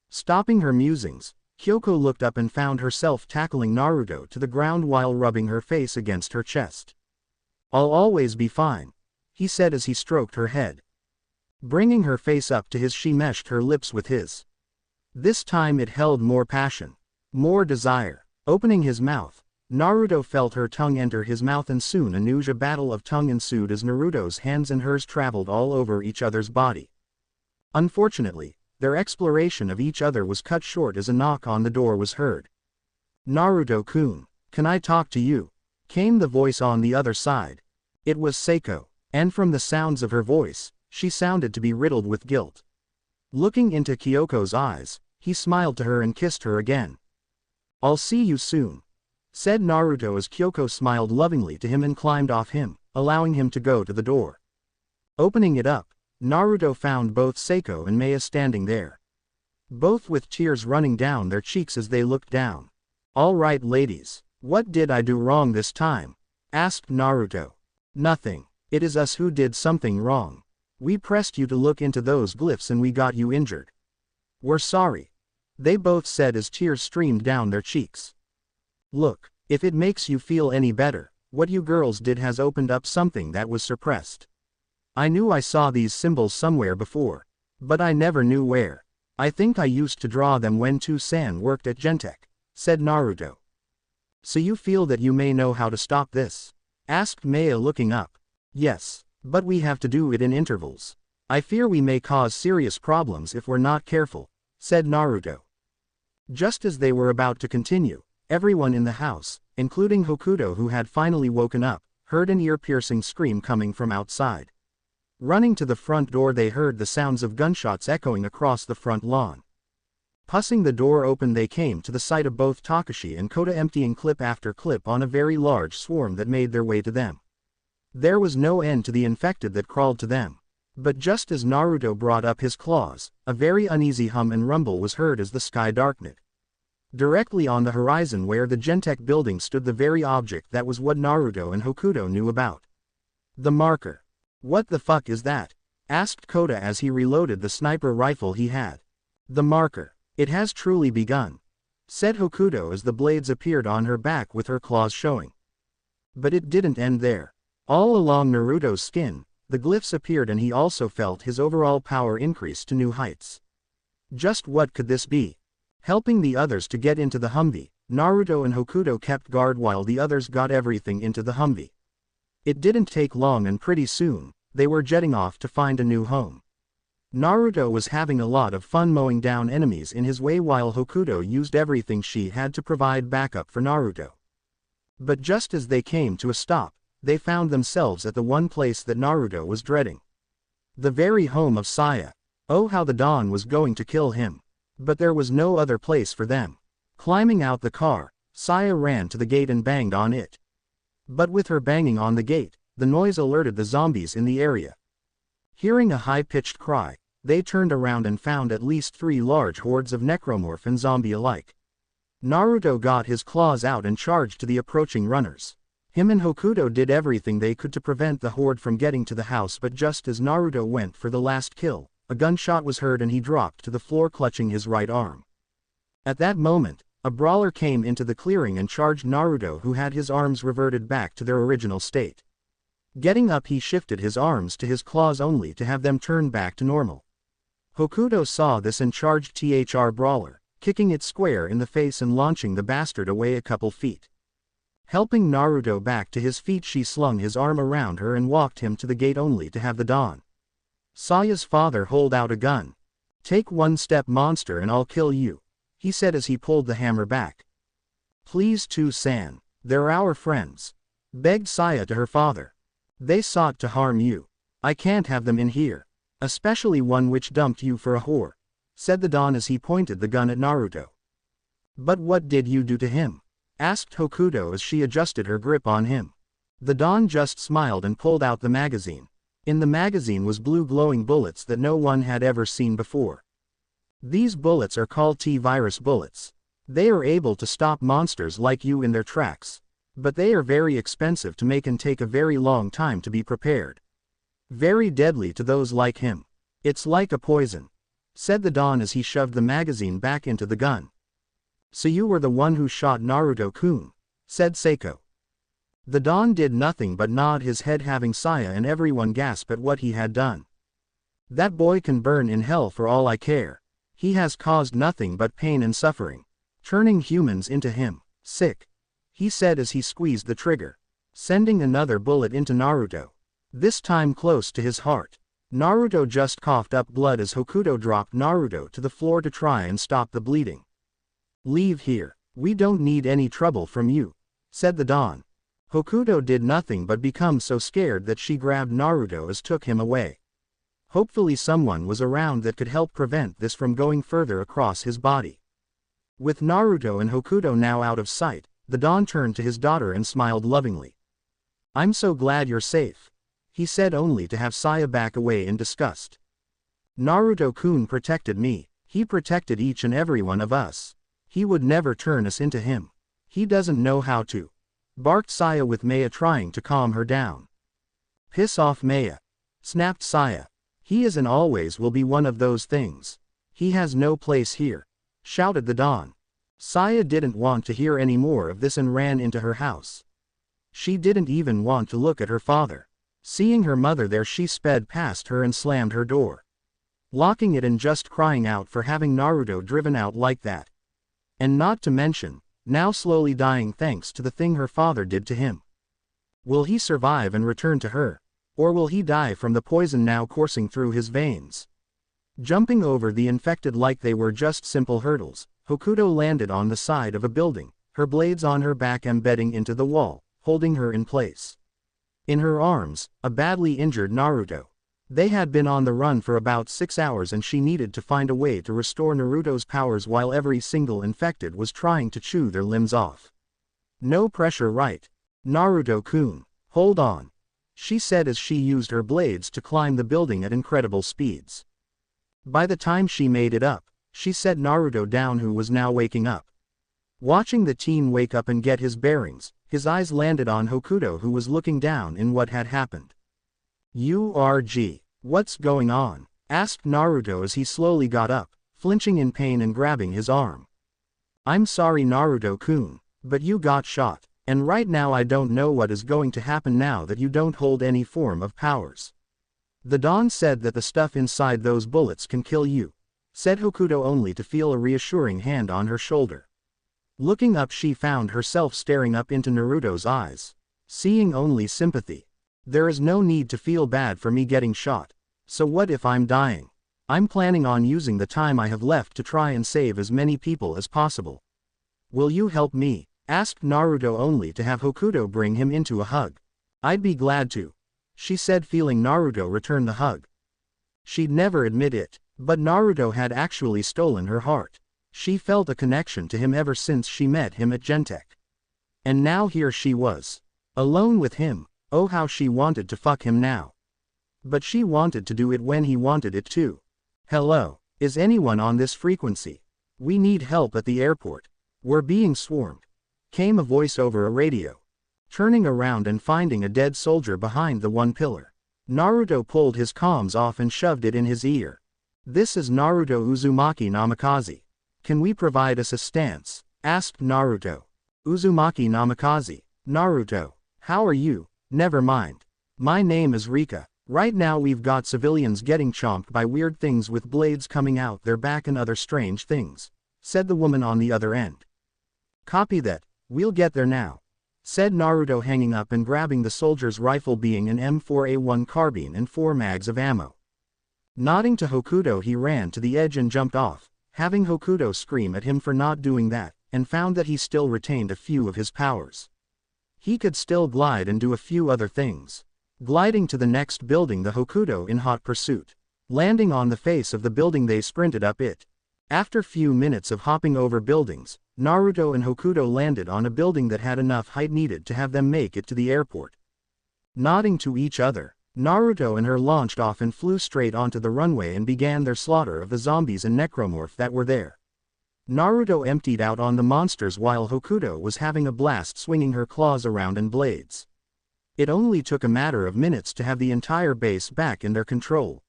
Stopping her musings, Kyoko looked up and found herself tackling Naruto to the ground while rubbing her face against her chest. "I'll always be fine," he said as he stroked her head. Bringing her face up to his, she meshed her lips with his. This time it held more passion, more desire. Opening his mouth, Naruto felt her tongue enter his mouth and soon a new battle of tongue ensued as Naruto's hands and hers traveled all over each other's body. Unfortunately, their exploration of each other was cut short as a knock on the door was heard. "Naruto-kun, can I talk to you?" came the voice on the other side. It was Seiko, and from the sounds of her voice, she sounded to be riddled with guilt. Looking into Kyoko's eyes, he smiled to her and kissed her again. "I'll see you soon," said Naruto as Kyoko smiled lovingly to him and climbed off him, allowing him to go to the door. Opening it up, Naruto found both Seiko and Maya standing there, both with tears running down their cheeks as they looked down. "All right ladies, what did I do wrong this time?" asked Naruto. "Nothing. It is us who did something wrong. We pressed you to look into those glyphs and we got you injured. We're sorry," they both said as tears streamed down their cheeks. "Look, if it makes you feel any better, what you girls did has opened up something that was suppressed. I knew I saw these symbols somewhere before, but I never knew where. I think I used to draw them when San worked at Gentech," said Naruto. "So you feel that you may know how to stop this?" asked Maya looking up. "Yes, but we have to do it in intervals. I fear we may cause serious problems if we're not careful," said Naruto. Just as they were about to continue, everyone in the house, including Hokuto who had finally woken up, heard an ear-piercing scream coming from outside. Running to the front door they heard the sounds of gunshots echoing across the front lawn. Pushing the door open they came to the sight of both Takashi and Kota emptying clip after clip on a very large swarm that made their way to them. There was no end to the infected that crawled to them. But just as Naruto brought up his claws, a very uneasy hum and rumble was heard as the sky darkened. Directly on the horizon where the Gentech building stood the very object that was what Naruto and Hokuto knew about. The marker. "What the fuck is that?" asked Kota as he reloaded the sniper rifle he had. "The marker. It has truly begun," said Hokuto as the blades appeared on her back with her claws showing. But it didn't end there. All along Naruto's skin, the glyphs appeared and he also felt his overall power increase to new heights. Just what could this be? Helping the others to get into the Humvee, Naruto and Hokuto kept guard while the others got everything into the Humvee. It didn't take long and pretty soon, they were jetting off to find a new home. Naruto was having a lot of fun mowing down enemies in his way while Hokuto used everything she had to provide backup for Naruto. But just as they came to a stop, they found themselves at the one place that Naruto was dreading. The very home of Saya. Oh how the Dawn was going to kill him. But there was no other place for them. Climbing out the car, Saya ran to the gate and banged on it. But with her banging on the gate, the noise alerted the zombies in the area. Hearing a high-pitched cry, they turned around and found at least 3 large hordes of necromorph and zombie alike. Naruto got his claws out and charged to the approaching runners. Him and Hokuto did everything they could to prevent the horde from getting to the house, but just as Naruto went for the last kill, a gunshot was heard and he dropped to the floor clutching his right arm. At that moment, a brawler came into the clearing and charged Naruto, who had his arms reverted back to their original state. Getting up, he shifted his arms to his claws only to have them turn back to normal. Hokuto saw this and charged the brawler, kicking it square in the face and launching the bastard away a couple feet. Helping Naruto back to his feet, she slung his arm around her and walked him to the gate only to have the Don Saya's father hold out a gun. "Take one step, monster, and I'll kill you," he said as he pulled the hammer back. "Please, San, they're our friends," begged Saya to her father. "They sought to harm you. I can't have them in here. Especially one which dumped you for a whore," said the Don as he pointed the gun at Naruto. "But what did you do to him?" asked Hokuto as she adjusted her grip on him. The Don just smiled and pulled out the magazine. In the magazine was blue glowing bullets that no one had ever seen before. "These bullets are called T-virus bullets. They are able to stop monsters like you in their tracks. But they are very expensive to make and take a very long time to be prepared. Very deadly to those like him. It's like a poison," said the Don as he shoved the magazine back into the gun. "So you were the one who shot Naruto-kun," said Seiko. The Don did nothing but nod his head, having Saya and everyone gasp at what he had done. "That boy can burn in hell for all I care. He has caused nothing but pain and suffering, turning humans into him. Sick," he said as he squeezed the trigger, sending another bullet into Naruto, this time close to his heart. Naruto just coughed up blood as Hokuto dropped Naruto to the floor to try and stop the bleeding. "Leave here. We don't need any trouble from you," said the Don. Hokuto did nothing but become so scared that she grabbed Naruto as took him away. Hopefully someone was around that could help prevent this from going further across his body. With Naruto and Hokuto now out of sight, the Don turned to his daughter and smiled lovingly. "I'm so glad you're safe," he said, only to have Saya back away in disgust. "Naruto-kun protected me. He protected each and every one of us. He would never turn us into him. He doesn't know how to," barked Saya with Maya trying to calm her down. "Piss off, Maya," snapped Saya. "He is and always will be one of those things. He has no place here," shouted the Don. Saya didn't want to hear any more of this and ran into her house. She didn't even want to look at her father. Seeing her mother there, she sped past her and slammed her door, locking it and just crying out for having Naruto driven out like that. And not to mention, now slowly dying thanks to the thing her father did to him. Will he survive and return to her? Or will he die from the poison now coursing through his veins? Jumping over the infected like they were just simple hurdles, Hokuto landed on the side of a building, her blades on her back embedding into the wall, holding her in place. In her arms, a badly injured Naruto. They had been on the run for about 6 hours and she needed to find a way to restore Naruto's powers while every single infected was trying to chew their limbs off. "No pressure, right? Naruto-kun, hold on," she said as she used her blades to climb the building at incredible speeds. By the time she made it up, she set Naruto down, who was now waking up. Watching the teen wake up and get his bearings, his eyes landed on Hokuto, who was looking down in what had happened. "URG, what's going on?" asked Naruto as he slowly got up, flinching in pain and grabbing his arm. "I'm sorry, Naruto-kun, but you got shot, and right now I don't know what is going to happen now that you don't hold any form of powers. The Don said that the stuff inside those bullets can kill you," said Hokuto, only to feel a reassuring hand on her shoulder. Looking up, she found herself staring up into Naruto's eyes, seeing only sympathy. "There is no need to feel bad for me getting shot. So what if I'm dying? I'm planning on using the time I have left to try and save as many people as possible. Will you help me?" asked Naruto, only to have Hokuto bring him into a hug. "I'd be glad to," she said, feeling Naruto return the hug. She'd never admit it, but Naruto had actually stolen her heart. She felt a connection to him ever since she met him at Gentech. And now here she was, alone with him. Oh, how she wanted to fuck him now. But she wanted to do it when he wanted it too. "Hello, is anyone on this frequency? We need help at the airport. We're being swarmed," came a voice over a radio. turning around and finding a dead soldier behind the one pillar. Naruto pulled his comms off and shoved it in his ear. "This is Naruto Uzumaki Namikaze. Can we provide assistance?" asked Naruto. "Uzumaki Namikaze. Naruto. How are you?" "Never mind. My name is Rika. Right now we've got civilians getting chomped by weird things with blades coming out their back and other strange things," said the woman on the other end. "Copy that, we'll get there now," said Naruto, hanging up and grabbing the soldier's rifle, being an M4A1 carbine and 4 mags of ammo. Nodding to Hokuto, he ran to the edge and jumped off, having Hokuto scream at him for not doing that, and found that he still retained a few of his powers. He could still glide and do a few other things. Gliding to the next building, the Hokuto in hot pursuit. Landing on the face of the building, they sprinted up it. After few minutes of hopping over buildings, Naruto and Hokuto landed on a building that had enough height needed to have them make it to the airport. Nodding to each other, Naruto and her launched off and flew straight onto the runway and began their slaughter of the zombies and necromorph that were there. Naruto emptied out on the monsters while Hokuto was having a blast swinging her claws around and blades. It only took a matter of minutes to have the entire base back in their control.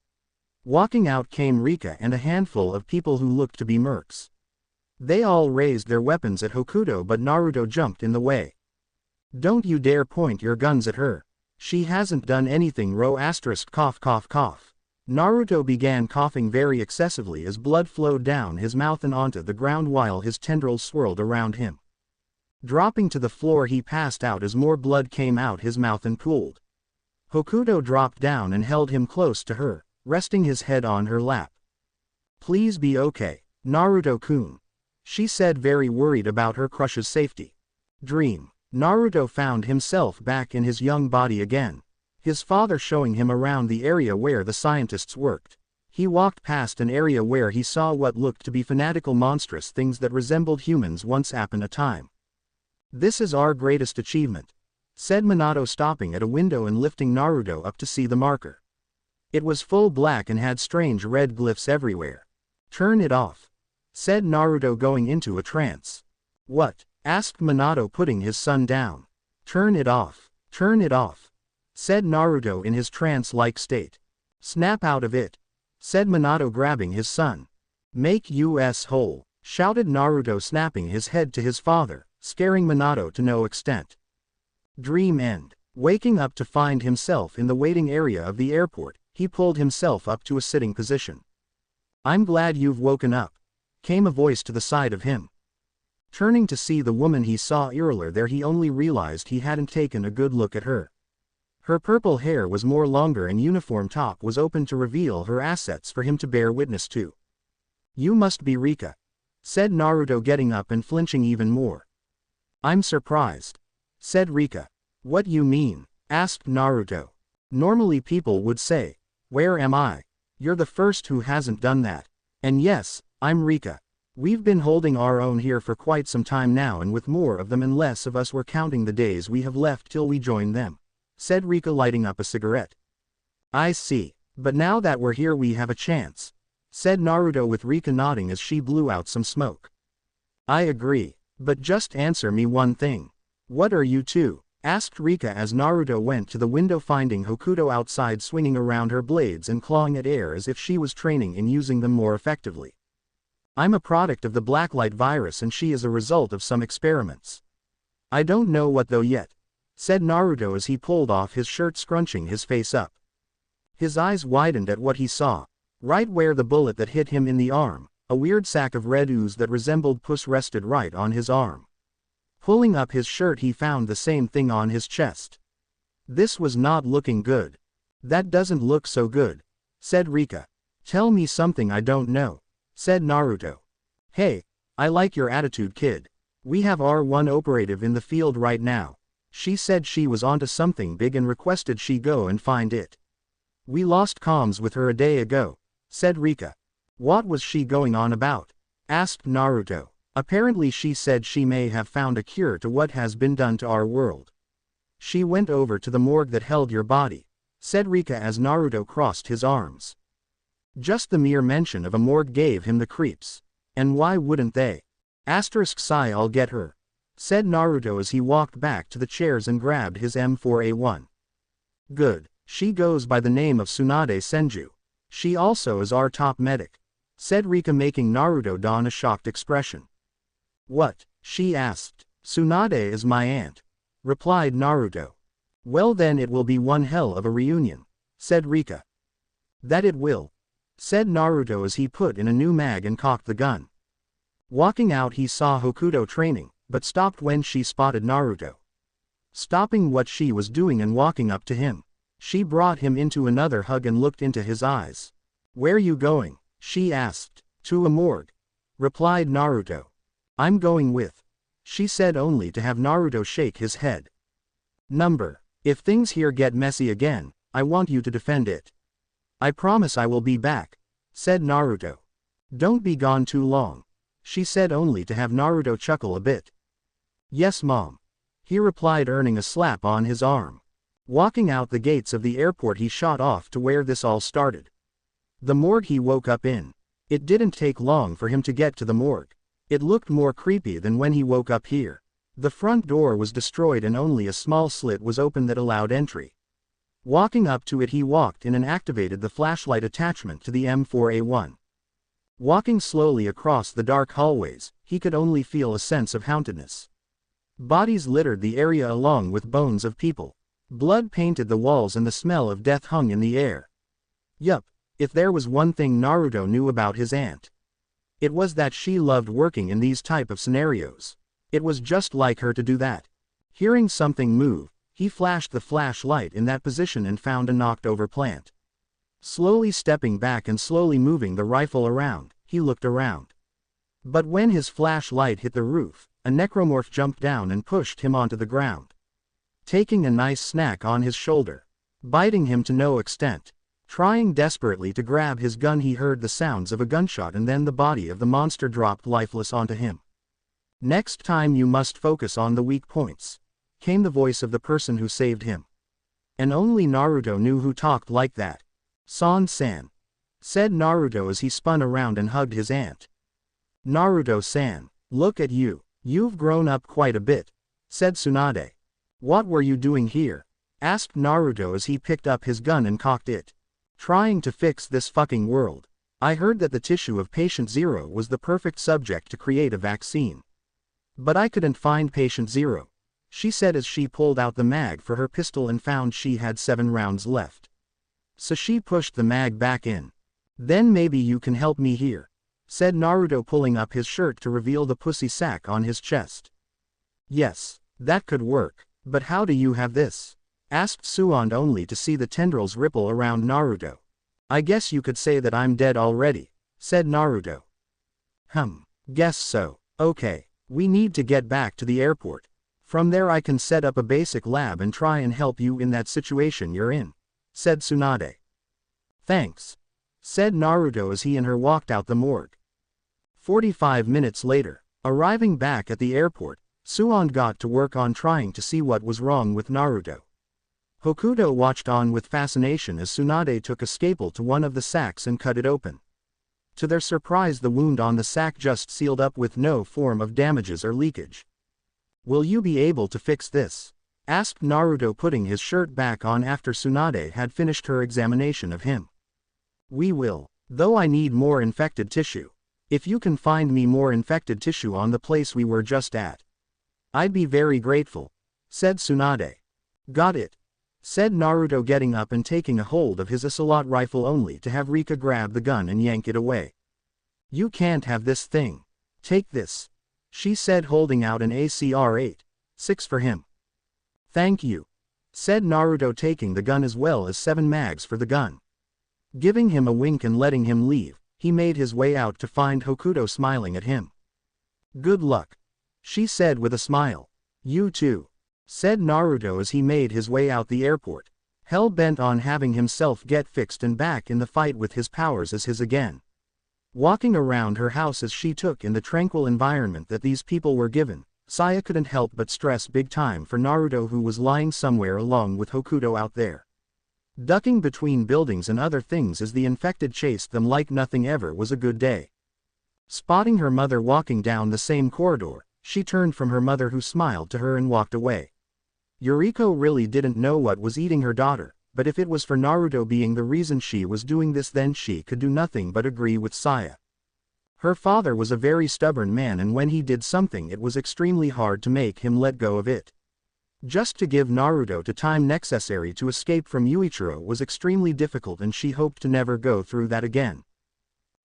Walking out came Rika and a handful of people who looked to be mercs. They all raised their weapons at Hokuto, but Naruto jumped in the way. "Don't you dare point your guns at her. She hasn't done anything. Cough cough cough." Naruto began coughing very excessively as blood flowed down his mouth and onto the ground while his tendrils swirled around him. Dropping to the floor, he passed out as more blood came out his mouth and pooled. Hokuto dropped down and held him close to her, resting his head on her lap. "Please be okay, Naruto-kun," she said, very worried about her crush's safety. Dream. Naruto found himself back in his young body again, his father showing him around the area where the scientists worked. He walked past an area where he saw what looked to be fanatical monstrous things that resembled humans once upon a time. "This is our greatest achievement," said Minato, stopping at a window and lifting Naruto up to see the marker. It was full black and had strange red glyphs everywhere. "Turn it off," said Naruto, going into a trance. "What?" asked Minato, putting his son down. Turn it off, said Naruto in his trance-like state. "Snap out of it," said Minato, grabbing his son. "Make us whole," shouted Naruto, snapping his head to his father, scaring Minato to no extent. Dream end. Waking up to find himself in the waiting area of the airport, he pulled himself up to a sitting position. "I'm glad you've woken up," came a voice to the side of him. Turning to see the woman he saw earlier there, he only realized he hadn't taken a good look at her. Her purple hair was more longer and uniform top was open to reveal her assets for him to bear witness to. "You must be Rika," said Naruto, getting up and flinching even more. "I'm surprised," said Rika. "What you mean?" asked Naruto. "Normally people would say, 'Where am I?' You're the first who hasn't done that. And yes, I'm Rika. We've been holding our own here for quite some time now, and with more of them and less of us, we're counting the days we have left till we join them," said Rika, lighting up a cigarette. "I see. But now that we're here we have a chance," said Naruto, with Rika nodding as she blew out some smoke. "I agree. But just answer me one thing. What are you two?" asked Rika as Naruto went to the window, finding Hokuto outside swinging around her blades and clawing at air as if she was training in using them more effectively. "I'm a product of the Blacklight virus and she is a result of some experiments. I don't know what though yet," said Naruto as he pulled off his shirt, scrunching his face up. His eyes widened at what he saw. Right where the bullet that hit him in the arm, a weird sack of red ooze that resembled pus rested right on his arm. Pulling up his shirt, he found the same thing on his chest. This was not looking good. "That doesn't look so good," said Rika. "Tell me something I don't know," said Naruto. "Hey, I like your attitude, kid. We have R1 operative in the field right now. She said she was onto something big and requested she go and find it. We lost comms with her a day ago," said Rika. "What was she going on about?" asked Naruto. "Apparently she said she may have found a cure to what has been done to our world. She went over to the morgue that held your body," said Rika as Naruto crossed his arms. Just the mere mention of a morgue gave him the creeps. And why wouldn't they? Sigh, I'll get her," said Naruto as he walked back to the chairs and grabbed his M4A1. Good, she goes by the name of Tsunade Senju. She also is our top medic, said Rika, making Naruto don a shocked expression. What? She asked. Tsunade is my aunt, replied Naruto. Well then it will be one hell of a reunion, said Rika. That it will, said Naruto as he put in a new mag and cocked the gun. Walking out he saw Hokuto training, but stopped when she spotted Naruto. Stopping what she was doing and walking up to him, she brought him into another hug and looked into his eyes. Where you going? She asked. To a morgue, replied Naruto. I'm going with, she said, only to have Naruto shake his head. Number, if things here get messy again, I want you to defend it. I promise I will be back, said Naruto. Don't be gone too long, she said, only to have Naruto chuckle a bit. Yes mom, he replied, earning a slap on his arm. Walking out the gates of the airport he shot off to where this all started. The morgue he woke up in. It didn't take long for him to get to the morgue. It looked more creepy than when he woke up here. The front door was destroyed and only a small slit was open that allowed entry. Walking up to it he walked in and activated the flashlight attachment to the M4A1. Walking slowly across the dark hallways, he could only feel a sense of hauntedness. Bodies littered the area along with bones of people. Blood painted the walls and the smell of death hung in the air. Yup, if there was one thing Naruto knew about his aunt, it was that she loved working in these type of scenarios. It was just like her to do that. Hearing something move, he flashed the flashlight in that position and found a knocked-over plant. Slowly stepping back and slowly moving the rifle around, he looked around. But when his flashlight hit the roof, a necromorph jumped down and pushed him onto the ground, taking a nice snack on his shoulder, biting him to no extent. Trying desperately to grab his gun, he heard the sounds of a gunshot and then the body of the monster dropped lifeless onto him. Next time you must focus on the weak points, came the voice of the person who saved him. And only Naruto knew who talked like that. San, said Naruto as he spun around and hugged his aunt. Naruto-san, look at you, you've grown up quite a bit, said Tsunade. What were you doing here? Asked Naruto as he picked up his gun and cocked it. Trying to fix this fucking world. I heard that the tissue of Patient Zero was the perfect subject to create a vaccine. But I couldn't find Patient Zero, she said as she pulled out the mag for her pistol and found she had 7 rounds left. So she pushed the mag back in. Then maybe you can help me here, said Naruto, pulling up his shirt to reveal the pussy sack on his chest. Yes, that could work, but how do you have this? Asked Suand, only to see the tendrils ripple around Naruto. I guess you could say that I'm dead already, said Naruto. Guess so. Okay, we need to get back to the airport. From there I can set up a basic lab and try and help you in that situation you're in, said Tsunade. Thanks, said Naruto as he and her walked out the morgue. 45 minutes later, arriving back at the airport, Suand got to work on trying to see what was wrong with Naruto. Hokuto watched on with fascination as Tsunade took a scalpel to one of the sacks and cut it open. To their surprise, the wound on the sack just sealed up with no form of damages or leakage. Will you be able to fix this? Asked Naruto, putting his shirt back on after Tsunade had finished her examination of him. We will, though I need more infected tissue. If you can find me more infected tissue on the place we were just at, I'd be very grateful, said Tsunade. Got it, said Naruto, getting up and taking a hold of his assault rifle, only to have Rika grab the gun and yank it away. You can't have this thing. Take this, she said, holding out an ACR-8.6 for him. Thank you, said Naruto, taking the gun as well as 7 mags for the gun. Giving him a wink and letting him leave, he made his way out to find Hokuto smiling at him. Good luck, she said with a smile. You too, said Naruto as he made his way out the airport, hell-bent on having himself get fixed and back in the fight with his powers as his again. Walking around her house as she took in the tranquil environment that these people were given, Saya couldn't help but stress big time for Naruto, who was lying somewhere along with Hokuto out there, ducking between buildings and other things as the infected chased them like nothing ever was a good day. Spotting her mother walking down the same corridor, She turned from her mother, who smiled to her and walked away. Yuriko really didn't know what was eating her daughter, but if it was for Naruto being the reason she was doing this, then she could do nothing but agree with Saya. Her father was a very stubborn man, and when he did something it was extremely hard to make him let go of it. Just to give Naruto the time necessary to escape from Yuichiro was extremely difficult, and she hoped to never go through that again.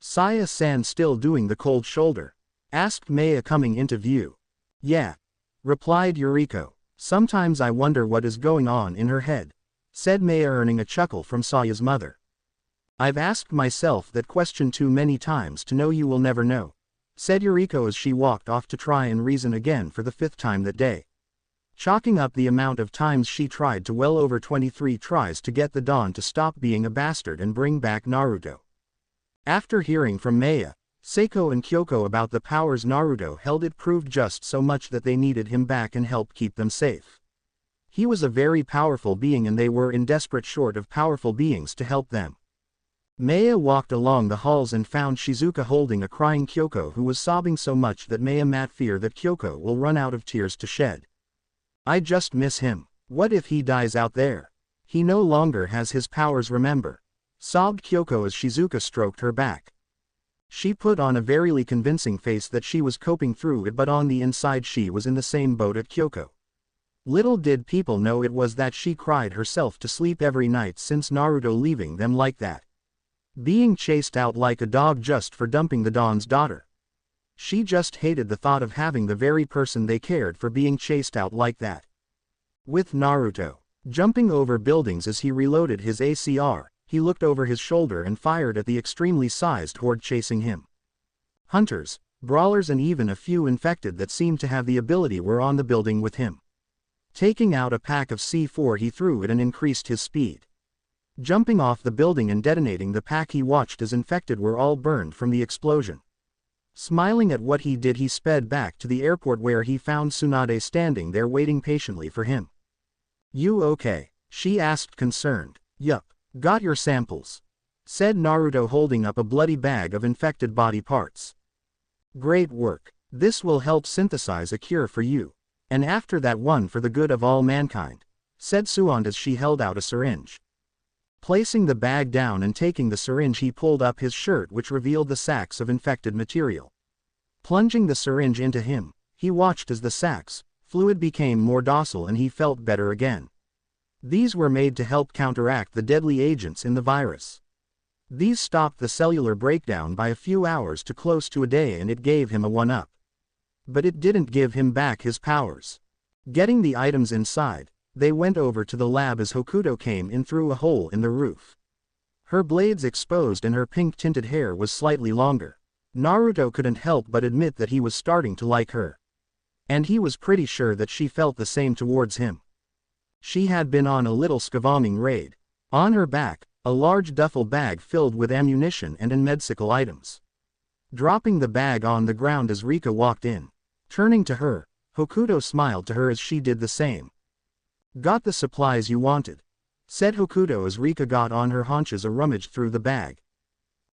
Saya-san still doing the cold shoulder? Asked Maya, coming into view. Yeah, replied Yuriko. Sometimes I wonder what is going on in her head, said Maya, earning a chuckle from Saya's mother. I've asked myself that question too many times to know. You will never know, said Yuriko as she walked off to try and reason again for the 5th time that day. Chalking up the amount of times she tried to well over 23 tries to get the Don to stop being a bastard and bring back Naruto. After hearing from Maya, Seiko and Kyoko about the powers Naruto held, it proved just so much that they needed him back and help keep them safe. He was a very powerful being, and they were in desperate short of powerful beings to help them. Maya walked along the halls and found Shizuka holding a crying Kyoko, who was sobbing so much that Maya might fear that Kyoko will run out of tears to shed. I just miss him. What if he dies out there? He no longer has his powers, remember? Sobbed Kyoko as Shizuka stroked her back. She put on a very convincing face that she was coping through it, but on the inside she was in the same boat as Kyoko. Little did people know it was that she cried herself to sleep every night since Naruto leaving them like that. Being chased out like a dog just for dumping the Don's daughter. She just hated the thought of having the very person they cared for being chased out like that. With Naruto jumping over buildings as he reloaded his ACR, he looked over his shoulder and fired at the extremely sized horde chasing him. Hunters, brawlers, and even a few infected that seemed to have the ability were on the building with him. Taking out a pack of C4, he threw it and increased his speed. Jumping off the building and detonating the pack, he watched as infected were all burned from the explosion. Smiling at what he did, he sped back to the airport, where he found Tsunade standing there waiting patiently for him. You okay? She asked, concerned. Yup. Got your samples, said Naruto, holding up a bloody bag of infected body parts. Great work. This will help synthesize a cure for you. And after that, one for the good of all mankind, said Suand as she held out a syringe. Placing the bag down and taking the syringe, he pulled up his shirt, which revealed the sacks of infected material. Plunging the syringe into him, he watched as the sacks, fluid became more docile and he felt better again. These were made to help counteract the deadly agents in the virus. These stopped the cellular breakdown by a few hours to close to a day, and it gave him a 1-up. But it didn't give him back his powers. Getting the items inside, they went over to the lab as Hokuto came in through a hole in the roof. Her blades exposed and her pink-tinted hair was slightly longer. Naruto couldn't help but admit that he was starting to like her. And he was pretty sure that she felt the same towards him. She had been on a little scavenging raid. On her back, a large duffel bag filled with ammunition and medical items. Dropping the bag on the ground as Rika walked in. Turning to her, Hokuto smiled to her as she did the same. Got the supplies you wanted, said Hokuto as Rika got on her haunches and rummaged through the bag.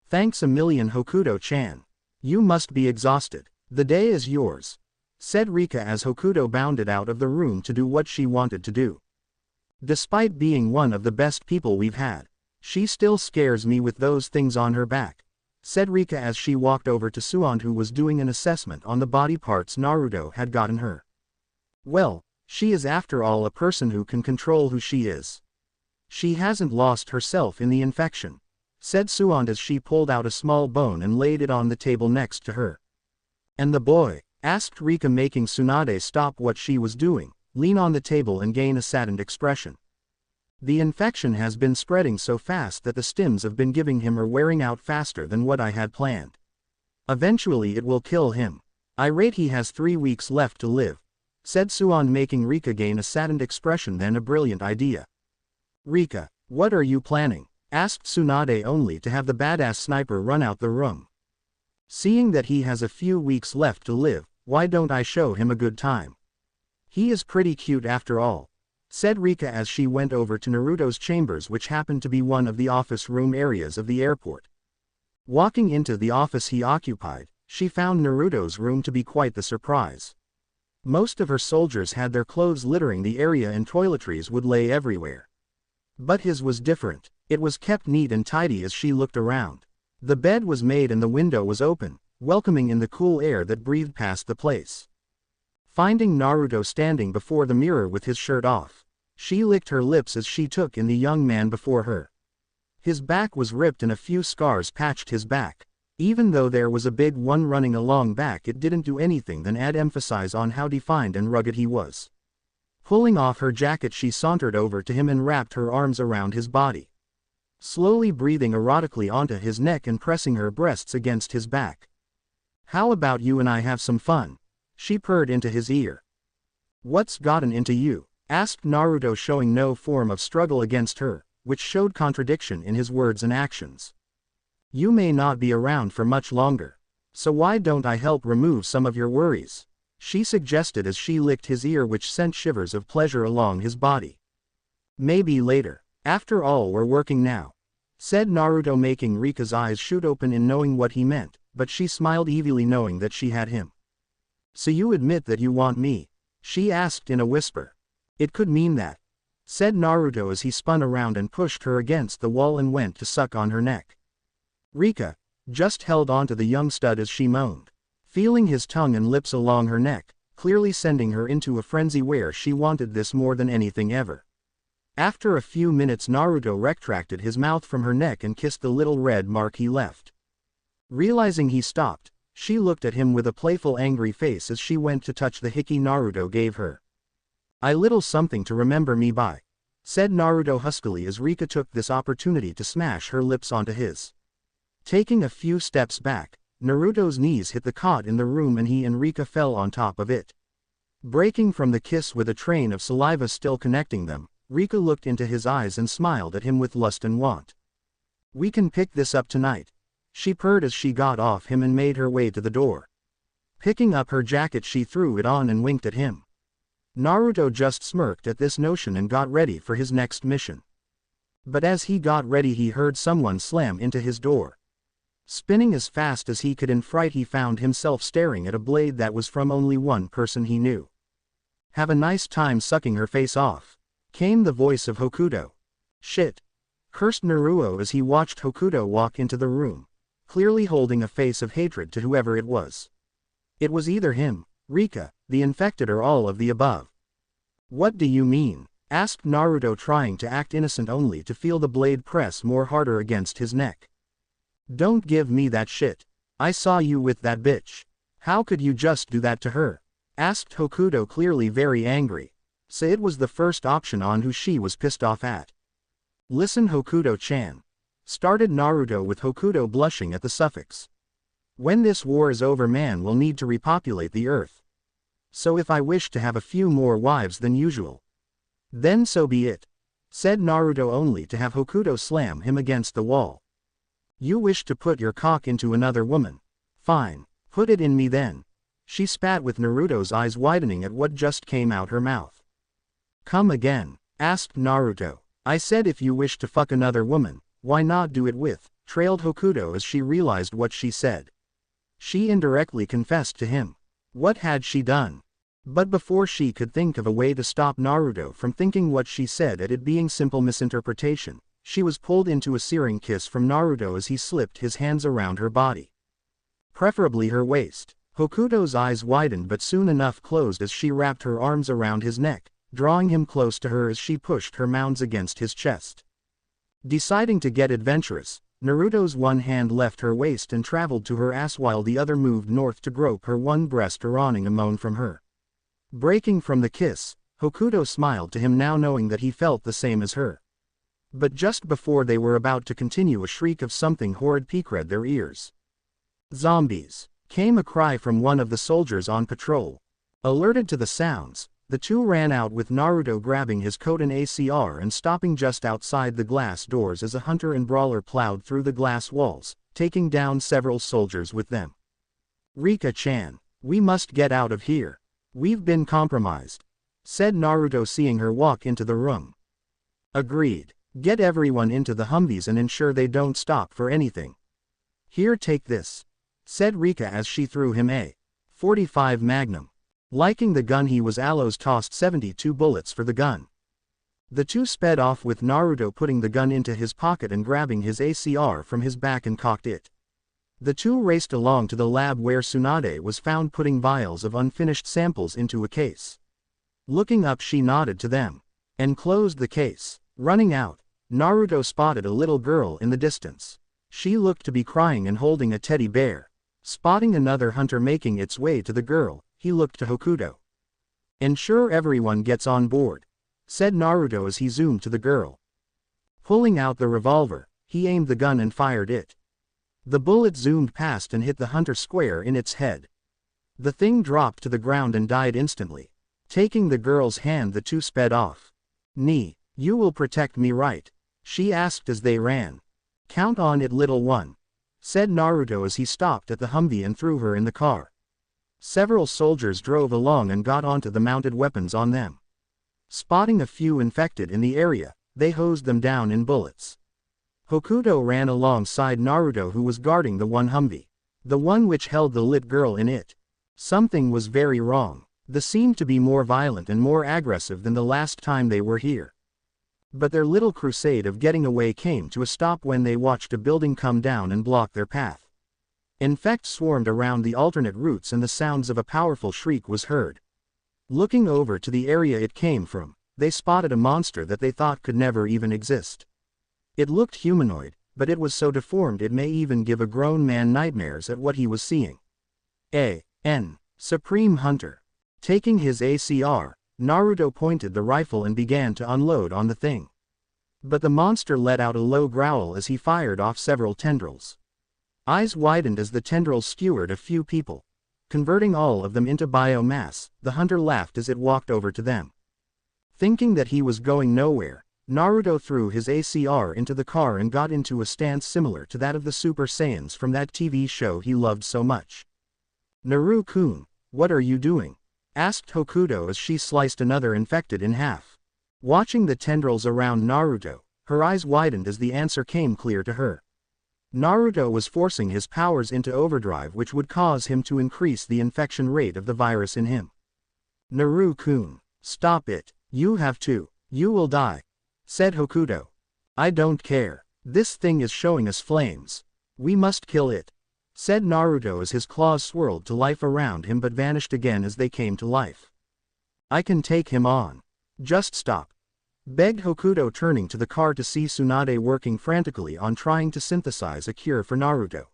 Thanks a million, Hokuto-chan. You must be exhausted. The day is yours, said Rika as Hokuto bounded out of the room to do what she wanted to do. Despite being one of the best people we've had, she still scares me with those things on her back, said Rika as she walked over to Suand, who was doing an assessment on the body parts Naruto had gotten her. Well, she is after all a person who can control who she is. She hasn't lost herself in the infection, said Suand as she pulled out a small bone and laid it on the table next to her. And the boy? Asked Rika, making Tsunade stop what she was doing, lean on the table and gain a saddened expression. The infection has been spreading so fast that the stims have been giving him are wearing out faster than what I had planned. Eventually it will kill him. I rate he has 3 weeks left to live, said Suand, making Rika gain a saddened expression. Then a brilliant idea. Rika, what are you planning? Asked Tsunade, only to have the badass sniper run out the room. Seeing that he has a few weeks left to live, why don't I show him a good time? He is pretty cute after all, said Rika as she went over to Naruto's chambers, which happened to be one of the office room areas of the airport. Walking into the office he occupied, she found Naruto's room to be quite the surprise. Most of her soldiers had their clothes littering the area and toiletries would lay everywhere. But his was different. It was kept neat and tidy as she looked around. The bed was made and the window was open, welcoming in the cool air that breathed past the place. Finding Naruto standing before the mirror with his shirt off, she licked her lips as she took in the young man before her. His back was ripped and a few scars patched his back. Even though there was a big one running along back, it didn't do anything than add emphasis on how defined and rugged he was. Pulling off her jacket, she sauntered over to him and wrapped her arms around his body, slowly breathing erotically onto his neck and pressing her breasts against his back. "How about you and I have some fun?" she purred into his ear. "What's gotten into you?" asked Naruto, showing no form of struggle against her, which showed contradiction in his words and actions. "You may not be around for much longer, so why don't I help remove some of your worries?" she suggested as she licked his ear, which sent shivers of pleasure along his body. "Maybe later. After all, we're working now," said Naruto, making Rika's eyes shoot open in knowing what he meant, but she smiled evilly knowing that she had him. "So you admit that you want me?" she asked in a whisper. "It could mean that," said Naruto as he spun around and pushed her against the wall and went to suck on her neck. Rika just held onto the young stud as she moaned, feeling his tongue and lips along her neck, clearly sending her into a frenzy where she wanted this more than anything ever. After a few minutes, Naruto retracted his mouth from her neck and kissed the little red mark he left. Realizing he stopped, she looked at him with a playful, angry face as she went to touch the hickey Naruto gave her. "A little something to remember me by," said Naruto huskily as Rika took this opportunity to smash her lips onto his. Taking a few steps back, Naruto's knees hit the cot in the room and he and Rika fell on top of it. Breaking from the kiss with a train of saliva still connecting them, Rika looked into his eyes and smiled at him with lust and want. "We can pick this up tonight," she purred as she got off him and made her way to the door. Picking up her jacket, she threw it on and winked at him. Naruto just smirked at this notion and got ready for his next mission. But as he got ready, he heard someone slam into his door. Spinning as fast as he could in fright, he found himself staring at a blade that was from only one person he knew. "Have a nice time sucking her face off," came the voice of Hokuto. "Shit," cursed Naruto as he watched Hokuto walk into the room, clearly holding a face of hatred to whoever it was. It was either him, Rika, the infected, or all of the above. "What do you mean?" asked Naruto, trying to act innocent only to feel the blade press more harder against his neck. "Don't give me that shit. I saw you with that bitch. How could you just do that to her?" asked Hokuto, clearly very angry. So it was the first option on who she was pissed off at. "Listen, Hokuto-chan," started Naruto, with Hokuto blushing at the suffix. "When this war is over, man will need to repopulate the earth. So if I wish to have a few more wives than usual, then so be it," said Naruto, only to have Hokuto slam him against the wall. "You wish to put your cock into another woman? Fine, put it in me then," she spat, with Naruto's eyes widening at what just came out her mouth. "Come again?" asked Naruto. "I said if you wish to fuck another woman, why not do it with," trailed Hokuto as she realized what she said. She indirectly confessed to him. What had she done? But before she could think of a way to stop Naruto from thinking what she said at it being simple misinterpretation, she was pulled into a searing kiss from Naruto as he slipped his hands around her body, preferably her waist. Hokuto's eyes widened but soon enough closed as she wrapped her arms around his neck, drawing him close to her as she pushed her mounds against his chest. Deciding to get adventurous, Naruto's one hand left her waist and traveled to her ass while the other moved north to grope her one breast, earning a moan from her. Breaking from the kiss, Hokuto smiled to him, now knowing that he felt the same as her. But just before they were about to continue, a shriek of something horrid piqued their ears. "Zombies!" came a cry from one of the soldiers on patrol. Alerted to the sounds, the two ran out, with Naruto grabbing his coat and ACR and stopping just outside the glass doors as a hunter and brawler plowed through the glass walls, taking down several soldiers with them. "Rika-chan, we must get out of here. We've been compromised," said Naruto, seeing her walk into the room. "Agreed. Get everyone into the Humvees and ensure they don't stop for anything. Here, take this," said Rika as she threw him a .45 Magnum. Liking the gun he was Aloes tossed 72 bullets for the gun. The two sped off with Naruto putting the gun into his pocket and grabbing his ACR from his back and cocked it. The two raced along to the lab where Tsunade was found putting vials of unfinished samples into a case. Looking up, she nodded to them and closed the case. Running out, Naruto spotted a little girl in the distance. She looked to be crying and holding a teddy bear. Spotting another hunter making its way to the girl, he looked to Hokuto. "Ensure everyone gets on board," said Naruto as he zoomed to the girl. Pulling out the revolver, he aimed the gun and fired it. The bullet zoomed past and hit the hunter square in its head. The thing dropped to the ground and died instantly. Taking the girl's hand, the two sped off. "Nee, you will protect me, right?" she asked as they ran. "Count on it, little one," said Naruto as he stopped at the Humvee and threw her in the car. Several soldiers drove along and got onto the mounted weapons on them. Spotting a few infected in the area, they hosed them down in bullets. Hokuto ran alongside Naruto, who was guarding the one Humvee, the one which held the lit girl in it. Something was very wrong. This seemed to be more violent and more aggressive than the last time they were here. But their little crusade of getting away came to a stop when they watched a building come down and block their path. Infects swarmed around the alternate routes and the sounds of a powerful shriek was heard. Looking over to the area it came from, they spotted a monster that they thought could never even exist. It looked humanoid, but it was so deformed it may even give a grown man nightmares at what he was seeing. A.N. Supreme Hunter. Taking his ACR, Naruto pointed the rifle and began to unload on the thing. But the monster let out a low growl as he fired off several tendrils. Eyes widened as the tendrils skewered a few people, converting all of them into biomass. The hunter laughed as it walked over to them. Thinking that he was going nowhere, Naruto threw his ACR into the car and got into a stance similar to that of the Super Saiyans from that TV show he loved so much. "Naru-kun, what are you doing?" asked Hokuto as she sliced another infected in half. Watching the tendrils around Naruto, her eyes widened as the answer came clear to her. Naruto was forcing his powers into overdrive, which would cause him to increase the infection rate of the virus in him. "Naru-kun, stop it, you have to, you will die," said Hokuto. "I don't care, this thing is showing us flames. We must kill it," said Naruto as his claws swirled to life around him but vanished again as they came to life. "I can take him on. Just stop," begged Hokuto, turning to the car to see Tsunade working frantically on trying to synthesize a cure for Naruto.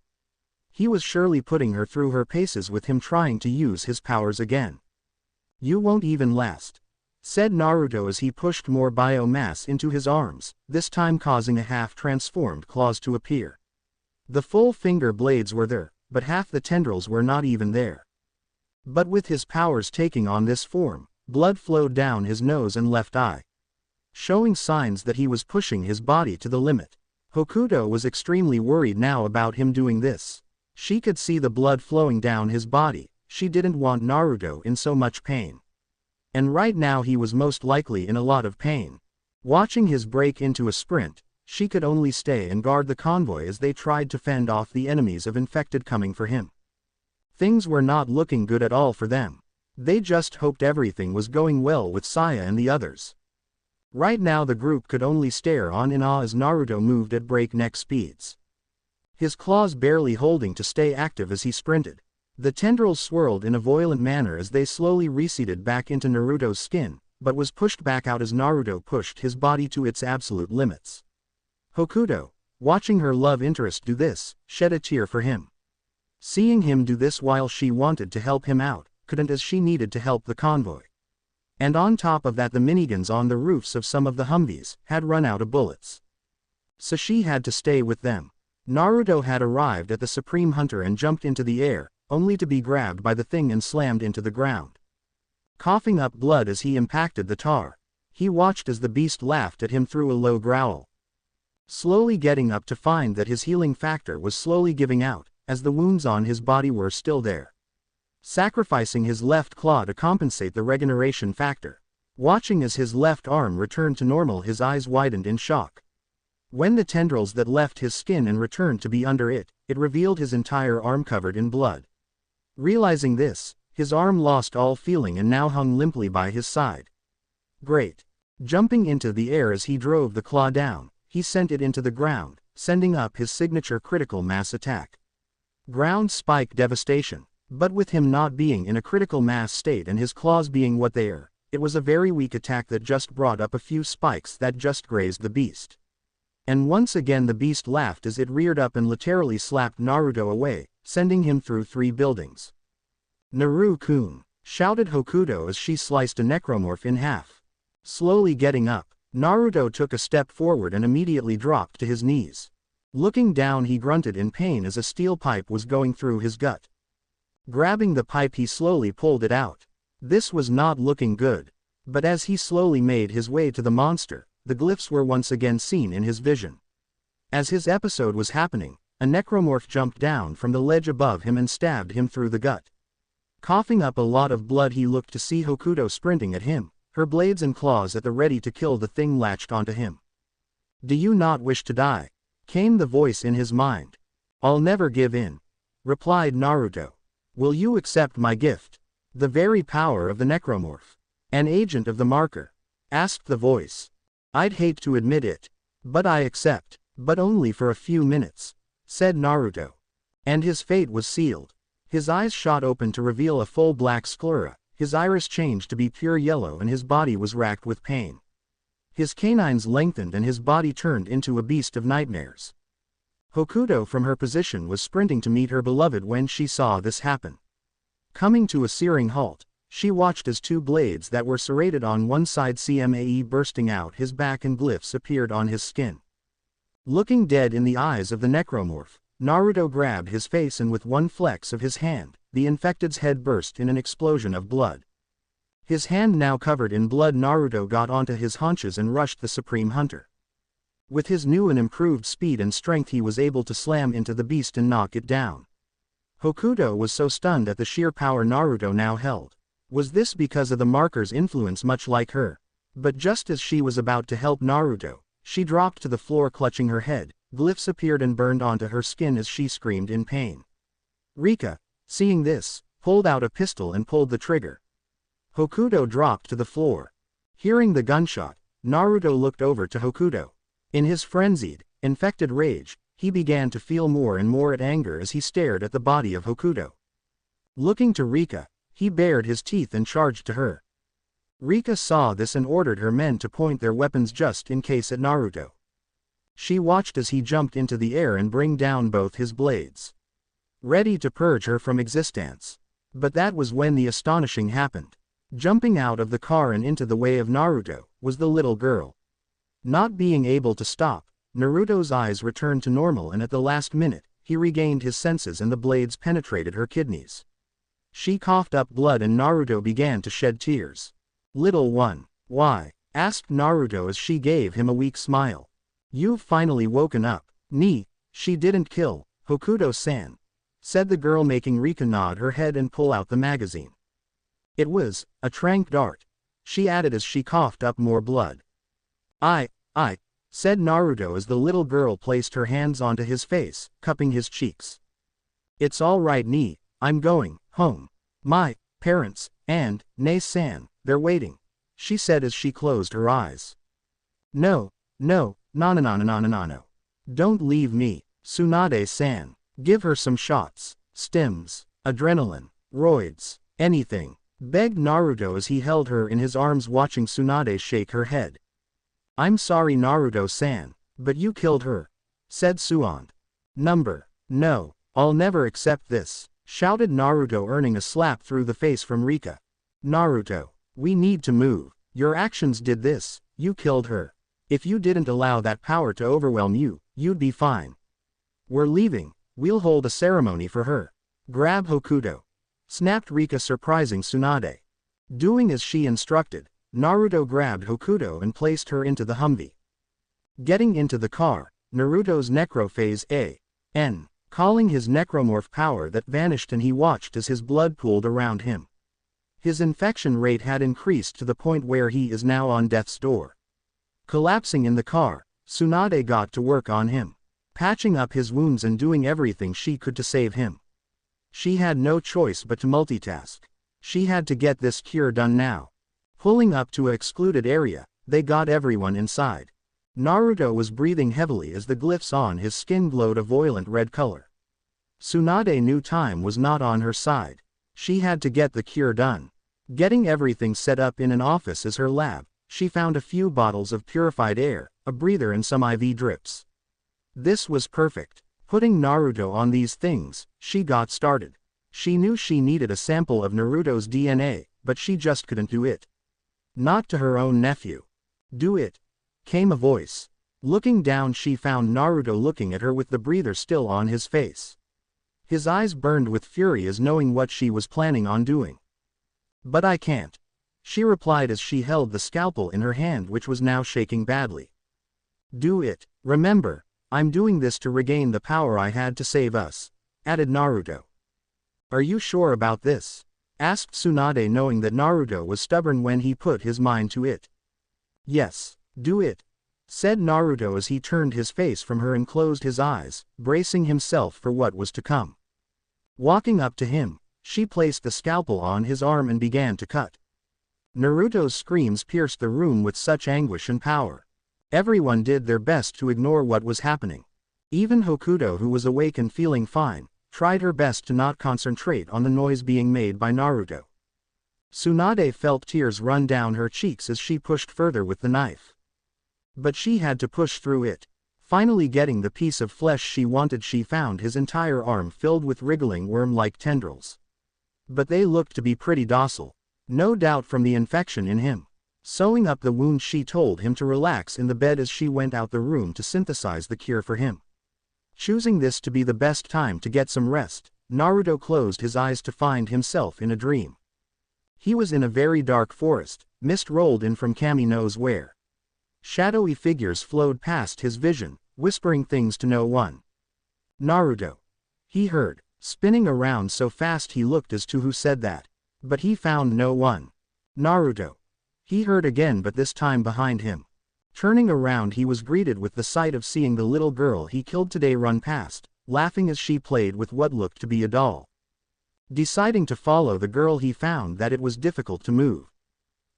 He was surely putting her through her paces with him trying to use his powers again. "You won't even last," said Naruto as he pushed more biomass into his arms, this time causing a half-transformed claws to appear. The full finger blades were there, but half the tendrils were not even there. But with his powers taking on this form, blood flowed down his nose and left eye, showing signs that he was pushing his body to the limit. Hokuto was extremely worried now about him doing this. She could see the blood flowing down his body. She didn't want Naruto in so much pain. And right now he was most likely in a lot of pain. Watching his break into a sprint, she could only stay and guard the convoy as they tried to fend off the enemies of infected coming for him. Things were not looking good at all for them. They just hoped everything was going well with Saya and the others. Right now the group could only stare on in awe as Naruto moved at breakneck speeds, his claws barely holding to stay active as he sprinted. The tendrils swirled in a violent manner as they slowly receded back into Naruto's skin, but was pushed back out as Naruto pushed his body to its absolute limits. Hokuto, watching her love interest do this, shed a tear for him. Seeing him do this while she wanted to help him out, couldn't, as she needed to help the convoy. And on top of that, the miniguns on the roofs of some of the Humvees had run out of bullets. So she had to stay with them. Naruto had arrived at the Supreme Hunter and jumped into the air, only to be grabbed by the thing and slammed into the ground. Coughing up blood as he impacted the tar, he watched as the beast laughed at him through a low growl. Slowly getting up to find that his healing factor was slowly giving out, as the wounds on his body were still there. Sacrificing his left claw to compensate the regeneration factor. Watching as his left arm returned to normal, his eyes widened in shock. When the tendrils that left his skin and returned to be under it, it revealed his entire arm covered in blood. Realizing this, His arm lost all feeling and now hung limply by his side. Great! Jumping into the air as he drove the claw down, he sent it into the ground, sending up his signature critical mass attack. Ground spike devastation. But with him not being in a critical mass state and his claws being what they are, it was a very weak attack that just brought up a few spikes that just grazed the beast. And once again the beast laughed as it reared up and literally slapped Naruto away, sending him through 3 buildings. "Naru-kun!" shouted Hokuto as she sliced a necromorph in half. Slowly getting up, Naruto took a step forward and immediately dropped to his knees. Looking down, he grunted in pain as a steel pipe was going through his gut. Grabbing the pipe, he slowly pulled it out. This was not looking good. But as he slowly made his way to the monster, the glyphs were once again seen in his vision. As his episode was happening, a necromorph jumped down from the ledge above him and stabbed him through the gut. Coughing up a lot of blood, he looked to see Hokuto sprinting at him, her blades and claws at the ready to kill the thing latched onto him. "Do you not wish to die?" came the voice in his mind. "I'll never give in," replied Naruto. "Will you accept my gift? The very power of the necromorph. An agent of the marker?" asked the voice. "I'd hate to admit it, but I accept, but only for a few minutes," said Naruto. And his fate was sealed. His eyes shot open to reveal a full black sclera, his iris changed to be pure yellow and his body was racked with pain. His canines lengthened and his body turned into a beast of nightmares. Hokuto from her position was sprinting to meet her beloved when she saw this happen. Coming to a searing halt, she watched as 2 blades that were serrated on one side came bursting out his back and glyphs appeared on his skin. Looking dead in the eyes of the necromorph, Naruto grabbed his face and with one flex of his hand, the infected's head burst in an explosion of blood. His hand now covered in blood, Naruto got onto his haunches and rushed the Supreme Hunter. With his new and improved speed and strength, he was able to slam into the beast and knock it down. Hokuto was so stunned at the sheer power Naruto now held. Was this because of the marker's influence, much like her? But just as she was about to help Naruto, she dropped to the floor clutching her head. Glyphs appeared and burned onto her skin as she screamed in pain. Rika, seeing this, pulled out a pistol and pulled the trigger. Hokuto dropped to the floor. Hearing the gunshot, Naruto looked over to Hokuto. In his frenzied, infected rage, he began to feel more and more at anger as he stared at the body of Hokuto. Looking to Rika, he bared his teeth and charged to her. Rika saw this and ordered her men to point their weapons just in case at Naruto. She watched as he jumped into the air and bring down both his blades, ready to purge her from existence. But that was when the astonishing happened. Jumping out of the car and into the way of Naruto was the little girl. Not being able to stop, Naruto's eyes returned to normal and at the last minute, he regained his senses and the blades penetrated her kidneys. She coughed up blood and Naruto began to shed tears. "Little one, why?" asked Naruto as she gave him a weak smile. "You've finally woken up." She didn't kill Hokuto-san," said the girl, making Rika nod her head and pull out the magazine. "It was a tranq dart," she added as she coughed up more blood. I, said Naruto as the little girl placed her hands onto his face, cupping his cheeks. "It's all right, I'm going home. My parents, and Ne-san, they're waiting," she said as she closed her eyes. No, no, don't leave me, Tsunade-san. Give her some shots, stims, adrenaline, roids, anything," begged Naruto as he held her in his arms, watching Tsunade shake her head. "I'm sorry, Naruto-san, but you killed her," said Tsuande. No, I'll never accept this," shouted Naruto, earning a slap through the face from Rika. "Naruto, we need to move. Your actions did this, you killed her. If you didn't allow that power to overwhelm you, you'd be fine. We're leaving, we'll hold a ceremony for her. Grab Hokuto," snapped Rika, surprising Tsunade. Doing as she instructed, Naruto grabbed Hokuto and placed her into the Humvee. Getting into the car, Naruto's necrophase A.N. calling his necromorph power that vanished, and he watched as his blood pooled around him. His infection rate had increased to the point where he is now on death's door. Collapsing in the car, Tsunade got to work on him, patching up his wounds and doing everything she could to save him. She had no choice but to multitask. She had to get this cure done now. Pulling up to a excluded area, they got everyone inside. Naruto was breathing heavily as the glyphs on his skin glowed a violent red color. Tsunade knew time was not on her side. She had to get the cure done. Getting everything set up in an office as her lab, she found a few bottles of purified air, a breather and some IV drips. This was perfect. Putting Naruto on these things, she got started. She knew she needed a sample of Naruto's DNA, but she just couldn't do it. Not to her own nephew. Do it, came a voice. Looking down, she found Naruto looking at her with the breather still on his face. His eyes burned with fury as knowing what she was planning on doing. But I can't, she replied as she held the scalpel in her hand, which was now shaking badly. Do it. Remember, I'm doing this to regain the power I had to save us, added Naruto. Are you sure about this? Asked Tsunade, knowing that Naruto was stubborn when he put his mind to it. Yes, do it, said Naruto as he turned his face from her and closed his eyes, bracing himself for what was to come. Walking up to him, she placed the scalpel on his arm and began to cut. Naruto's screams pierced the room with such anguish and power. Everyone did their best to ignore what was happening. Even Hokuto, who was awake and feeling fine, tried her best to not concentrate on the noise being made by Naruto. Tsunade felt tears run down her cheeks as she pushed further with the knife. But she had to push through it. Finally getting the piece of flesh she wanted, she found his entire arm filled with wriggling worm-like tendrils. But they looked to be pretty docile. No doubt from the infection in him. Sewing up the wound, she told him to relax in the bed as she went out the room to synthesize the cure for him. Choosing this to be the best time to get some rest, Naruto closed his eyes to find himself in a dream. He was in a very dark forest, mist rolled in from Kami knows where. Shadowy figures flowed past his vision, whispering things to no one. Naruto, he heard, spinning around so fast he looked as to who said that. But he found no one. Naruto, he heard again, but this time behind him. Turning around, he was greeted with the sight of seeing the little girl he killed today run past, laughing as she played with what looked to be a doll. Deciding to follow the girl, he found that it was difficult to move.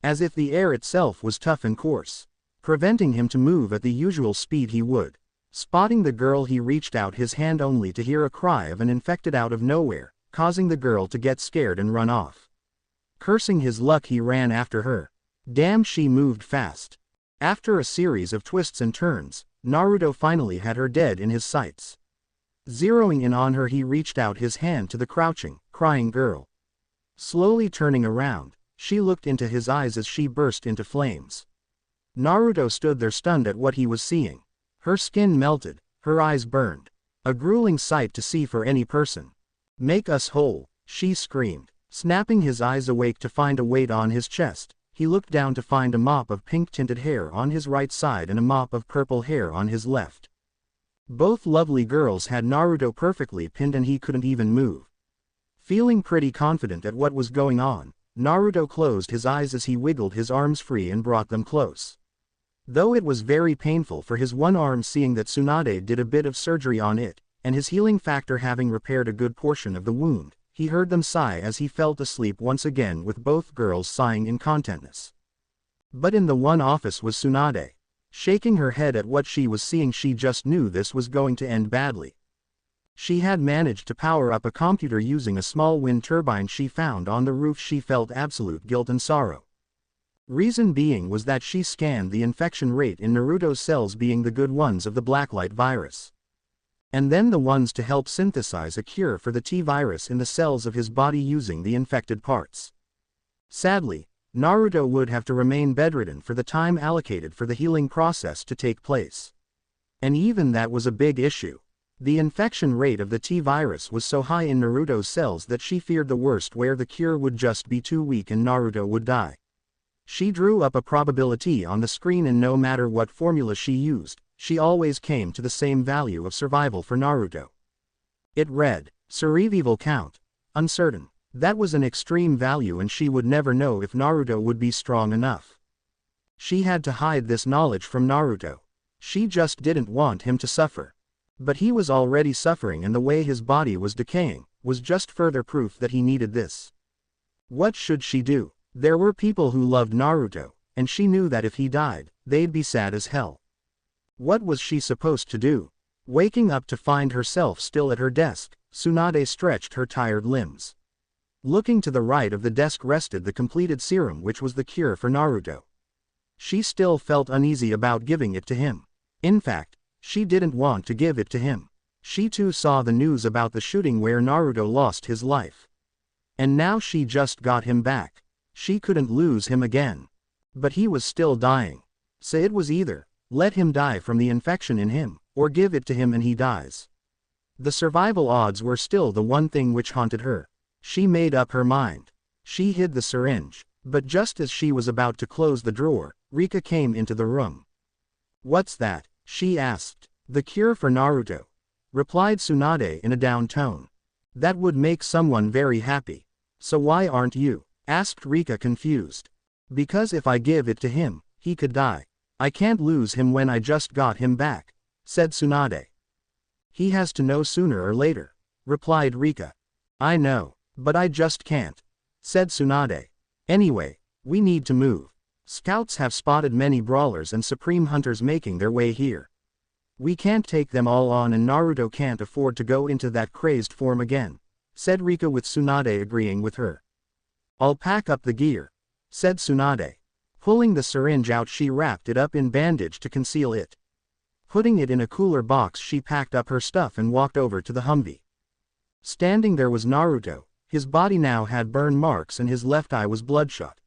As if the air itself was tough and coarse, preventing him to move at the usual speed he would. Spotting the girl, he reached out his hand only to hear a cry of an infected out of nowhere, causing the girl to get scared and run off. Cursing his luck, he ran after her. Damn, she moved fast. After a series of twists and turns, Naruto finally had her dead in his sights. Zeroing in on her, he reached out his hand to the crouching, crying girl. Slowly turning around, she looked into his eyes as she burst into flames. Naruto stood there stunned at what he was seeing. Her skin melted, her eyes burned. A grueling sight to see for any person. Make us whole, she screamed. Snapping his eyes awake to find a weight on his chest, he looked down to find a mop of pink-tinted hair on his right side and a mop of purple hair on his left. Both lovely girls had Naruto perfectly pinned and he couldn't even move. Feeling pretty confident at what was going on, Naruto closed his eyes as he wiggled his arms free and brought them close. Though it was very painful for his one arm, seeing that Tsunade did a bit of surgery on it, and his healing factor having repaired a good portion of the wound, he heard them sigh as he fell asleep once again, with both girls sighing in contentness. But in the one office was Tsunade. Shaking her head at what she was seeing, she just knew this was going to end badly. She had managed to power up a computer using a small wind turbine she found on the roof. She felt absolute guilt and sorrow. Reason being was that she scanned the infection rate in Naruto's cells being the good ones of the blacklight virus. And then the ones to help synthesize a cure for the T-virus in the cells of his body using the infected parts. Sadly, Naruto would have to remain bedridden for the time allocated for the healing process to take place. And even that was a big issue. The infection rate of the T-virus was so high in Naruto's cells that she feared the worst, where the cure would just be too weak and Naruto would die. She drew up a probability on the screen, and no matter what formula she used, she always came to the same value of survival for Naruto. It read, survival count, uncertain. That was an extreme value, and she would never know if Naruto would be strong enough. She had to hide this knowledge from Naruto. She just didn't want him to suffer. But he was already suffering, and the way his body was decaying was just further proof that he needed this. What should she do? There were people who loved Naruto, and she knew that if he died, they'd be sad as hell. What was she supposed to do? Waking up to find herself still at her desk, Tsunade stretched her tired limbs. Looking to the right of the desk rested the completed serum, which was the cure for Naruto. She still felt uneasy about giving it to him. In fact, she didn't want to give it to him. She too saw the news about the shooting where Naruto lost his life. And now she just got him back. She couldn't lose him again. But he was still dying. So it was either let him die from the infection in him, or give it to him and he dies. The survival odds were still the one thing which haunted her. She made up her mind. She hid the syringe, but just as she was about to close the drawer, Rika came into the room. "What's that?" she asked. "The cure for Naruto," replied Tsunade in a down tone. "That would make someone very happy. So why aren't you?" asked Rika confused. "Because if I give it to him, he could die. I can't lose him when I just got him back," said Tsunade. "He has to know sooner or later," replied Rika. "I know, but I just can't," said Tsunade. "Anyway, we need to move. Scouts have spotted many brawlers and supreme hunters making their way here. We can't take them all on and Naruto can't afford to go into that crazed form again," said Rika with Tsunade agreeing with her. "I'll pack up the gear," said Tsunade. Pulling the syringe out, she wrapped it up in bandage to conceal it. Putting it in a cooler box, she packed up her stuff and walked over to the Humvee. Standing there was Naruto. His body now had burn marks and his left eye was bloodshot.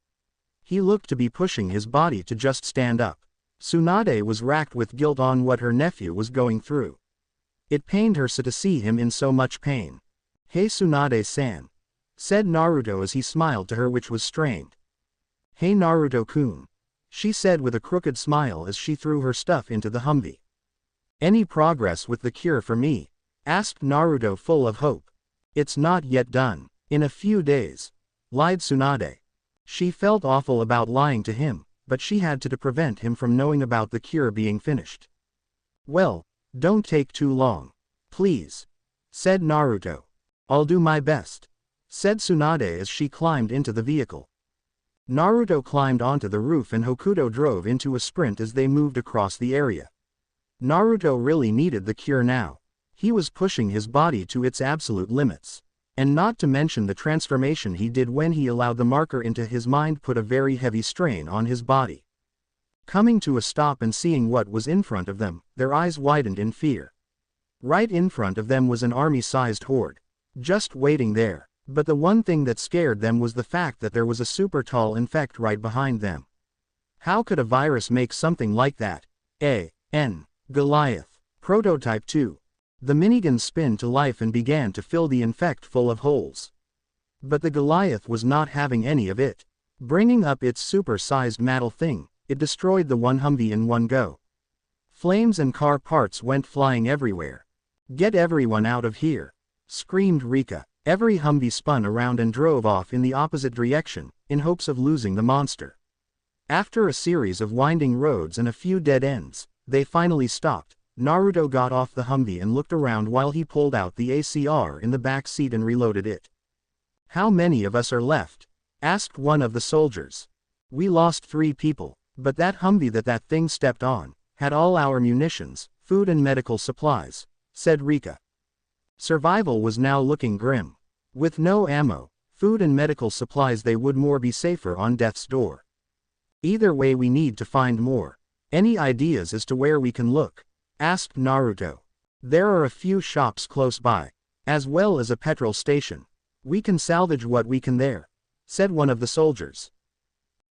He looked to be pushing his body to just stand up. Tsunade was racked with guilt on what her nephew was going through. It pained her so to see him in so much pain. "Hey Tsunade-san," said Naruto as he smiled to her, which was strained. "Hey Naruto-kun," she said with a crooked smile as she threw her stuff into the Humvee. "Any progress with the cure for me?" asked Naruto full of hope. "It's not yet done. In a few days," lied Tsunade. She felt awful about lying to him, but she had to prevent him from knowing about the cure being finished. "Well, don't take too long, please," said Naruto. "I'll do my best," said Tsunade as she climbed into the vehicle. Naruto climbed onto the roof and Hokuto drove into a sprint as they moved across the area. Naruto really needed the cure now. He was pushing his body to its absolute limits. And not to mention the transformation he did when he allowed the marker into his mind put a very heavy strain on his body. Coming to a stop and seeing what was in front of them, their eyes widened in fear. Right in front of them was an army-sized horde. Just waiting there. But the one thing that scared them was the fact that there was a super tall infect right behind them. How could a virus make something like that? Goliath. Prototype 2. The minigun spun to life and began to fill the infect full of holes. But the Goliath was not having any of it. Bringing up its super-sized metal thing, it destroyed the one Humvee in one go. Flames and car parts went flying everywhere. "Get everyone out of here," screamed Rika. Every Humvee spun around and drove off in the opposite direction, in hopes of losing the monster. After a series of winding roads and a few dead ends, they finally stopped. Naruto got off the Humvee and looked around while he pulled out the ACR in the back seat and reloaded it. "How many of us are left?" asked one of the soldiers. "We lost 3 people, but that Humvee that thing stepped on had all our munitions, food and medical supplies," said Rika. Survival was now looking grim. With no ammo, food and medical supplies, they would more be safer on death's door. "Either way, we need to find more. Any ideas as to where we can look?" asked Naruto. "There are a few shops close by, as well as a petrol station. We can salvage what we can there," said one of the soldiers.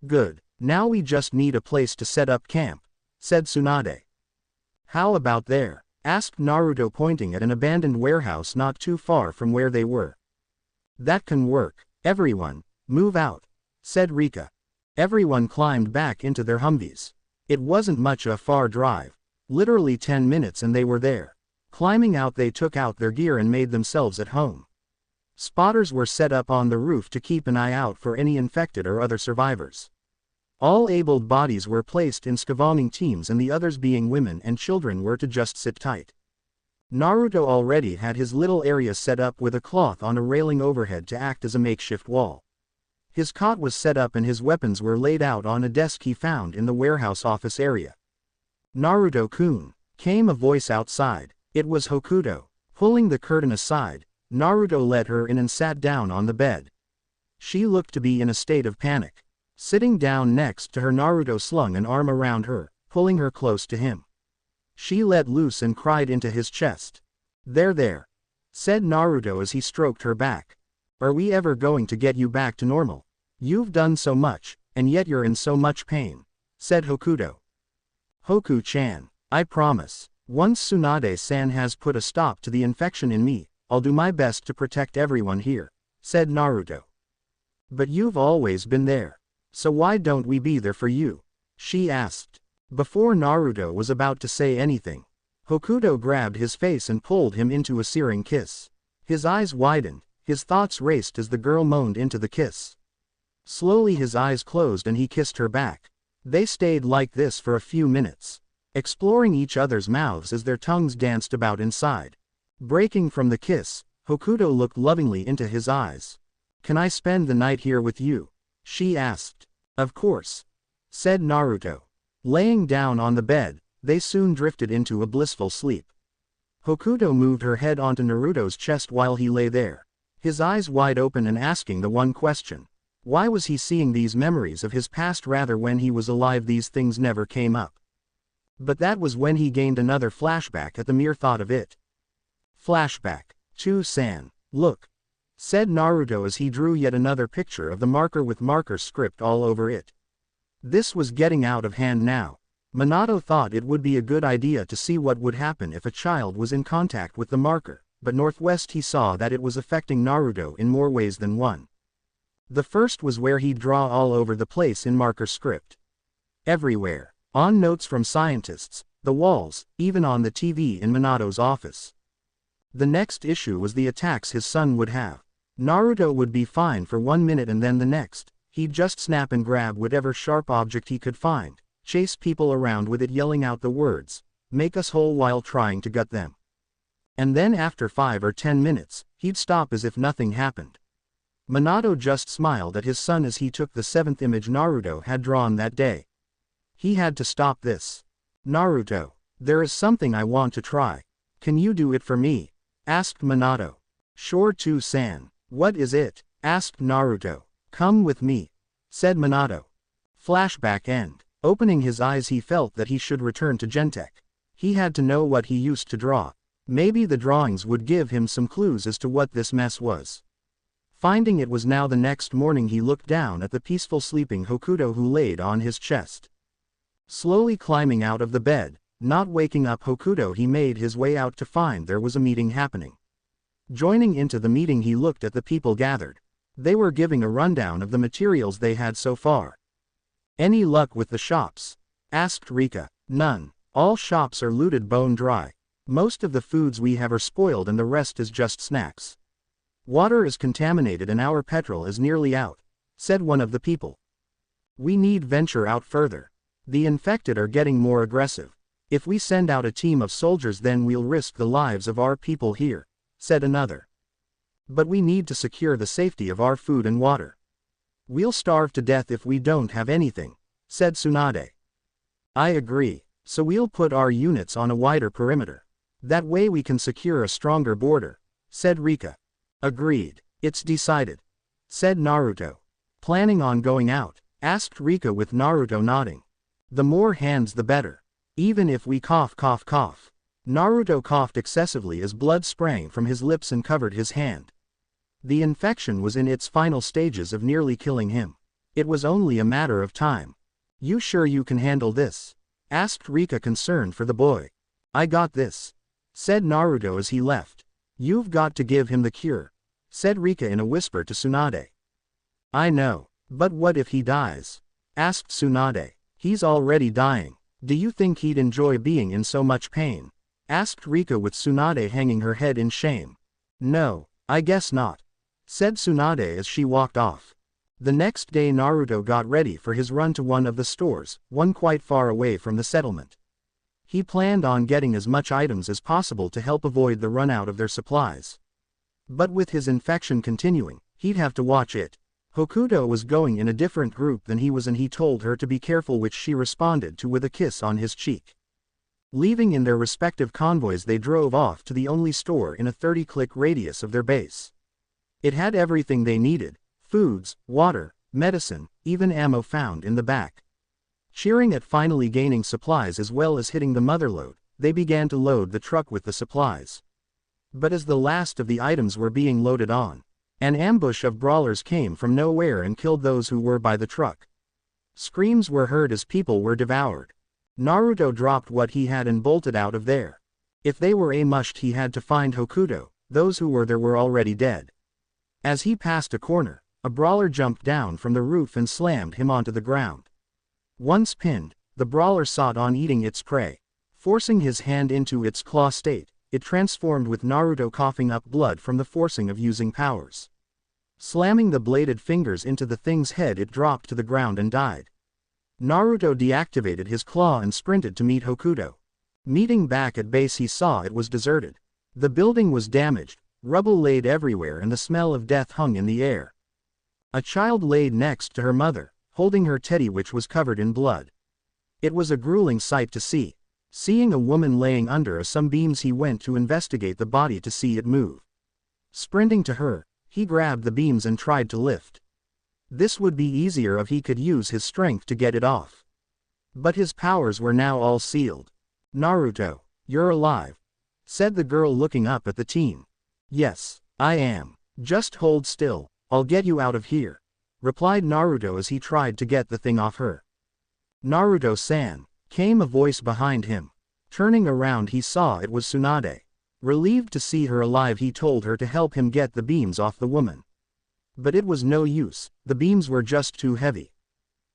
"Good, now we just need a place to set up camp," said Tsunade. "How about there?" asked Naruto, pointing at an abandoned warehouse not too far from where they were. "That can work. Everyone, move out," said Rika. Everyone climbed back into their Humvees. It wasn't much of a far drive. Literally 10 minutes and they were there. Climbing out, they took out their gear and made themselves at home. Spotters were set up on the roof to keep an eye out for any infected or other survivors. All abled bodies were placed in scavenging teams and the others, being women and children, were to just sit tight. Naruto already had his little area set up with a cloth on a railing overhead to act as a makeshift wall. His cot was set up and his weapons were laid out on a desk he found in the warehouse office area. "Naruto-kun," came a voice outside. It was Hokuto. Pulling the curtain aside, Naruto led her in and sat down on the bed. She looked to be in a state of panic. Sitting down next to her, Naruto slung an arm around her, pulling her close to him. She let loose and cried into his chest. There," said Naruto as he stroked her back. "Are we ever going to get you back to normal? You've done so much, and yet you're in so much pain," said Hokuto. "Hoku-chan, I promise. Once Tsunade-san has put a stop to the infection in me, I'll do my best to protect everyone here," said Naruto. "But you've always been there. So why don't we be there for you?" she asked. Before Naruto was about to say anything, Hokuto grabbed his face and pulled him into a searing kiss. His eyes widened, his thoughts raced as the girl moaned into the kiss. Slowly his eyes closed and he kissed her back. They stayed like this for a few minutes, exploring each other's mouths as their tongues danced about inside. Breaking from the kiss, Hokuto looked lovingly into his eyes. "Can I spend the night here with you?" she asked. "Of course," said Naruto. Laying down on the bed, they soon drifted into a blissful sleep. Hokuto moved her head onto Naruto's chest while he lay there, his eyes wide open and asking the one question. Why was he seeing these memories of his past? Rather, when he was alive these things never came up. But that was when he gained another flashback at the mere thought of it. Flashback. "Chu-san, look," said Naruto as he drew yet another picture of the marker with marker script all over it. This was getting out of hand now. Minato thought it would be a good idea to see what would happen if a child was in contact with the marker, but Northwest he saw that it was affecting Naruto in more ways than one. The first was where he'd draw all over the place in marker script. Everywhere. On notes from scientists, the walls, even on the TV in Minato's office. The next issue was the attacks his son would have. Naruto would be fine for 1 minute and then the next, he'd just snap and grab whatever sharp object he could find, chase people around with it yelling out the words, "Make us whole," while trying to gut them. And then after 5 or 10 minutes, he'd stop as if nothing happened. Minato just smiled at his son as he took the 7th image Naruto had drawn that day. He had to stop this. "Naruto, there is something I want to try. Can you do it for me?" asked Minato. "Sure, Chu-san. What is it?" asked Naruto. "Come with me," said Minato. Flashback end. Opening his eyes, he felt that he should return to Gentek. He had to know what he used to draw. Maybe the drawings would give him some clues as to what this mess was. Finding it was now the next morning, he looked down at the peaceful sleeping Hokuto who laid on his chest. Slowly climbing out of the bed, not waking up Hokuto, he made his way out to find there was a meeting happening. Joining into the meeting, he looked at the people gathered. They were giving a rundown of the materials they had so far. "Any luck with the shops?" asked Rika. "None. All shops are looted bone dry. Most of the foods we have are spoiled and the rest is just snacks. Water is contaminated and our petrol is nearly out," said one of the people. "We need venture out further. The infected are getting more aggressive. If we send out a team of soldiers then we'll risk the lives of our people here," said another. "But we need to secure the safety of our food and water. We'll starve to death if we don't have anything," said Tsunade. "I agree, so we'll put our units on a wider perimeter. That way we can secure a stronger border," said Rika. "Agreed. It's decided," said Naruto. "Planning on going out?" asked Rika with Naruto nodding. "The more hands the better. Even if we cough." Naruto coughed excessively as blood sprang from his lips and covered his hand. The infection was in its final stages of nearly killing him. It was only a matter of time. "You sure you can handle this?" asked Rika, concerned for the boy. "I got this," said Naruto as he left. "You've got to give him the cure," said Rika in a whisper to Tsunade. "I know, but what if he dies?" asked Tsunade. "He's already dying. Do you think he'd enjoy being in so much pain?" asked Rika with Tsunade hanging her head in shame. "No, I guess not," said Tsunade as she walked off. The next day Naruto got ready for his run to one of the stores, one quite far away from the settlement. He planned on getting as much items as possible to help avoid the run out of their supplies. But with his infection continuing, he'd have to watch it. Hokuto was going in a different group than he was and he told her to be careful, which she responded to with a kiss on his cheek. Leaving in their respective convoys, they drove off to the only store in a 30-click radius of their base. It had everything they needed: foods, water, medicine, even ammo found in the back. Cheering at finally gaining supplies as well as hitting the motherlode, they began to load the truck with the supplies. But as the last of the items were being loaded on, an ambush of brawlers came from nowhere and killed those who were by the truck. Screams were heard as people were devoured. Naruto dropped what he had and bolted out of there. If they were mushed, he had to find Hokuto. Those who were there were already dead. As he passed a corner, a brawler jumped down from the roof and slammed him onto the ground. Once pinned, the brawler sought on eating its prey. Forcing his hand into its claw state, it transformed with Naruto coughing up blood from the forcing of using powers. Slamming the bladed fingers into the thing's head, it dropped to the ground and died. Naruto deactivated his claw and sprinted to meet Hokuto. Meeting back at base, he saw it was deserted. The building was damaged, rubble laid everywhere and the smell of death hung in the air. A child laid next to her mother, holding her teddy which was covered in blood. It was a grueling sight to see. Seeing a woman laying under some beams, he went to investigate the body to see it move. Sprinting to her, he grabbed the beams and tried to lift. This would be easier if he could use his strength to get it off. But his powers were now all sealed. "Naruto, you're alive," said the girl looking up at the team. "Yes, I am. Just hold still, I'll get you out of here," replied Naruto as he tried to get the thing off her. "Naruto-san," came a voice behind him. Turning around, he saw it was Tsunade. Relieved to see her alive, he told her to help him get the beams off the woman. But it was no use, the beams were just too heavy.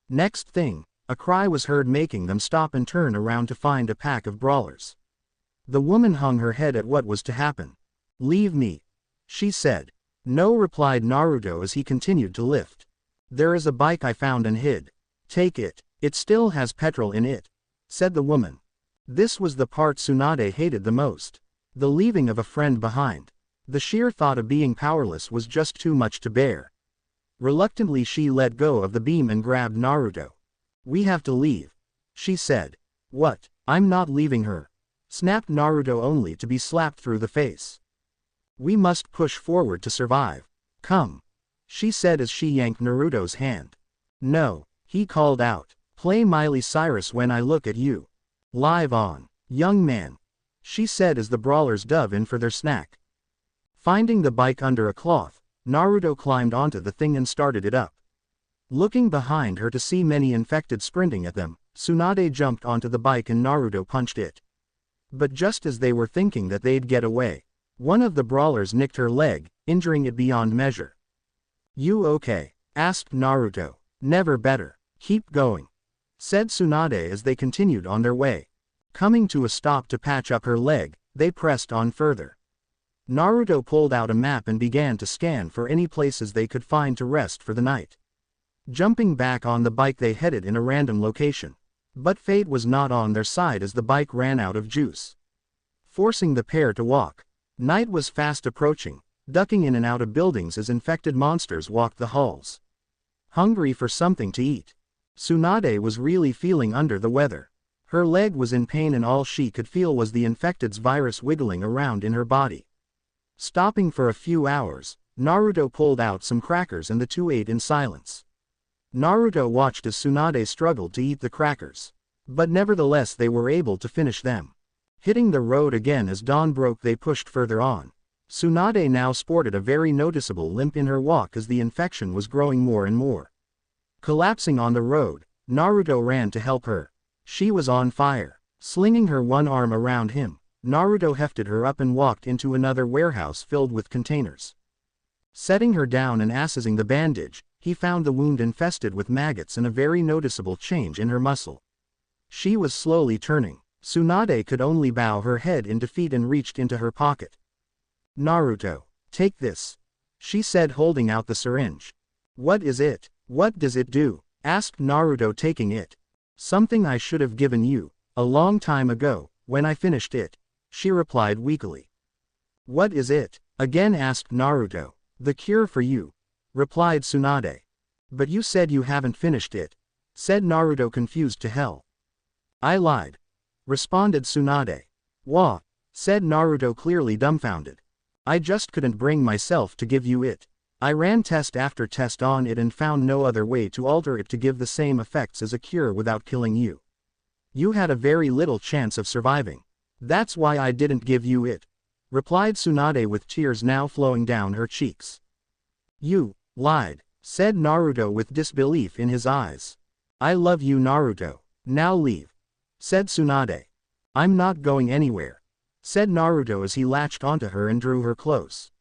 Next thing, a cry was heard, making them stop and turn around to find a pack of brawlers. The woman hung her head at what was to happen. "Leave me," she said. "No," replied Naruto as he continued to lift. "There is a bike I found and hid. Take it, it still has petrol in it," said the woman. This was the part Tsunade hated the most. The leaving of a friend behind. The sheer thought of being powerless was just too much to bear. Reluctantly, she let go of the beam and grabbed Naruto. "We have to leave," she said. "What? I'm not leaving her," snapped Naruto, only to be slapped through the face. "We must push forward to survive. Come," she said as she yanked Naruto's hand. "No," he called out. "Play Miley Cyrus when I look at you. Live on, young man," she said as the brawlers dove in for their snack. Finding the bike under a cloth, Naruto climbed onto the thing and started it up. Looking behind her to see many infected sprinting at them, Tsunade jumped onto the bike and Naruto punched it. But just as they were thinking that they'd get away, one of the brawlers nicked her leg, injuring it beyond measure. "You okay?" asked Naruto. "Never better. Keep going," said Tsunade as they continued on their way. Coming to a stop to patch up her leg, they pressed on further. Naruto pulled out a map and began to scan for any places they could find to rest for the night. Jumping back on the bike, they headed in a random location. But fate was not on their side as the bike ran out of juice, forcing the pair to walk. Night was fast approaching, ducking in and out of buildings as infected monsters walked the halls. Hungry for something to eat, Tsunade was really feeling under the weather. Her leg was in pain and all she could feel was the infected's virus wiggling around in her body. Stopping for a few hours, Naruto pulled out some crackers and the two ate in silence. Naruto watched as Tsunade struggled to eat the crackers. But nevertheless they were able to finish them. Hitting the road again as dawn broke, they pushed further on. Tsunade now sported a very noticeable limp in her walk as the infection was growing more and more. Collapsing on the road, Naruto ran to help her. She was on fire. Slinging her one arm around him, Naruto hefted her up and walked into another warehouse filled with containers. Setting her down and assessing the bandage, he found the wound infested with maggots and a very noticeable change in her muscle. She was slowly turning. Tsunade could only bow her head in defeat and reached into her pocket. "Naruto, take this," she said, holding out the syringe. "What is it? What does it do?" asked Naruto, taking it. "Something I should have given you a long time ago, when I finished it," she replied weakly. "What is it?" again asked Naruto. "The cure for you," replied Tsunade. But you said you haven't finished it, said Naruto, confused to hell. I lied, responded Tsunade. Wah, said Naruto, clearly dumbfounded. I just couldn't bring myself to give you it. I ran test after test on it and found no other way to alter it to give the same effects as a cure without killing you. You had a very little chance of surviving. That's why I didn't give you it, replied Tsunade with tears now flowing down her cheeks. You lied, said Naruto with disbelief in his eyes. I love you, Naruto. Now leave, said Tsunade. I'm not going anywhere, said Naruto as he latched onto her and drew her close.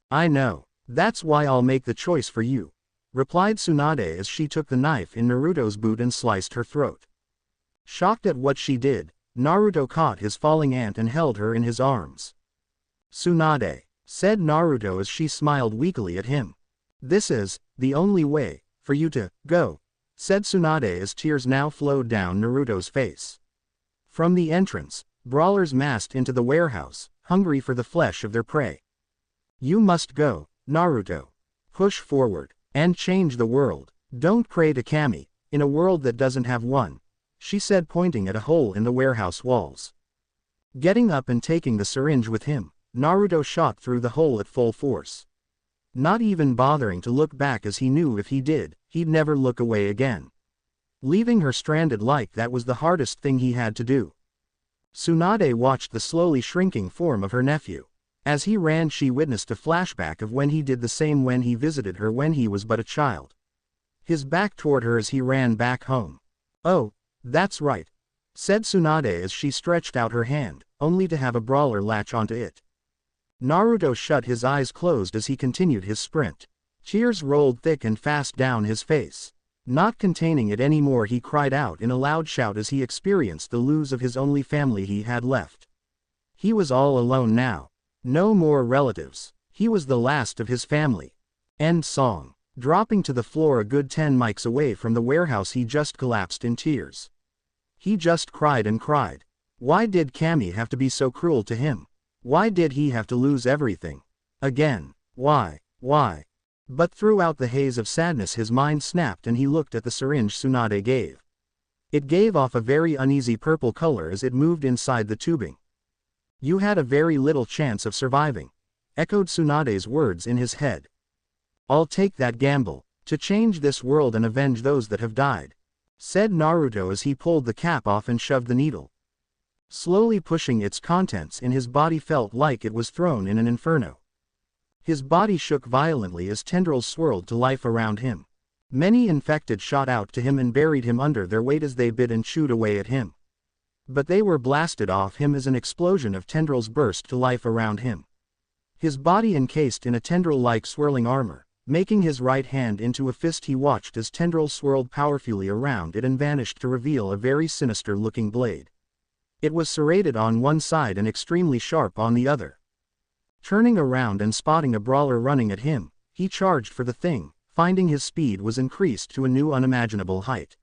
I know. That's why I'll make the choice for you, replied Tsunade as she took the knife in Naruto's boot and sliced her throat. Shocked at what she did, Naruto caught his falling aunt and held her in his arms. Tsunade, said Naruto as she smiled weakly at him. This is the only way for you to go, said Tsunade as tears now flowed down Naruto's face. From the entrance, brawlers massed into the warehouse, hungry for the flesh of their prey. You must go, Naruto. Push forward, and change the world. Don't pray to Kami, in a world that doesn't have one, she said, pointing at a hole in the warehouse walls. Getting up and taking the syringe with him, Naruto shot through the hole at full force. Not even bothering to look back, as he knew if he did, he'd never look away again. Leaving her stranded like that was the hardest thing he had to do. Tsunade watched the slowly shrinking form of her nephew. As he ran, she witnessed a flashback of when he did the same when he visited her when he was but a child. His back toward her as he ran back home. Oh, that's right, said Tsunade as she stretched out her hand, only to have a brawler latch onto it. Naruto shut his eyes closed as he continued his sprint. Tears rolled thick and fast down his face. Not containing it anymore, he cried out in a loud shout as he experienced the lose of his only family he had left. He was all alone now. No more relatives. He was the last of his family. End song. Dropping to the floor a good 10 mics away from the warehouse, he just collapsed in tears. He just cried and cried. Why did Kami have to be so cruel to him? Why did he have to lose everything? Again. Why? Why? But throughout the haze of sadness his mind snapped and he looked at the syringe Tsunade gave. It gave off a very uneasy purple color as it moved inside the tubing. You had a very little chance of surviving, echoed Tsunade's words in his head. I'll take that gamble, to change this world and avenge those that have died, said Naruto as he pulled the cap off and shoved the needle. Slowly pushing its contents in, his body felt like it was thrown in an inferno. His body shook violently as tendrils swirled to life around him. Many infected shot out to him and buried him under their weight as they bit and chewed away at him. But they were blasted off him as an explosion of tendrils burst to life around him. His body encased in a tendril-like swirling armor, making his right hand into a fist. He watched as tendrils swirled powerfully around it and vanished to reveal a very sinister-looking blade. It was serrated on one side and extremely sharp on the other. Turning around and spotting a brawler running at him, he charged for the thing, finding his speed was increased to a new unimaginable height.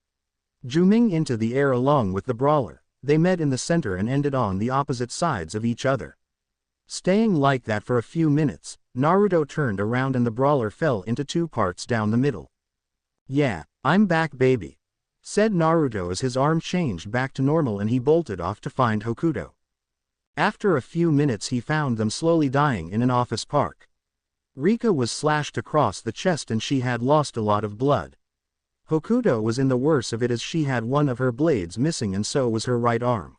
Zooming into the air along with the brawler, they met in the center and ended on the opposite sides of each other. Staying like that for a few minutes, Naruto turned around and the brawler fell into 2 parts down the middle. Yeah, I'm back, baby, said Naruto as his arm changed back to normal and he bolted off to find Hokuto. After a few minutes he found them slowly dying in an office park. Rika was slashed across the chest and she had lost a lot of blood. Hokuto was in the worst of it as she had one of her blades missing and so was her right arm.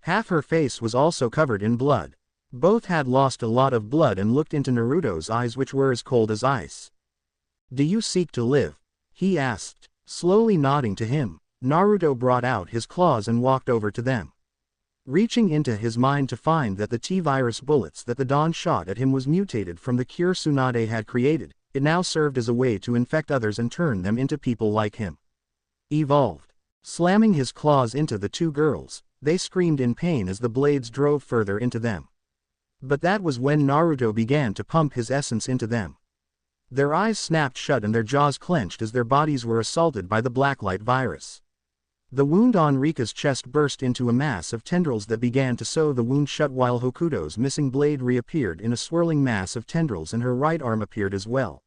Half her face was also covered in blood. Both had lost a lot of blood and looked into Naruto's eyes, which were as cold as ice. Do you seek to live? He asked. Slowly nodding to him, Naruto brought out his claws and walked over to them. Reaching into his mind to find that the T-virus bullets that the Dawn shot at him was mutated from the cure Tsunade had created, it now served as a way to infect others and turn them into people like him. Evolved. Slamming his claws into the 2 girls, they screamed in pain as the blades drove further into them. But that was when Naruto began to pump his essence into them. Their eyes snapped shut and their jaws clenched as their bodies were assaulted by the blacklight virus. The wound on Rika's chest burst into a mass of tendrils that began to sew the wound shut, while Hokuto's missing blade reappeared in a swirling mass of tendrils and her right arm appeared as well.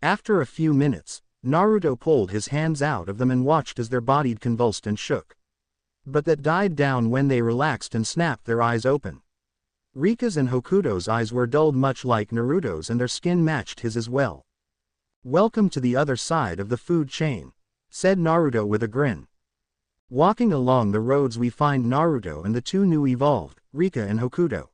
After a few minutes, Naruto pulled his hands out of them and watched as their body convulsed and shook. But that died down when they relaxed and snapped their eyes open. Rika's and Hokuto's eyes were dulled much like Naruto's and their skin matched his as well. "Welcome to the other side of the food chain," said Naruto with a grin. Walking along the roads we find Naruto and the two new evolved, Rika and Hokuto.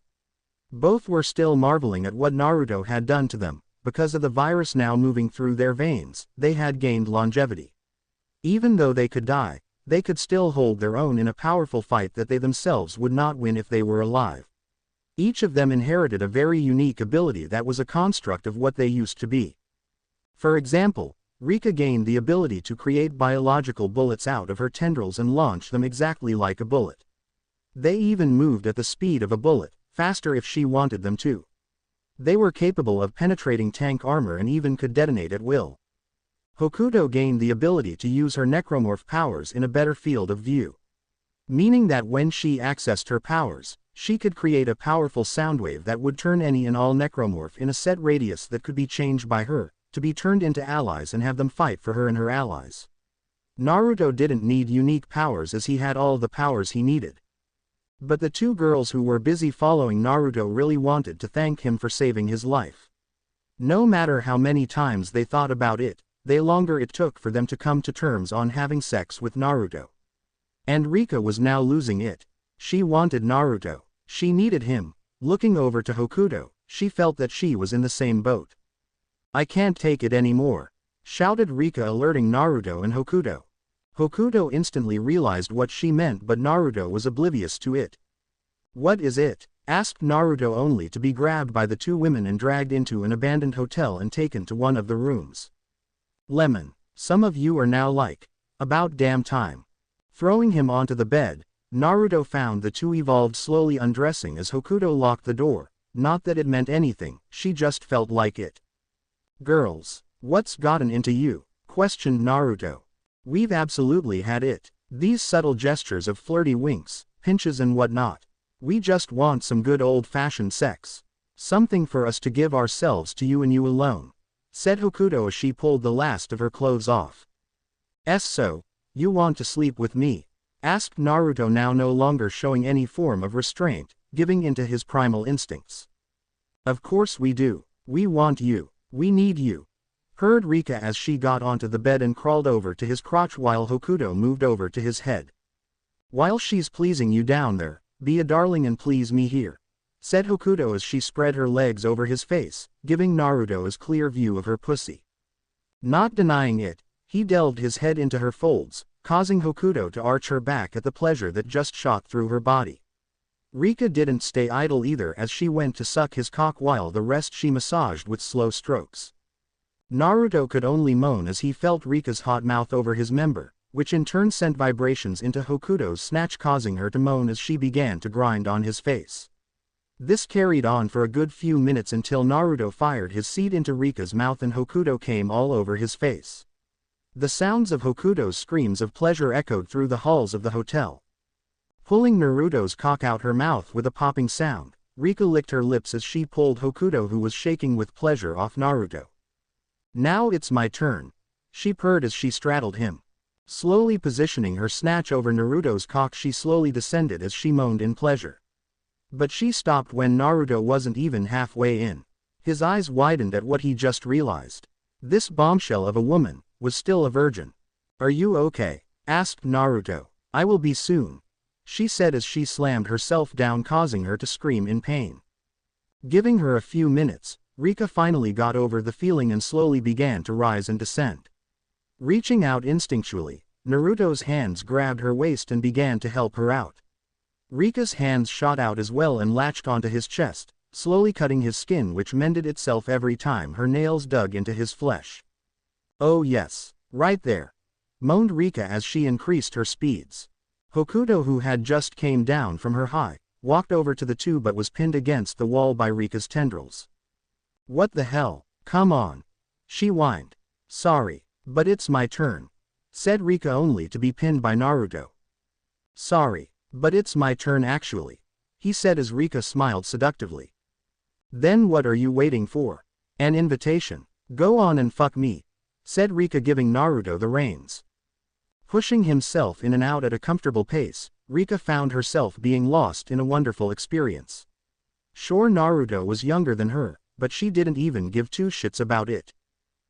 Both were still marveling at what Naruto had done to them. Because of the virus now moving through their veins, they had gained longevity. Even though they could die, they could still hold their own in a powerful fight that they themselves would not win if they were alive. Each of them inherited a very unique ability that was a construct of what they used to be. For example, Rika gained the ability to create biological bullets out of her tendrils and launch them exactly like a bullet. They even moved at the speed of a bullet, faster if she wanted them to. They were capable of penetrating tank armor and even could detonate at will. Hokuto gained the ability to use her necromorph powers in a better field of view. Meaning that when she accessed her powers, she could create a powerful soundwave that would turn any and all necromorph in a set radius that could be changed by her, to be turned into allies and have them fight for her and her allies. Naruto didn't need unique powers as he had all the powers he needed. But the two girls who were busy following Naruto really wanted to thank him for saving his life. No matter how many times they thought about it, the longer it took for them to come to terms on having sex with Naruto. And Rika was now losing it. She wanted Naruto. She needed him. Looking over to Hokuto, she felt that she was in the same boat. "I can't take it anymore," shouted Rika, alerting Naruto and Hokuto. Hokuto instantly realized what she meant, but Naruto was oblivious to it. "What is it?" asked Naruto, only to be grabbed by the two women and dragged into an abandoned hotel and taken to one of the rooms. "Lemon, some of you are now like, about damn time." Throwing him onto the bed, Naruto found the two evolved slowly undressing as Hokuto locked the door. Not that it meant anything, she just felt like it. "Girls, what's gotten into you?" questioned Naruto. "We've absolutely had it. These subtle gestures of flirty winks, pinches and whatnot. We just want some good old-fashioned sex. Something for us to give ourselves to you and you alone," said Hokuto as she pulled the last of her clothes off. "So, you want to sleep with me?" asked Naruto, now no longer showing any form of restraint, giving into his primal instincts. "Of course we do. We want you. We need you," purred Rika as she got onto the bed and crawled over to his crotch while Hokuto moved over to his head. "While she's pleasing you down there, be a darling and please me here," said Hokuto as she spread her legs over his face, giving Naruto a clear view of her pussy. Not denying it, he delved his head into her folds, causing Hokuto to arch her back at the pleasure that just shot through her body. Rika didn't stay idle either as she went to suck his cock while the rest she massaged with slow strokes. Naruto could only moan as he felt Rika's hot mouth over his member, which in turn sent vibrations into Hokuto's snatch, causing her to moan as she began to grind on his face. This carried on for a good few minutes until Naruto fired his seed into Rika's mouth and Hokuto came all over his face. The sounds of Hokuto's screams of pleasure echoed through the halls of the hotel. Pulling Naruto's cock out her mouth with a popping sound, Rika licked her lips as she pulled Hokuto, who was shaking with pleasure, off Naruto. "Now it's my turn," she purred as she straddled him. Slowly positioning her snatch over Naruto's cock, she slowly descended as she moaned in pleasure. But she stopped when Naruto wasn't even halfway in. His eyes widened at what he just realized. This bombshell of a woman was still a virgin. "Are you okay?" asked Naruto. "I will be soon," she said as she slammed herself down, causing her to scream in pain. Giving her a few minutes, Rika finally got over the feeling and slowly began to rise and descend. Reaching out instinctually, Naruto's hands grabbed her waist and began to help her out. Rika's hands shot out as well and latched onto his chest, slowly cutting his skin, which mended itself every time her nails dug into his flesh. "Oh yes, right there," moaned Rika as she increased her speeds. Hokuto, who had just came down from her high, walked over to the two but was pinned against the wall by Rika's tendrils. "What the hell? Come on," she whined. "Sorry, but it's my turn," said Rika, only to be pinned by Naruto. "Sorry, but it's my turn actually," he said as Rika smiled seductively. "Then what are you waiting for? An invitation? Go on and fuck me," said Rika, giving Naruto the reins. Pushing himself in and out at a comfortable pace, Rika found herself being lost in a wonderful experience. Sure, Naruto was younger than her, but she didn't even give two shits about it.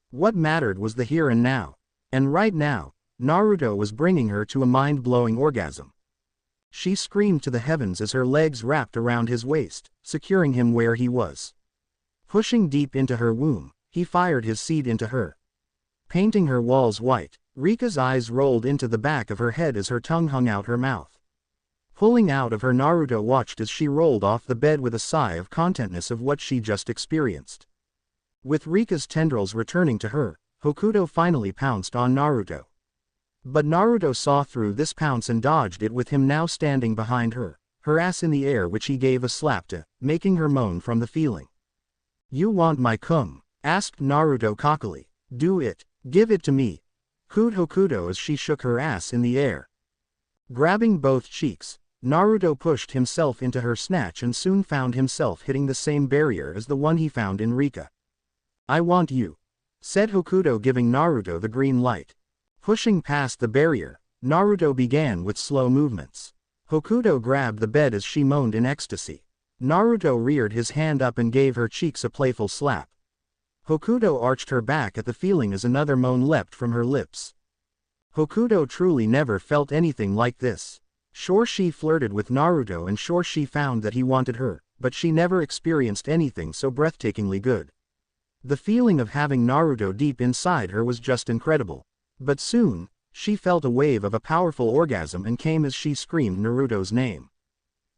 What mattered was the here and now. And right now, Naruto was bringing her to a mind-blowing orgasm. She screamed to the heavens as her legs wrapped around his waist, securing him where he was. Pushing deep into her womb, he fired his seed into her. Painting her walls white, Rika's eyes rolled into the back of her head as her tongue hung out her mouth. Pulling out of her, Naruto watched as she rolled off the bed with a sigh of contentness of what she just experienced. With Rika's tendrils returning to her, Hokuto finally pounced on Naruto. But Naruto saw through this pounce and dodged it, with him now standing behind her, her ass in the air, which he gave a slap to, making her moan from the feeling. "You want my cum?" asked Naruto cockily. "Do it. Give it to me," cooed Hokuto as she shook her ass in the air. Grabbing both cheeks, Naruto pushed himself into her snatch and soon found himself hitting the same barrier as the one he found in Rika. "I want you," said Hokuto, giving Naruto the green light. Pushing past the barrier, Naruto began with slow movements. Hokuto grabbed the bed as she moaned in ecstasy. Naruto reared his hand up and gave her cheeks a playful slap. Hokuto arched her back at the feeling as another moan leapt from her lips. Hokuto truly never felt anything like this. Sure, she flirted with Naruto and sure she found that he wanted her, but she never experienced anything so breathtakingly good. The feeling of having Naruto deep inside her was just incredible. But soon, she felt a wave of a powerful orgasm and came as she screamed Naruto's name.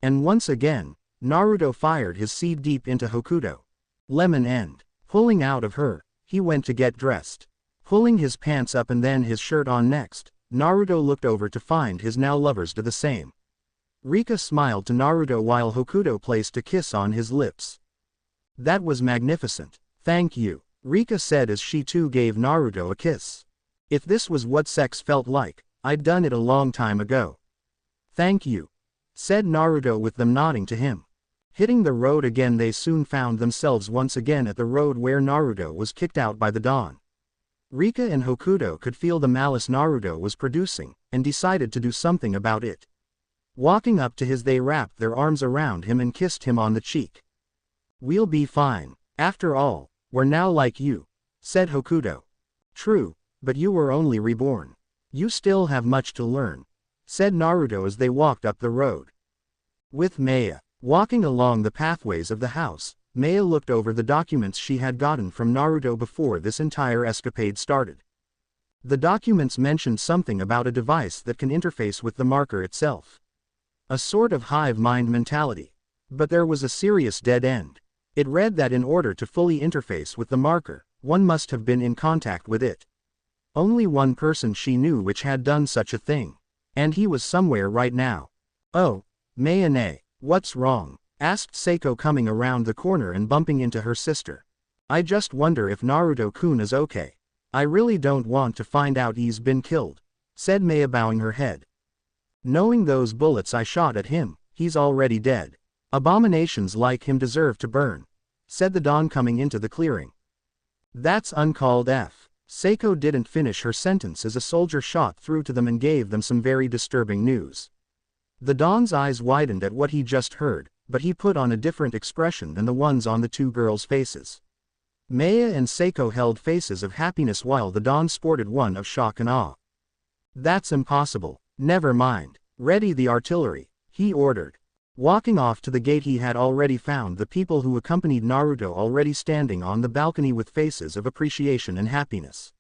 And once again, Naruto fired his seed deep into Hokuto. Lemon end. Pulling out of her, he went to get dressed. Pulling his pants up and then his shirt on next, Naruto looked over to find his now lovers do the same. Rika smiled to Naruto while Hokuto placed a kiss on his lips. "That was magnificent. Thank you," Rika said as she too gave Naruto a kiss. "If this was what sex felt like, I'd done it a long time ago." "Thank you," said Naruto with them nodding to him. Hitting the road again, they soon found themselves once again at the road where Naruto was kicked out by the Dawn. Rika and Hokuto could feel the malice Naruto was producing, and decided to do something about it. Walking up to his, they wrapped their arms around him and kissed him on the cheek. "We'll be fine. After all, we're now like you," said Hokuto. "True, but you were only reborn. You still have much to learn," said Naruto as they walked up the road. With Maya walking along the pathways of the house, Maya looked over the documents she had gotten from Naruto before this entire escapade started. The documents mentioned something about a device that can interface with the marker itself. A sort of hive mind mentality. But there was a serious dead end. It read that in order to fully interface with the marker, one must have been in contact with it. Only one person she knew which had done such a thing. And he was somewhere right now. "Oh, Mayane, what's wrong?" asked Seiko, coming around the corner and bumping into her sister. "I just wonder if Naruto-kun is okay. I really don't want to find out he's been killed," said Maya, bowing her head. "Knowing those bullets I shot at him, he's already dead. Abominations like him deserve to burn," said the Dawn, coming into the clearing. "That's uncalled F." Seiko didn't finish her sentence as a soldier shot through to them and gave them some very disturbing news. The Dawn's eyes widened at what he just heard, but he put on a different expression than the ones on the two girls' faces. Maya and Seiko held faces of happiness while the Dawn sported one of shock and awe. "That's impossible. Never mind. Ready the artillery," he ordered. Walking off to the gate, he had already found the people who accompanied Naruto already standing on the balcony with faces of appreciation and happiness.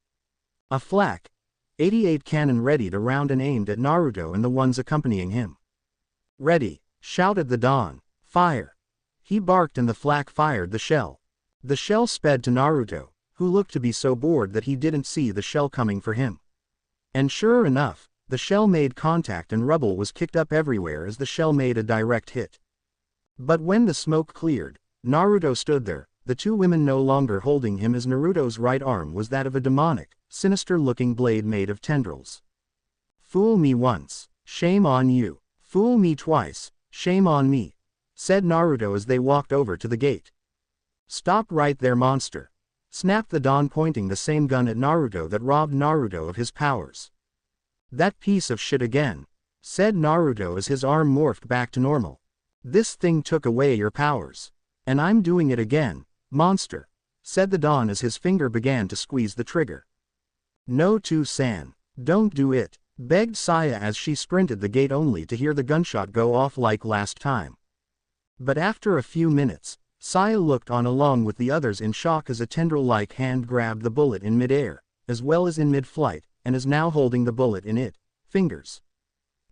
A flak 88 cannon readied around and aimed at Naruto and the ones accompanying him. "Ready," shouted the Dawn. "Fire!" He barked and the flak fired the shell. The shell sped to Naruto, who looked to be so bored that he didn't see the shell coming for him. And sure enough, the shell made contact and rubble was kicked up everywhere as the shell made a direct hit. But when the smoke cleared, Naruto stood there, the two women no longer holding him, as Naruto's right arm was that of a demonic, sinister-looking blade made of tendrils. "Fool me once, shame on you. Fool me twice, shame on me," said Naruto as they walked over to the gate. "Stop right there, monster," snapped the Don, pointing the same gun at Naruto that robbed Naruto of his powers. That piece of shit again, said Naruto as his arm morphed back to normal. This thing took away your powers. And I'm doing it again, monster, said the Don as his finger began to squeeze the trigger. No, San, don't do it, begged Saya as she sprinted the gate only to hear the gunshot go off like last time. But after a few minutes, Saya looked on along with the others in shock as a tendril-like hand grabbed the bullet in mid-air, as well as in mid-flight, and is now holding the bullet in its fingers.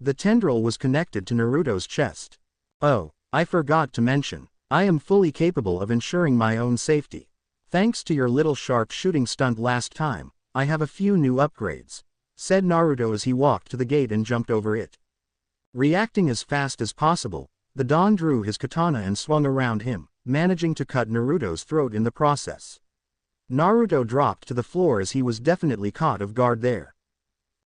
The tendril was connected to Naruto's chest. Oh, I forgot to mention, I am fully capable of ensuring my own safety. Thanks to your little sharp shooting stunt last time, I have a few new upgrades, said Naruto as he walked to the gate and jumped over it. Reacting as fast as possible, the Don drew his katana and swung around him, managing to cut Naruto's throat in the process. Naruto dropped to the floor as he was definitely caught off guard there.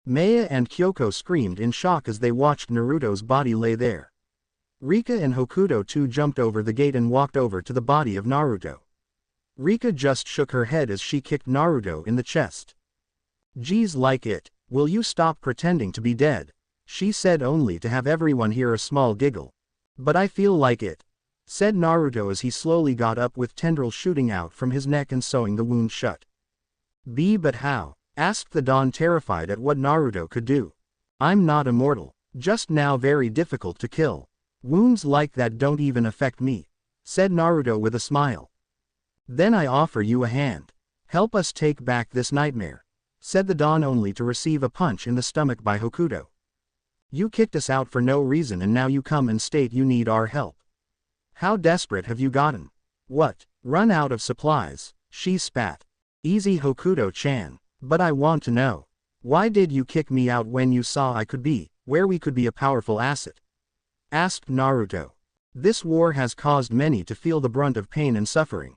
Maya and Kyoko screamed in shock as they watched Naruto's body lay there. Rika and Hokuto too jumped over the gate and walked over to the body of Naruto. Rika just shook her head as she kicked Naruto in the chest. Geez, like it, will you stop pretending to be dead? She said, only to have everyone hear a small giggle. But I feel like it, said Naruto as he slowly got up with tendrils shooting out from his neck and sewing the wound shut. But how? Asked the Don, terrified at what Naruto could do. I'm not immortal, just now very difficult to kill. Wounds like that don't even affect me, said Naruto with a smile. Then I offer you a hand. Help us take back this nightmare, said the Don, only to receive a punch in the stomach by Hokuto. You kicked us out for no reason and now you come and state you need our help. How desperate have you gotten? What, run out of supplies? She spat. Easy, Hokuto-chan, but I want to know. Why did you kick me out when you saw I could be, where we could be a powerful asset? Asked Naruto. This war has caused many to feel the brunt of pain and suffering.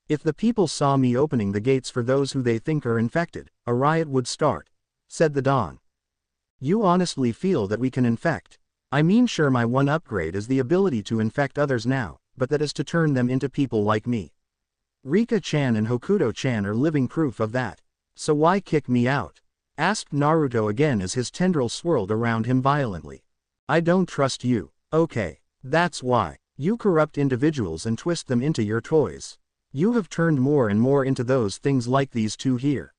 If the people saw me opening the gates for those who they think are infected, a riot would start, said the Don. You honestly feel that we can infect? I mean, sure, my one upgrade is the ability to infect others now, but that is to turn them into people like me. Rika-chan and Hokuto-chan are living proof of that. So why kick me out? Asked Naruto again as his tendrils swirled around him violently. I don't trust you. Okay, that's why. You corrupt individuals and twist them into your toys. You have turned more and more into those things like these two here.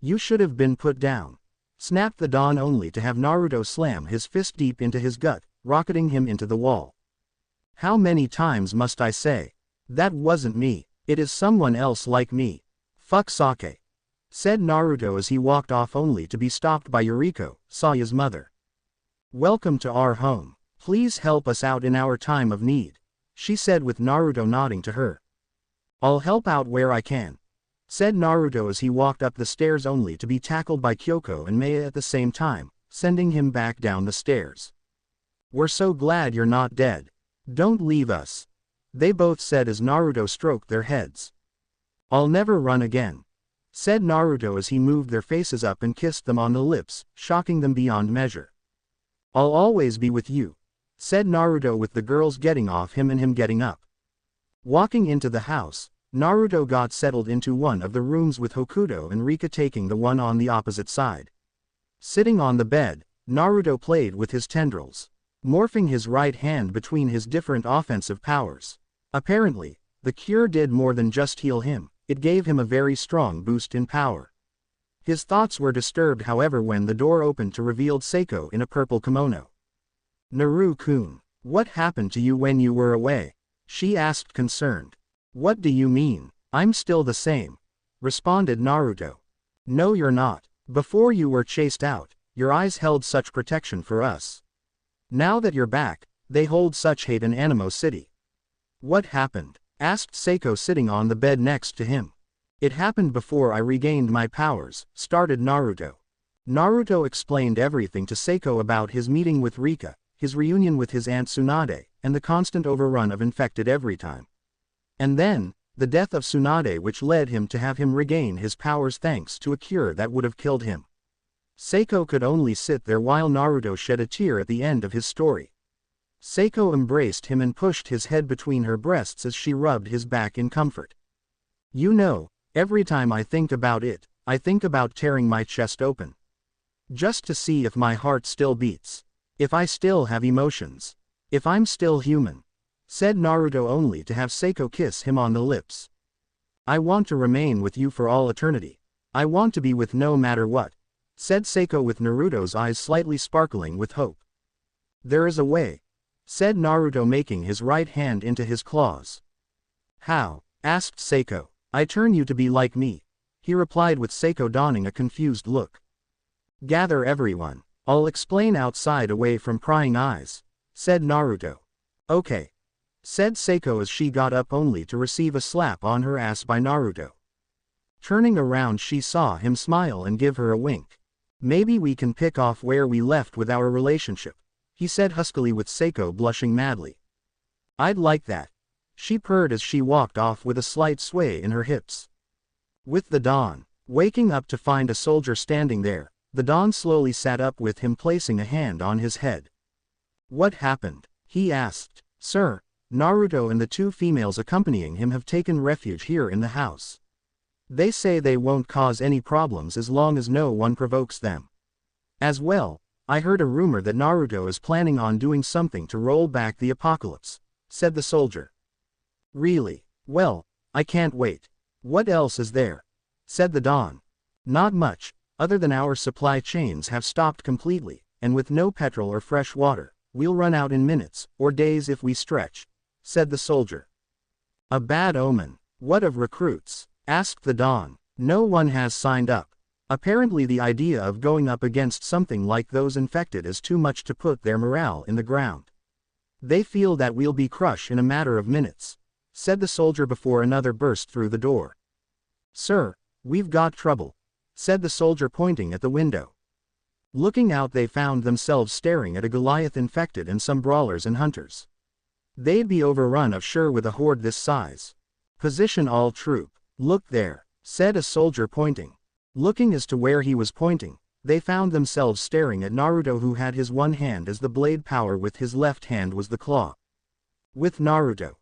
You should have been put down, snapped the Don, only to have Naruto slam his fist deep into his gut, rocketing him into the wall. How many times must I say? That wasn't me, it is someone else like me. Fuck Sake, said Naruto as he walked off, only to be stopped by Yuriko, Saya's mother. Welcome to our home. Please help us out in our time of need, she said with Naruto nodding to her. I'll help out where I can, said Naruto as he walked up the stairs, only to be tackled by Kyoko and Maya at the same time, sending him back down the stairs. We're so glad you're not dead. Don't leave us, they both said as Naruto stroked their heads. I'll never run again, said Naruto as he moved their faces up and kissed them on the lips, shocking them beyond measure. I'll always be with you, said Naruto, with the girls getting off him and him getting up. Walking into the house, Naruto got settled into one of the rooms with Hokuto and Rika taking the one on the opposite side. Sitting on the bed, Naruto played with his tendrils, morphing his right hand between his different offensive powers. Apparently, the cure did more than just heal him, it gave him a very strong boost in power. His thoughts were disturbed, however, when the door opened to reveal Seiko in a purple kimono. Naru-kun, what happened to you when you were away? She asked, concerned. What do you mean? I'm still the same, responded Naruto. No, you're not. Before you were chased out, your eyes held such protection for us. Now that you're back, they hold such hate in animosity. What happened? Asked Seiko, sitting on the bed next to him. It happened before I regained my powers, started Naruto. Naruto explained everything to Seiko about his meeting with Rika, his reunion with his aunt Tsunade, and the constant overrun of infected every time. And then, the death of Tsunade, which led him to have him regain his powers thanks to a cure that would have killed him. Seiko could only sit there while Naruto shed a tear at the end of his story. Seiko embraced him and pushed his head between her breasts as she rubbed his back in comfort. You know, Every time I think about it, I think about tearing my chest open. Just to see if my heart still beats. If I still have emotions. If I'm still human. Said Naruto only to have Seiko kiss him on the lips. I want to remain with you for all eternity. I want to be with no matter what. Said Seiko with Naruto's eyes slightly sparkling with hope. There is a way. Said Naruto making his right hand into his claws. How? Asked Seiko. I turn you to be like me. He replied with Seiko donning a confused look. Gather everyone. I'll explain outside away from prying eyes. Said Naruto. Okay. Said Seiko as she got up only to receive a slap on her ass by Naruto. Turning around she saw him smile and give her a wink. Maybe we can pick off where we left with our relationship, he said huskily with Seiko blushing madly. I'd like that. She purred as she walked off with a slight sway in her hips. With the dawn, waking up to find a soldier standing there, the Don slowly sat up with him placing a hand on his head. What happened? He asked. Sir, Naruto and the two females accompanying him have taken refuge here in the house. They say they won't cause any problems as long as no one provokes them. As well, I heard a rumor that Naruto is planning on doing something to roll back the apocalypse, said the soldier. Really? Well, I can't wait. What else is there? Said the Don. Not much, other than our supply chains have stopped completely, and with no petrol or fresh water, we'll run out in minutes, or days if we stretch, said the soldier. A bad omen. What of recruits? Asked the Don. No one has signed up. Apparently the idea of going up against something like those infected is too much to put their morale in the ground. They feel that we'll be crushed in a matter of minutes, said the soldier before another burst through the door. Sir, we've got trouble, said the soldier pointing at the window. Looking out they found themselves staring at a Goliath infected and some brawlers and hunters. They'd be overrun of sure with a horde this size. Position all troop. Look there, said a soldier pointing. Looking as to where he was pointing, they found themselves staring at Naruto who had his one hand as the blade power with his left hand was the claw. With Naruto.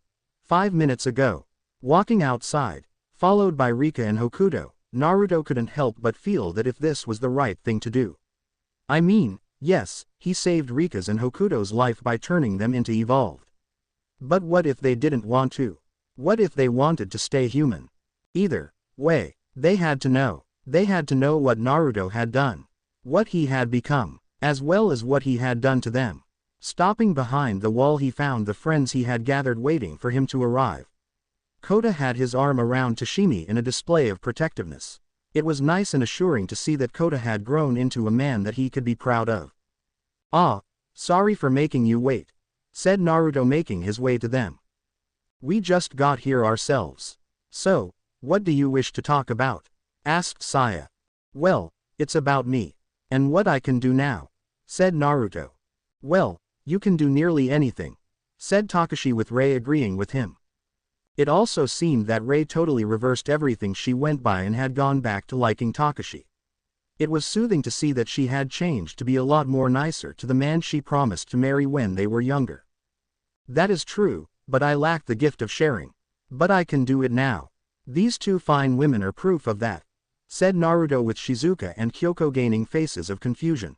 5 minutes ago. Walking outside, followed by Rika and Hokuto, Naruto couldn't help but feel that if this was the right thing to do. I mean, yes, he saved Rika's and Hokuto's life by turning them into evolved. But what if they didn't want to? What if they wanted to stay human? Either way, they had to know. They had to know what Naruto had done. What he had become, as well as what he had done to them. Stopping behind the wall he found the friends he had gathered waiting for him to arrive. Kota had his arm around Tashimi in a display of protectiveness. It was nice and assuring to see that Kota had grown into a man that he could be proud of. Ah, sorry for making you wait, said Naruto making his way to them. We just got here ourselves. So, what do you wish to talk about? Asked Saya. Well, it's about me. And what I can do now, said Naruto. Well, you can do nearly anything, said Takashi with Rei agreeing with him. It also seemed that Rei totally reversed everything she went by and had gone back to liking Takashi. It was soothing to see that she had changed to be a lot more nicer to the man she promised to marry when they were younger. That is true, but I lack the gift of sharing. But I can do it now. These two fine women are proof of that, said Naruto with Shizuka and Kyoko gaining faces of confusion.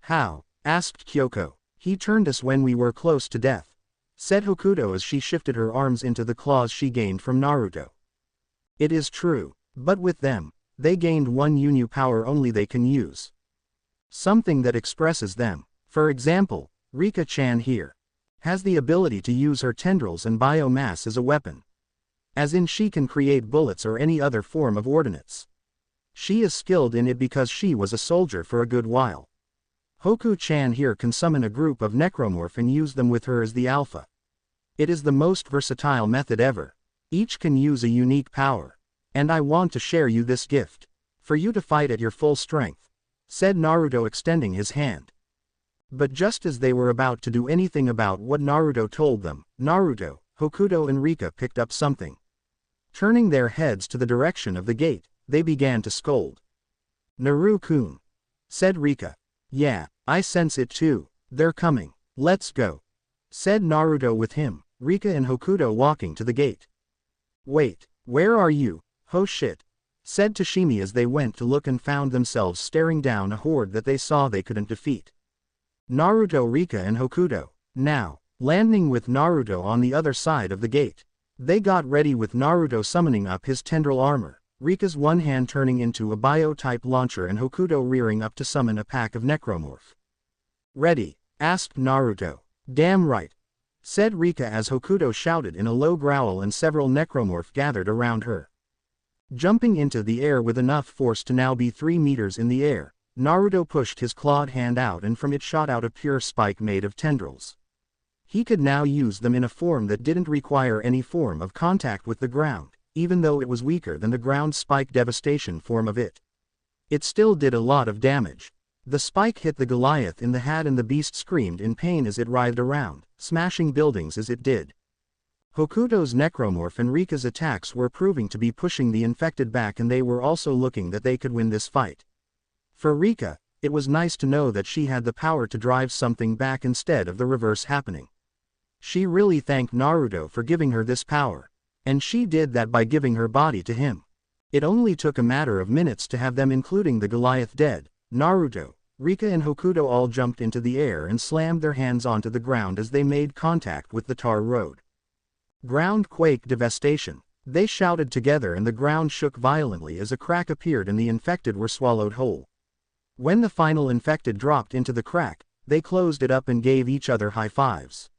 How? Asked Kyoko. He turned us when we were close to death, said Hokuto as she shifted her arms into the claws she gained from Naruto. It is true, but with them, they gained one Yunyu power only they can use. Something that expresses them. For example, Rika-chan here has the ability to use her tendrils and biomass as a weapon. As in she can create bullets or any other form of ordnance. She is skilled in it because she was a soldier for a good while. Hoku-chan here can summon a group of necromorph and use them with her as the alpha. It is the most versatile method ever. Each can use a unique power. And I want to share you this gift. For you to fight at your full strength, said Naruto extending his hand. But just as they were about to do anything about what Naruto told them, Naruto, Hokuto and Rika picked up something. Turning their heads to the direction of the gate, they began to scold. Naru-kun, said Rika. Yeah, I sense it too. They're coming. Let's go, said Naruto with him, Rika and Hokuto walking to the gate. Wait, where are you? "Oh shit," said Tashimi as they went to look and found themselves staring down a horde that they saw they couldn't defeat. Naruto, Rika and Hokuto, now, landing with Naruto on the other side of the gate. They got ready with Naruto summoning up his tendril armor, Rika's one hand turning into a bio-type launcher and Hokuto rearing up to summon a pack of necromorph. "Ready?" asked Naruto. "Damn right," said Rika as Hokuto shouted in a low growl and several necromorph gathered around her. Jumping into the air with enough force to now be 3 meters in the air, Naruto pushed his clawed hand out and from it shot out a pure spike made of tendrils. He could now use them in a form that didn't require any form of contact with the ground, even though it was weaker than the ground spike devastation form of it. It still did a lot of damage. The spike hit the Goliath in the head and the beast screamed in pain as it writhed around, smashing buildings as it did. Hokuto's necromorph and Rika's attacks were proving to be pushing the infected back and they were also looking that they could win this fight. For Rika, it was nice to know that she had the power to drive something back instead of the reverse happening. She really thanked Naruto for giving her this power. And she did that by giving her body to him. It only took a matter of minutes to have them, including the Goliath, dead. Naruto, Rika and Hokuto all jumped into the air and slammed their hands onto the ground as they made contact with the tar road. Ground quake devastation. They shouted together and the ground shook violently as a crack appeared and the infected were swallowed whole. When the final infected dropped into the crack, they closed it up and gave each other high fives.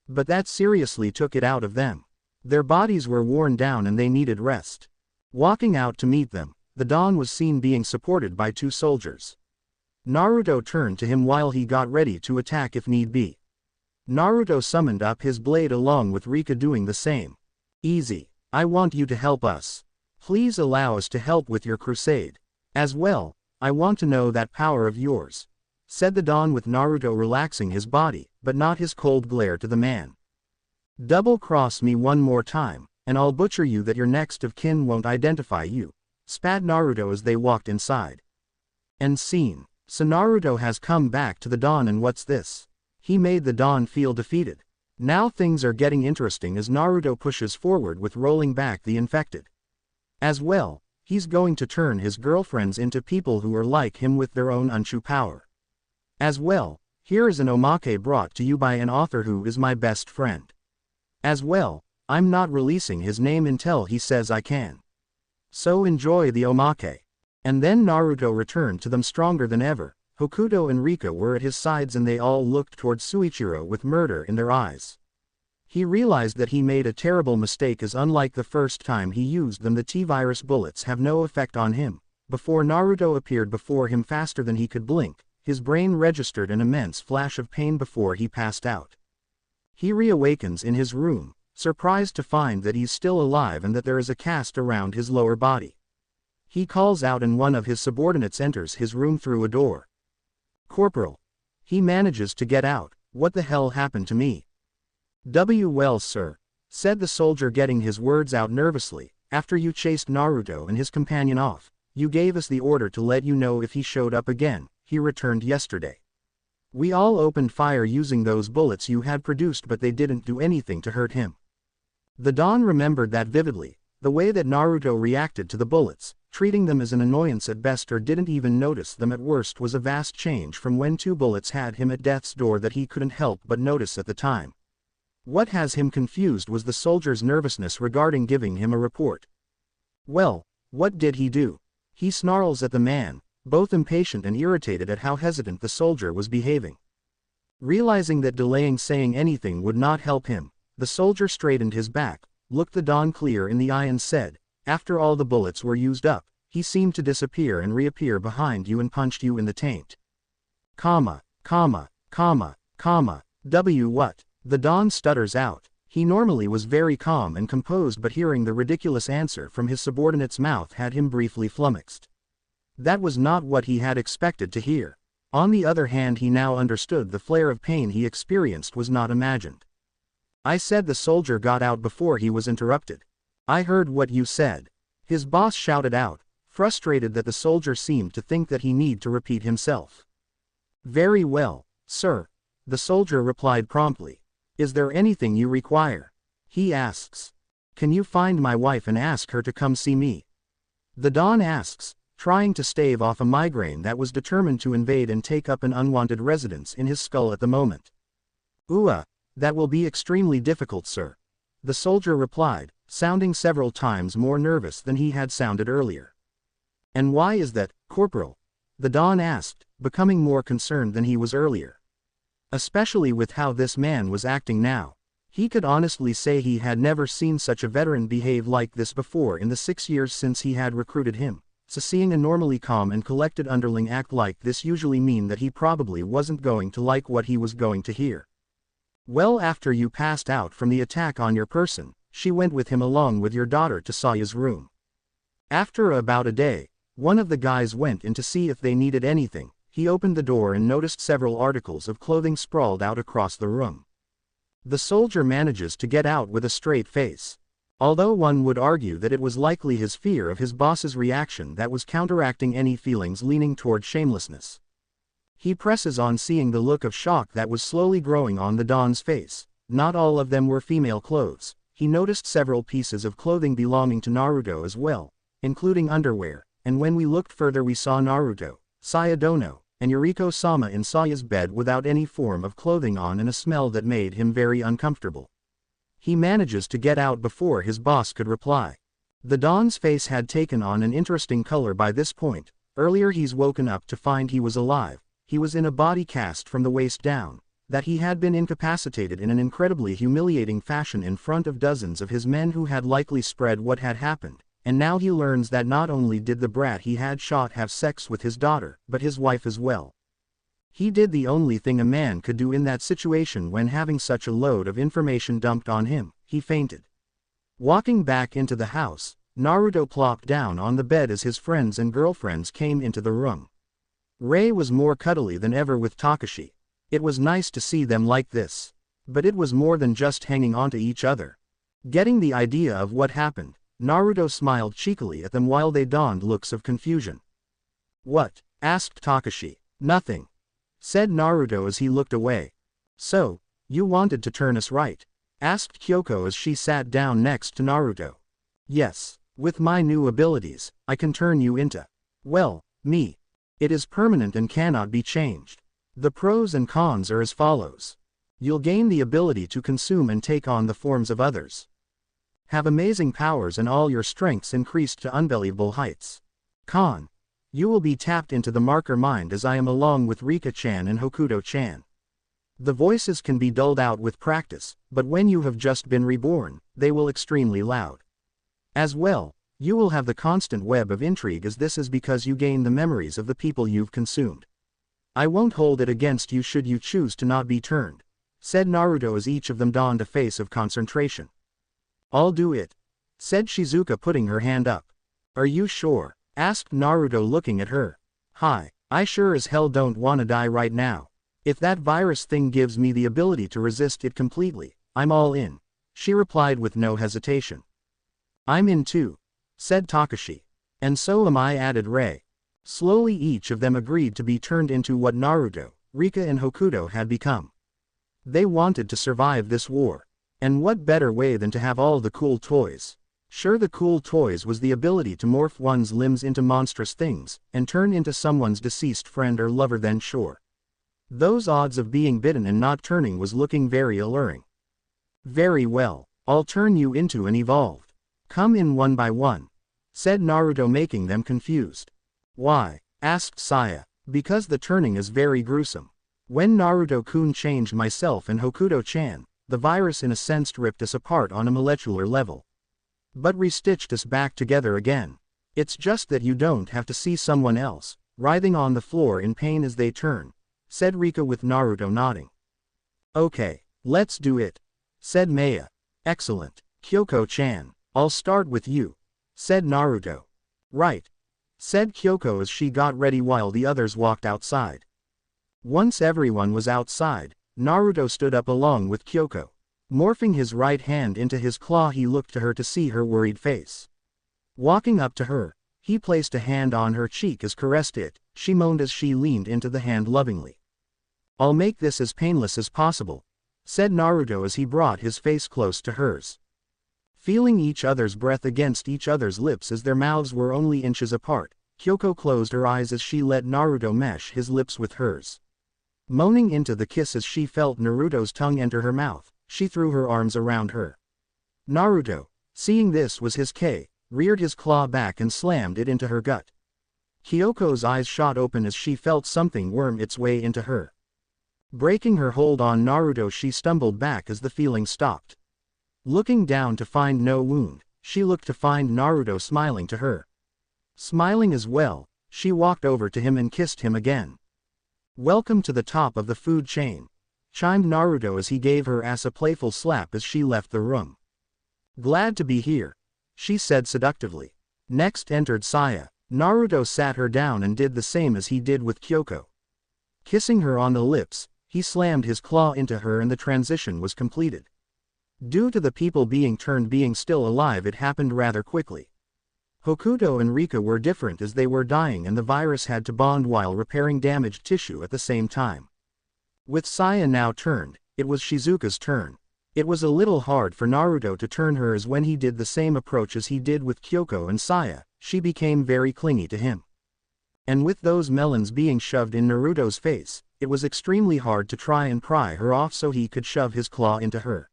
But that seriously took it out of them. Their bodies were worn down and they needed rest. Walking out to meet them, the Dawn was seen being supported by 2 soldiers. Naruto turned to him while he got ready to attack if need be. Naruto summoned up his blade along with Rika doing the same. "Easy, I want you to help us. Please allow us to help with your crusade. As well, I want to know that power of yours," said the Dawn with Naruto relaxing his body, but not his cold glare to the man. "Double-cross me one more time, and I'll butcher you that your next of kin won't identify you," spat Naruto as they walked inside. End scene. So Naruto has come back to the Dawn and what's this? He made the Dawn feel defeated. Now things are getting interesting as Naruto pushes forward with rolling back the infected. As well, he's going to turn his girlfriends into people who are like him with their own Unshu power. As well, here is an omake brought to you by an author who is my best friend. As well, I'm not releasing his name until he says I can. So enjoy the omake. And then Naruto returned to them stronger than ever. Hokuto and Rika were at his sides and they all looked towards Suichiro with murder in their eyes. He realized that he made a terrible mistake as unlike the first time he used them the T-virus bullets have no effect on him. Before Naruto appeared before him faster than he could blink, his brain registered an immense flash of pain before he passed out. He reawakens in his room, surprised to find that he's still alive and that there is a cast around his lower body. He calls out and one of his subordinates enters his room through a door. "Corporal." He manages to get out. "What the hell happened to me?" "Well, sir," said the soldier getting his words out nervously, "after you chased Naruto and his companion off, you gave us the order to let you know if he showed up again. He returned yesterday. We all opened fire using those bullets you had produced but they didn't do anything to hurt him." The Dawn remembered that vividly, the way that Naruto reacted to the bullets, treating them as an annoyance at best or didn't even notice them at worst was a vast change from when 2 bullets had him at death's door that he couldn't help but notice at the time. What has him confused was the soldier's nervousness regarding giving him a report. Well, what did he do? He snarls at the man, both impatient and irritated at how hesitant the soldier was behaving. Realizing that delaying saying anything would not help him, the soldier straightened his back, looked the Dawn clear in the eye and said, "After all the bullets were used up, he seemed to disappear and reappear behind you and punched you in the taint. What? The Dawn stutters out. He normally was very calm and composed but hearing the ridiculous answer from his subordinate's mouth had him briefly flummoxed. That was not what he had expected to hear. On the other hand he now understood the flare of pain he experienced was not imagined. "I said," the soldier got out before he was interrupted. "I heard what you said," his boss shouted out, frustrated that the soldier seemed to think that he need to repeat himself. "Very well, sir," the soldier replied promptly. "Is there anything you require?" he asks. "Can you find my wife and ask her to come see me?" The Don asks, trying to stave off a migraine that was determined to invade and take up an unwanted residence in his skull at the moment. That will be extremely difficult, sir. The soldier replied, sounding several times more nervous than he had sounded earlier. And why is that, Corporal? The Don asked, becoming more concerned than he was earlier. Especially with how this man was acting now. He could honestly say he had never seen such a veteran behave like this before in the 6 years since he had recruited him. So seeing a normally calm and collected underling act like this usually mean that he probably wasn't going to like what he was going to hear. Well, after you passed out from the attack on your person, she went with him along with your daughter to Saya's room. After about a day, one of the guys went in to see if they needed anything. He opened the door and noticed several articles of clothing sprawled out across the room. The soldier manages to get out with a straight face. Although one would argue that it was likely his fear of his boss's reaction that was counteracting any feelings leaning toward shamelessness. He presses on, seeing the look of shock that was slowly growing on the Don's face. Not all of them were female clothes. He noticed several pieces of clothing belonging to Naruto as well, including underwear, and when we looked further we saw Naruto, Saya Dono, and Yuriko-sama in Saya's bed without any form of clothing on and a smell that made him very uncomfortable. He manages to get out before his boss could reply. The Don's face had taken on an interesting color by this point. Earlier he's woken up to find he was alive. He was in a body cast from the waist down, that he had been incapacitated in an incredibly humiliating fashion in front of dozens of his men who had likely spread what had happened, and now he learns that not only did the brat he had shot have sex with his daughter, but his wife as well. He did the only thing a man could do in that situation when having such a load of information dumped on him. He fainted. Walking back into the house, Naruto plopped down on the bed as his friends and girlfriends came into the room. Rei was more cuddly than ever with Takashi. It was nice to see them like this. But it was more than just hanging onto each other. Getting the idea of what happened, Naruto smiled cheekily at them while they donned looks of confusion. "What?" asked Takashi. "Nothing," said Naruto as he looked away. "So, you wanted to turn us right?" asked Kyoko as she sat down next to Naruto. "Yes, with my new abilities, I can turn you into, well, me. It is permanent and cannot be changed. The pros and cons are as follows. You'll gain the ability to consume and take on the forms of others. Have amazing powers and all your strengths increased to unbelievable heights. Con. You will be tapped into the marker mind as I am along with Rika-chan and Hokuto-chan. The voices can be dulled out with practice, but when you have just been reborn, they will extremely loud. As well, you will have the constant web of intrigue as this is because you gain the memories of the people you've consumed. I won't hold it against you should you choose to not be turned," said Naruto as each of them donned a face of concentration. "I'll do it," said Shizuka, putting her hand up. "Are you sure?" asked Naruto, looking at her. "Hi, I sure as hell don't wanna die right now. If that virus thing gives me the ability to resist it completely, I'm all in," she replied with no hesitation. "I'm in too," said Takashi. "And so am I," added Rei. Slowly each of them agreed to be turned into what Naruto, Rika and Hokuto had become. They wanted to survive this war. And what better way than to have all the cool toys? Sure, the cool toys was the ability to morph one's limbs into monstrous things, and turn into someone's deceased friend or lover, then sure. Those odds of being bitten and not turning was looking very alluring. "Very well, I'll turn you into an evolved. Come in one by one," said Naruto, making them confused. "Why?" asked Saya. "Because the turning is very gruesome. When Naruto-kun changed myself and Hokuto-chan, the virus in a sense ripped us apart on a molecular level. But restitched us back together again. It's just that you don't have to see someone else, writhing on the floor in pain as they turn," said Rika with Naruto nodding. "Okay, let's do it," said Maya. "Excellent, Kyoko-chan. I'll start with you," said Naruto. "Right," said Kyoko as she got ready while the others walked outside. Once everyone was outside, Naruto stood up along with Kyoko. Morphing his right hand into his claw, he looked to her to see her worried face. Walking up to her, he placed a hand on her cheek as caressed it. She moaned as she leaned into the hand lovingly. "I'll make this as painless as possible," said Naruto as he brought his face close to hers. Feeling each other's breath against each other's lips as their mouths were only inches apart, Kyoko closed her eyes as she let Naruto mesh his lips with hers. Moaning into the kiss as she felt Naruto's tongue enter her mouth, she threw her arms around her. Naruto, seeing this was his K, reared his claw back and slammed it into her gut. Kyoko's eyes shot open as she felt something worm its way into her. Breaking her hold on Naruto, she stumbled back as the feeling stopped. Looking down to find no wound, she looked to find Naruto smiling to her. Smiling as well, she walked over to him and kissed him again. "Welcome to the top of the food chain," chimed Naruto as he gave her ass a playful slap as she left the room. "Glad to be here," she said seductively. Next entered Saya. Naruto sat her down and did the same as he did with Kyoko. Kissing her on the lips, he slammed his claw into her and the transition was completed. Due to the people being still alive, it happened rather quickly. Hokuto and Rika were different as they were dying and the virus had to bond while repairing damaged tissue at the same time. With Saya now turned, it was Shizuka's turn. It was a little hard for Naruto to turn her as when he did the same approach as he did with Kyoko and Saya, she became very clingy to him. And with those melons being shoved in Naruto's face, it was extremely hard to try and pry her off so he could shove his claw into her.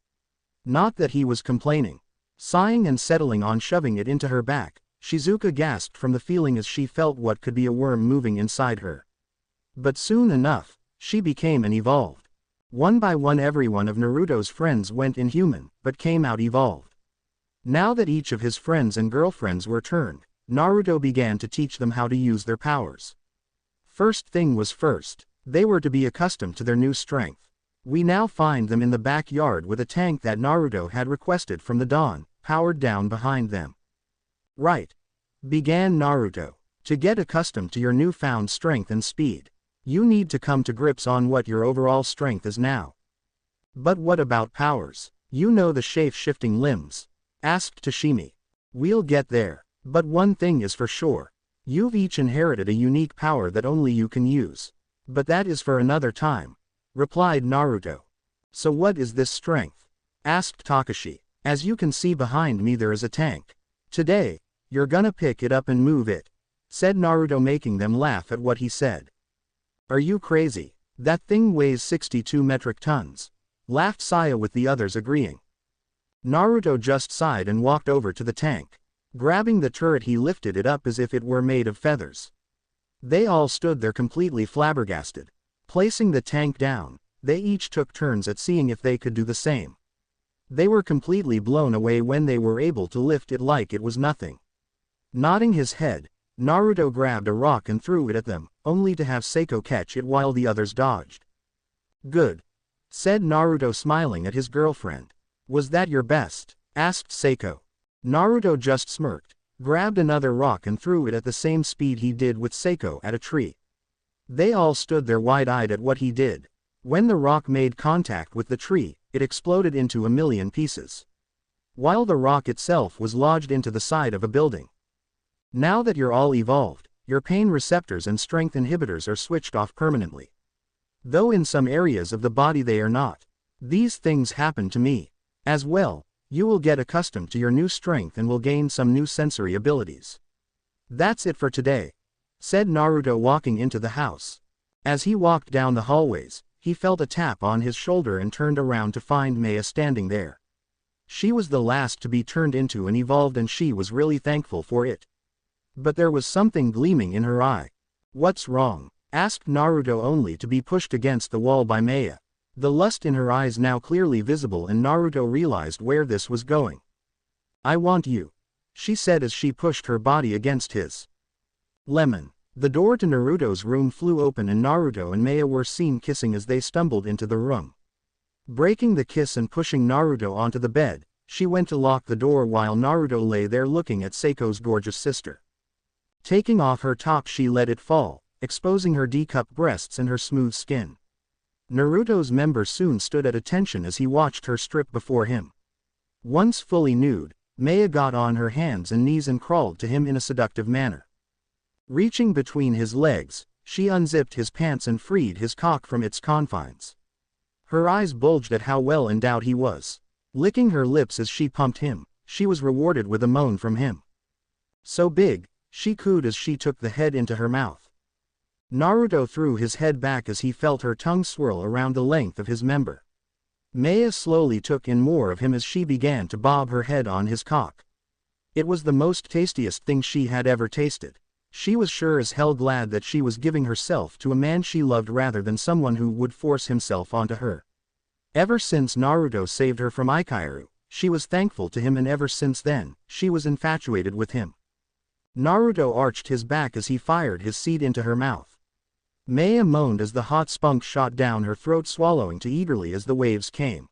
Not that he was complaining. Sighing and settling on shoving it into her back, Shizuka gasped from the feeling as she felt what could be a worm moving inside her. But soon enough, she became an evolved. One by one every one of Naruto's friends went inhuman, but came out evolved. Now that each of his friends and girlfriends were turned, Naruto began to teach them how to use their powers. First thing was first, they were to be accustomed to their new strength. We now find them in the backyard with a tank that Naruto had requested from the dawn, powered down behind them. "Right," began Naruto. "To get accustomed to your newfound strength and speed, you need to come to grips on what your overall strength is now." "But what about powers? You know, the shape-shifting limbs?" asked Tashimi. "We'll get there, but one thing is for sure. You've each inherited a unique power that only you can use. But that is for another time," replied Naruto. "So what is this strength?" asked Takashi. "As you can see behind me, there is a tank. Today, you're gonna pick it up and move it," said Naruto, making them laugh at what he said. "Are you crazy? That thing weighs 62 metric tons, laughed Saya, with the others agreeing. Naruto just sighed and walked over to the tank. Grabbing the turret, he lifted it up as if it were made of feathers. They all stood there completely flabbergasted. Placing the tank down, they each took turns at seeing if they could do the same. They were completely blown away when they were able to lift it like it was nothing. Nodding his head, Naruto grabbed a rock and threw it at them, only to have Seiko catch it while the others dodged. "Good," said Naruto, smiling at his girlfriend. "Was that your best?" asked Seiko. Naruto just smirked, grabbed another rock and threw it at the same speed he did with Seiko at a tree. They all stood there wide-eyed at what he did. When the rock made contact with the tree, it exploded into a million pieces, while the rock itself was lodged into the side of a building. Now that you're all evolved, your pain receptors and strength inhibitors are switched off permanently. Though in some areas of the body they are not. These things happen to me. As well, you will get accustomed to your new strength and will gain some new sensory abilities. That's it for today," said Naruto, walking into the house. As he walked down the hallways, he felt a tap on his shoulder and turned around to find Maya standing there. She was the last to be turned into an evolved and she was really thankful for it. But there was something gleaming in her eye. "What's wrong?" asked Naruto, only to be pushed against the wall by Maya. The lust in her eyes now clearly visible, and Naruto realized where this was going. "I want you," she said as she pushed her body against his. Lemon. The door to Naruto's room flew open and Naruto and Maya were seen kissing as they stumbled into the room. Breaking the kiss and pushing Naruto onto the bed, she went to lock the door while Naruto lay there looking at Seiko's gorgeous sister. Taking off her top, she let it fall, exposing her D-cup breasts and her smooth skin. Naruto's member soon stood at attention as he watched her strip before him. Once fully nude, Maya got on her hands and knees and crawled to him in a seductive manner. Reaching between his legs, she unzipped his pants and freed his cock from its confines. Her eyes bulged at how well endowed he was. Licking her lips as she pumped him, she was rewarded with a moan from him. So big, she cooed as she took the head into her mouth. Naruto threw his head back as he felt her tongue swirl around the length of his member. Maya slowly took in more of him as she began to bob her head on his cock. It was the most tastiest thing she had ever tasted. She was sure as hell glad that she was giving herself to a man she loved rather than someone who would force himself onto her. Ever since Naruto saved her from Ikairu, she was thankful to him, and ever since then, she was infatuated with him. Naruto arched his back as he fired his seed into her mouth. Maya moaned as the hot spunk shot down her throat, swallowing too eagerly as the waves came.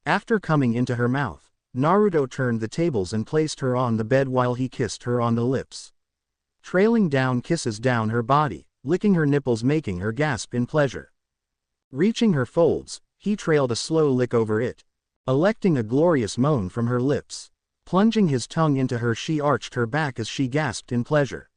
After coming into her mouth, Naruto turned the tables and placed her on the bed while he kissed her on the lips. Trailing down kisses down her body, licking her nipples, making her gasp in pleasure. Reaching her folds, he trailed a slow lick over it, electing a glorious moan from her lips. Plunging his tongue into her, she arched her back as she gasped in pleasure.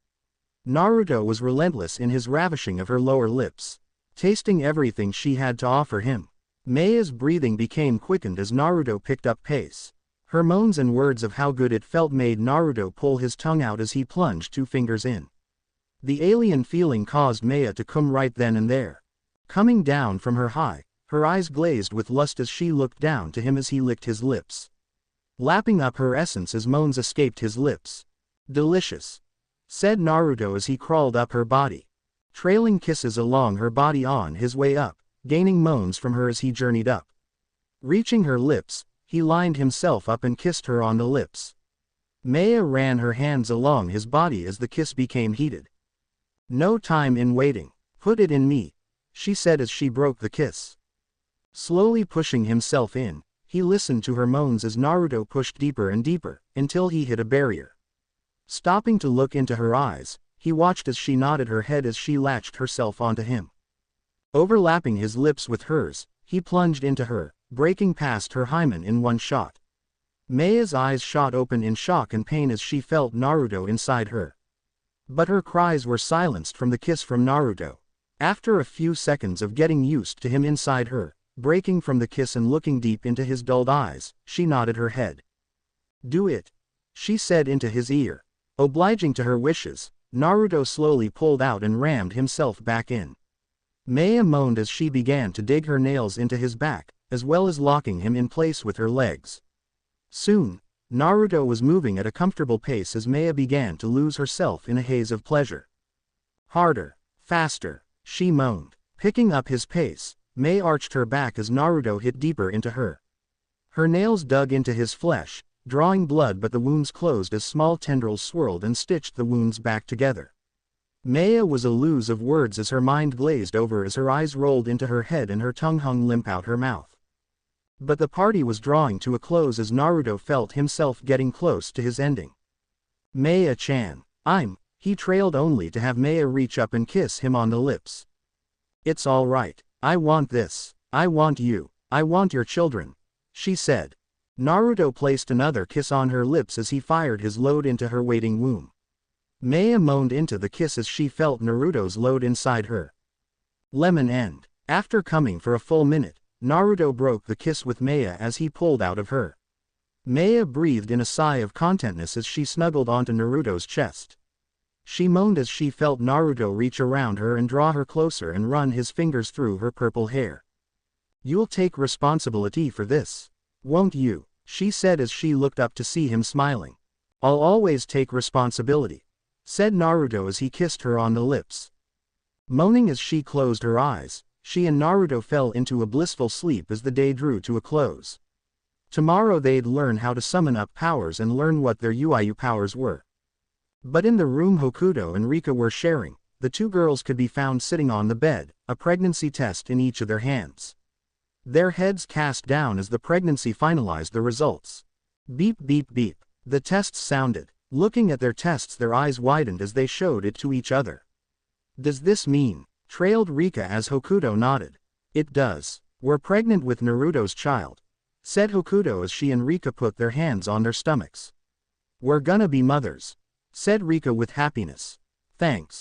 Naruto was relentless in his ravishing of her lower lips, tasting everything she had to offer him. Maya's breathing became quickened as Naruto picked up pace. Her moans and words of how good it felt made Naruto pull his tongue out as he plunged 2 fingers in. The alien feeling caused Maya to come right then and there. Coming down from her high, her eyes glazed with lust as she looked down to him as he licked his lips. Lapping up her essence as moans escaped his lips. "Delicious," said Naruto as he crawled up her body, trailing kisses along her body on his way up, gaining moans from her as he journeyed up. Reaching her lips, he lined himself up and kissed her on the lips. Maya ran her hands along his body as the kiss became heated. "No time in waiting. Put it in me," she said as she broke the kiss. Slowly pushing himself in, he listened to her moans as Naruto pushed deeper and deeper, until he hit a barrier. Stopping to look into her eyes, he watched as she nodded her head as she latched herself onto him. Overlapping his lips with hers, he plunged into her, breaking past her hymen in one shot. Maya's eyes shot open in shock and pain as she felt Naruto inside her. But her cries were silenced from the kiss from Naruto. After a few seconds of getting used to him inside her, breaking from the kiss and looking deep into his dulled eyes, she nodded her head. "Do it," she said into his ear. Obliging to her wishes, Naruto slowly pulled out and rammed himself back in. Maya moaned as she began to dig her nails into his back, as well as locking him in place with her legs. Soon, Naruto was moving at a comfortable pace as Maya began to lose herself in a haze of pleasure. "Harder, faster," she moaned. Picking up his pace, Maya arched her back as Naruto hit deeper into her. Her nails dug into his flesh, drawing blood, but the wounds closed as small tendrils swirled and stitched the wounds back together. Maya was a lose of words as her mind glazed over as her eyes rolled into her head and her tongue hung limp out her mouth. But the party was drawing to a close as Naruto felt himself getting close to his ending. "Maya-chan, he trailed only to have Maya reach up and kiss him on the lips. "It's all right. I want this. I want you. I want your children," she said. Naruto placed another kiss on her lips as he fired his load into her waiting womb. Maya moaned into the kiss as she felt Naruto's load inside her. Lemon end. After coming for a full minute, Naruto broke the kiss with Maya as he pulled out of her. Maya breathed in a sigh of contentness as she snuggled onto Naruto's chest. She moaned as she felt Naruto reach around her and draw her closer and run his fingers through her purple hair. "You'll take responsibility for this, won't you?" she said as she looked up to see him smiling. "I'll always take responsibility," said Naruto as he kissed her on the lips. Moaning as she closed her eyes, she and Naruto fell into a blissful sleep as the day drew to a close. Tomorrow they'd learn how to summon up powers and learn what their UIU powers were. But in the room Hokuto and Rika were sharing, the 2 girls could be found sitting on the bed, a pregnancy test in each of their hands. Their heads cast down as the pregnancy finalized the results. Beep beep beep. The tests sounded. Looking at their tests, their eyes widened as they showed it to each other. "Does this mean?" trailed Rika as Hokuto nodded. "It does. We're pregnant with Naruto's child," said Hokuto as she and Rika put their hands on their stomachs. "We're gonna be mothers," said Rika with happiness. "Thanks."